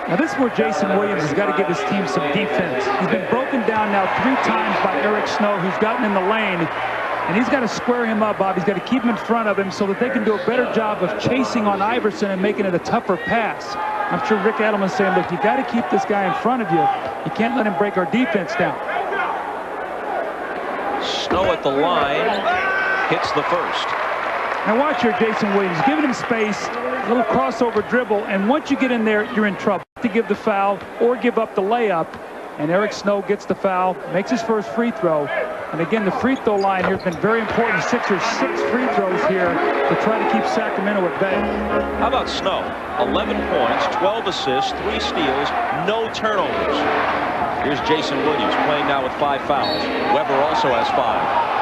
Now this is where Jason Williams has got to give his team some defense. He's been broken down now 3 times by Eric Snow, who's gotten in the lane, and he's got to square him up, Bob. He's got to keep him in front of him so that they can do a better job of chasing on Iverson and making it a tougher pass. I'm sure Rick Adelman's saying, look, you got to keep this guy in front of you. You can't let him break our defense down. Snow at the line, hits the first. Now watch here, Jason Williams, giving him space, a little crossover dribble, and once you get in there, you're in trouble. To give the foul or give up the layup, and Eric Snow gets the foul, makes his first free throw, and again, the free throw line here has been very important. Sixers 6 free throws here to try to keep Sacramento at bay. How about Snow? 11 points, 12 assists, 3 steals, no turnovers. Here's Jason Williams playing now with 5 fouls. Weber also has 5.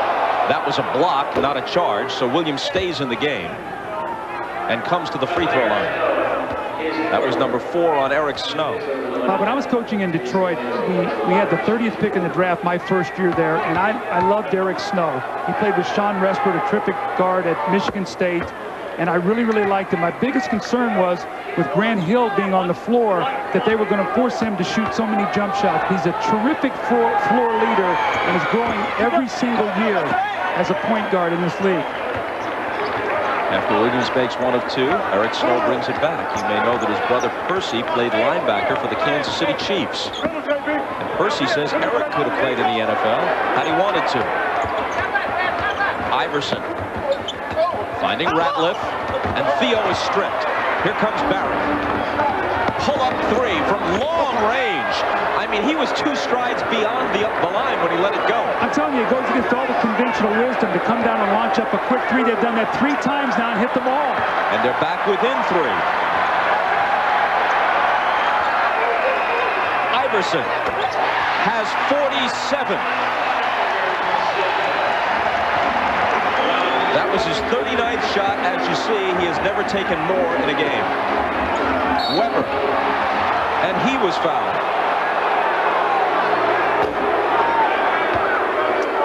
That was a block, not a charge, so Williams stays in the game and comes to the free throw line. That was number 4 on Eric Snow. When I was coaching in Detroit, we had the 30th pick in the draft my first year there, and I loved Eric Snow. He played with Sean Respert, a terrific guard at Michigan State, and I really, really liked him. My biggest concern was with Grant Hill being on the floor that they were going to force him to shoot so many jump shots. He's a terrific floor leader and is growing every single year as a point guard in this league. After Williams makes 1 of 2, Eric Snow brings it back. You may know that his brother Percy played linebacker for the Kansas City Chiefs. And Percy says Eric could have played in the NFL had he wanted to. Iverson finding Ratliff, and Theo is stripped. Here comes Barrett. Pull-up 3 from long range. I mean, he was 2 strides beyond the line when he let it go. I'm telling you, it goes against all the conventional wisdom to come down and launch up a quick 3. They've done that 3 times now and hit them all. And they're back within 3. Iverson has 47. That was his 39th shot. As you see, he has never taken more in a game. Weber, and he was fouled.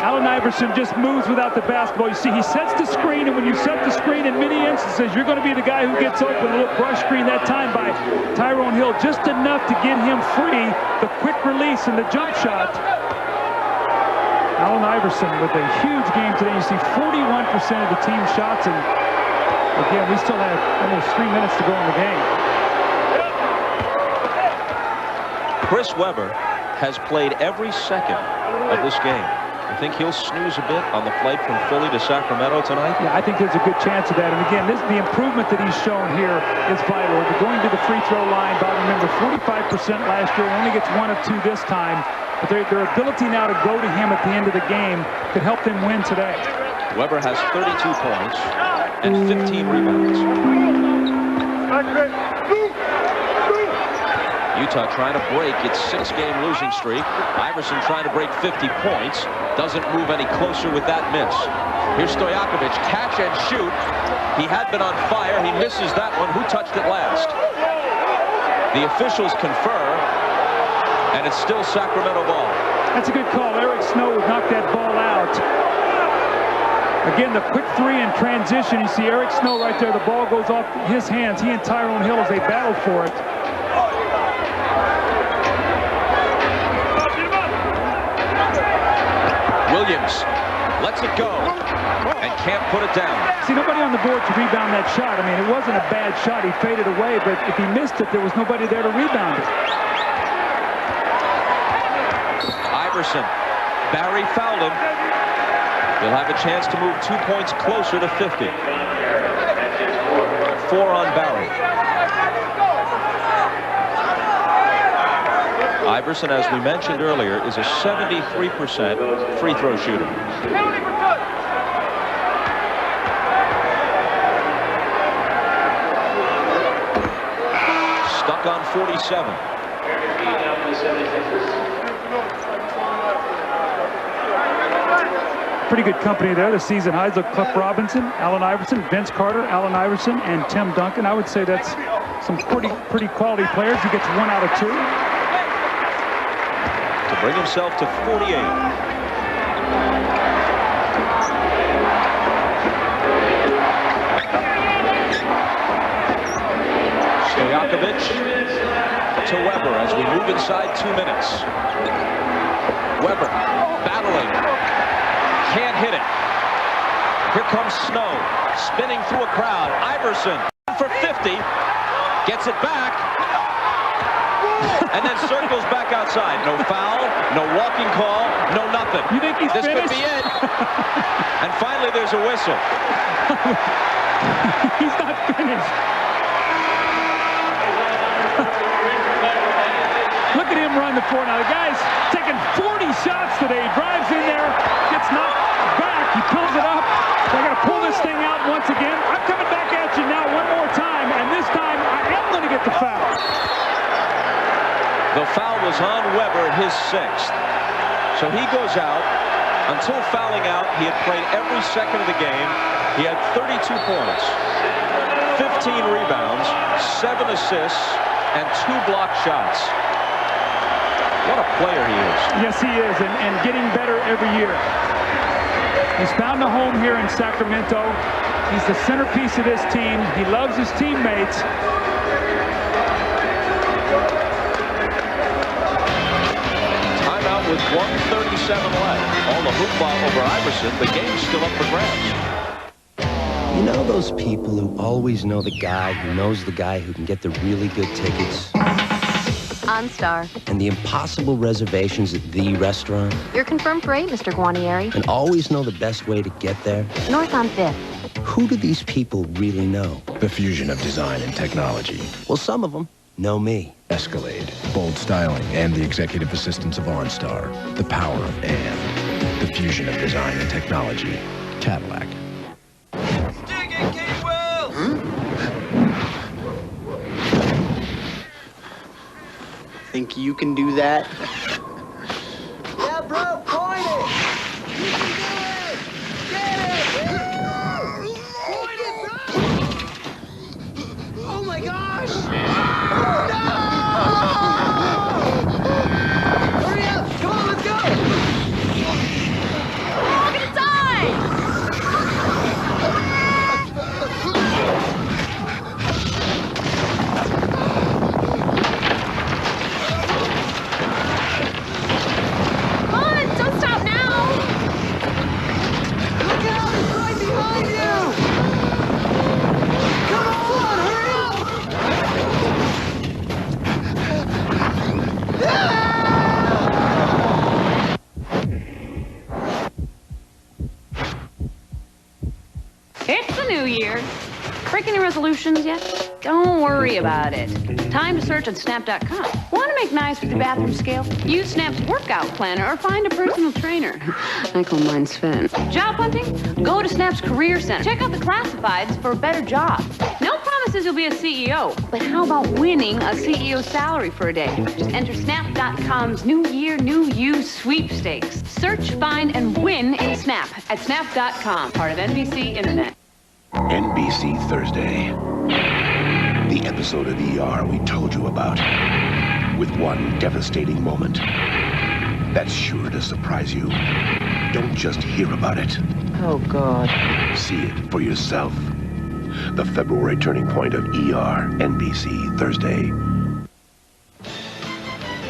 Allen Iverson just moves without the basketball. You see, he sets the screen, and when you set the screen in many instances, you're going to be the guy who gets open. A little brush screen that time by Tyrone Hill, just enough to get him free. The quick release and the jump shot. Allen Iverson with a huge game today. You see 41% of the team shots, and again, we still have almost 3 minutes to go in the game. Chris Weber has played every second of this game. I think he'll snooze a bit on the flight from Philly to Sacramento tonight. Yeah, I think there's a good chance of that. And again, the improvement that he's shown here is vital. They're going to the free throw line. Bob, remember, 45% last year. He only gets 1 of 2 this time. But their ability now to go to him at the end of the game could help them win today. Weber has 32 points and 15 rebounds. Utah trying to break its 6-game losing streak. Iverson trying to break 50 points. Doesn't move any closer with that miss. Here's Stojakovic, catch and shoot. He had been on fire. He misses that one. Who touched it last? The officials confer, and it's still Sacramento ball. That's a good call. Eric Snow would knock that ball out. Again, the quick three in transition. You see Eric Snow right there. The ball goes off his hands. He and Tyrone Hill as they battle for it. Williams lets it go and can't put it down. See, nobody on the board to rebound that shot. I mean, it wasn't a bad shot. He faded away, but if he missed it, there was nobody there to rebound it. Iverson. Barry fouled him. He'll have a chance to move 2 points closer to 50. 4 on Barry. Iverson, as we mentioned earlier, is a 73% free throw shooter. Stuck on 47. Pretty good company there. The season highs look Cliff Robinson, Allen Iverson, Vince Carter, Allen Iverson, and Tim Duncan. I would say that's some pretty quality players. He gets 1 out of 2. To bring himself to 48. Stojakovic to Weber as we move inside 2 minutes. Weber battling. Can't hit it. Here comes Snow, spinning through a crowd. Iverson for 50, gets it back, and then circles back outside. No foul, no walking call, no nothing. You think he's finished? This could be it. And finally, there's a whistle. He's not finished. Look at him run the floor now. The guy's taking 40 shots today. He drives in there, gets knocked back. He pulls it up. They're going to pull this thing out once again. I'm coming back at you now one more time, and this time I am going to get the foul. The foul was on Weber, his 6th. So he goes out. Until fouling out, he had played every second of the game. He had 32 points, 15 rebounds, 7 assists, and 2 blocked shots. What a player he is. Yes, he is, and getting better every year. He's found a home here in Sacramento. He's the centerpiece of this team. He loves his teammates. Timeout with 1:37 left. All the hoop ball over Iverson. The game's still up for grabs. You know those people who always know the guy who knows the guy who can get the really good tickets? OnStar. And the impossible reservations at the restaurant? You're confirmed for 8, Mr. Guarnieri. And always know the best way to get there? North on 5th. Who do these people really know? The fusion of design and technology. Well, some of them know me. Escalade, bold styling, and the executive assistance of OnStar. The power of and. The fusion of design and technology. Cadillac. Think you can do that? Yeah, bro, point it! You can do it! Get it! Point it, bro! Oh my gosh! No! Hurry up! Come on, let's go! We're all gonna die! It's the new year. Break any resolutions yet? Don't worry about it. Time to search on Snap.com. Want to make nice with your bathroom scale? Use Snap's workout planner or find a personal trainer. I call mine Sven. Job hunting? Go to Snap's Career Center. Check out the classifieds for a better job. No promises promises you'll be a CEO, but how about winning a CEO salary for a day? Just enter Snap.com's New Year, New You sweepstakes. Search, find, and win in Snap at Snap.com, part of NBC Internet. NBC Thursday. The episode of ER we told you about. With one devastating moment. That's sure to surprise you. Don't just hear about it. Oh, God. See it for yourself. The February turning point of ER, NBC Thursday.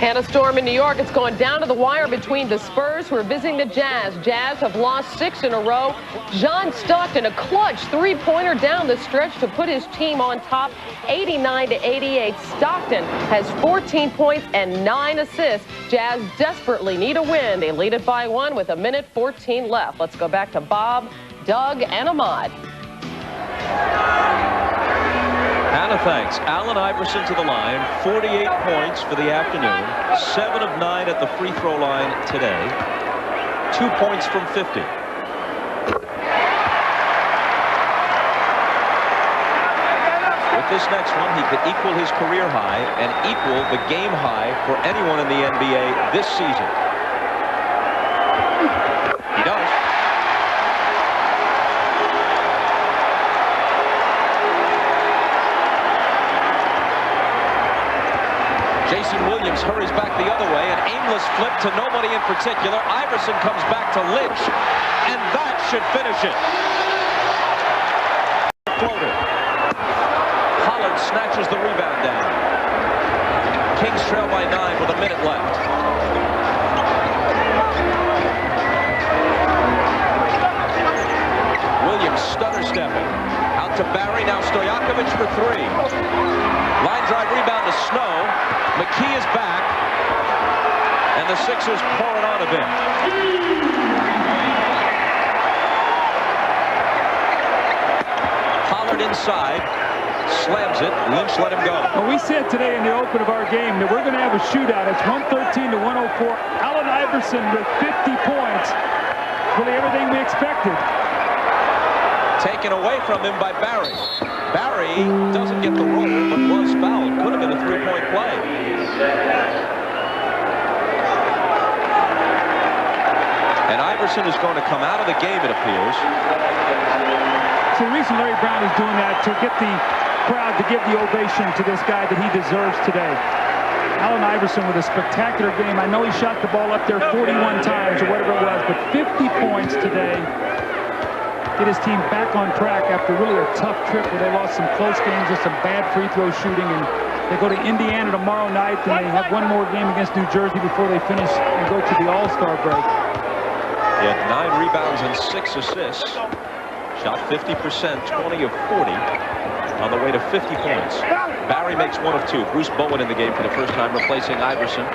And a storm in New York. It's gone down to the wire between the Spurs, who are visiting the Jazz. Jazz have lost 6 in a row. John Stockton, a clutch three-pointer down the stretch to put his team on top, 89-88. Stockton has 14 points and 9 assists. Jazz desperately need a win. They lead it by 1 with 1:14 left. Let's go back to Bob, Doug, and Ahmad. Hannah thanks. Allen Iverson to the line, 48 points for the afternoon, 7 of 9 at the free throw line today, 2 points from 50. With this next one, he could equal his career high and equal the game high for anyone in the NBA this season. He does. Jason Williams hurries back the other way, an aimless flip to nobody in particular. Iverson comes back to Lynch, and that should finish it. Floater. Pollard snatches the rebound down. Kings trail by 9 with a minute left. Williams stutter stepping. Out to Barry, now Stojakovic for 3. Line drive rebound to Snow. McKee is back, and the Sixers pour it on a bit. Pollard inside, slams it. Lynch let him go. Well, we said today in the open of our game that we're going to have a shootout. It's 113 to 104. Allen Iverson with 50 points. Really everything we expected. Taken away from him by Barry. Barry doesn't get the roll, but was fouled. Could have been a three-point play. And Iverson is going to come out of the game, it appears. So the reason Larry Brown is doing that to get the crowd to give the ovation to this guy that he deserves today. Allen Iverson with a spectacular game. I know he shot the ball up there 41 times or whatever it was, but 50 points today. Get his team back on track after really a tough trip where they lost some close games and some bad free throw shooting. And they go to Indiana tomorrow night, and they have one more game against New Jersey before they finish and go to the All-Star break. He had 9 rebounds and 6 assists. Shot 50%, 20 of 40 on the way to 50 points. Barry makes 1 of 2. Bruce Bowen in the game for the first time, replacing Iverson.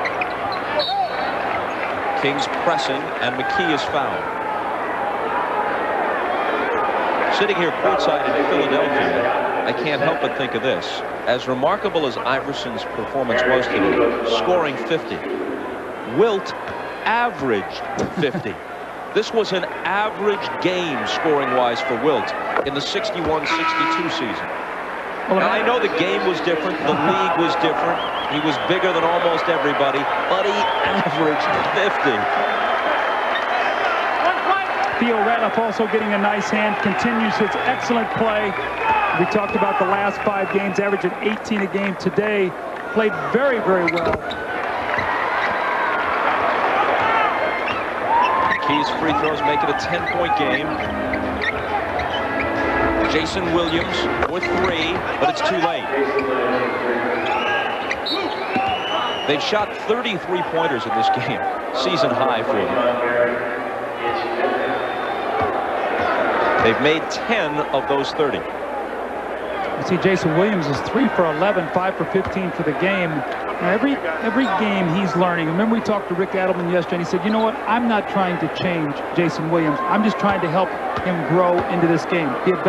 Kings pressing, and McKee is fouled. Sitting here courtside in Philadelphia, I can't help but think of this. As remarkable as Iverson's performance was today, scoring 50, Wilt averaged 50. This was an average game scoring-wise for Wilt in the 61-62 season. Now, I know the game was different, the league was different, he was bigger than almost everybody, but he averaged 50. Theo Ratliff also getting a nice hand, continues his excellent play. We talked about the last 5 games, averaging 18 a game today. Played very, very well. Key's free throws make it a 10-point game. Jason Williams with 3, but it's too late. They've shot 30 three-pointers in this game, season high for them. They've made 10 of those 30. You see Jason Williams is 3 for 11, 5 for 15 for the game. Now every game he's learning. Remember we talked to Rick Adelman yesterday, and he said, you know what, I'm not trying to change Jason Williams. I'm just trying to help him grow into this game. Be a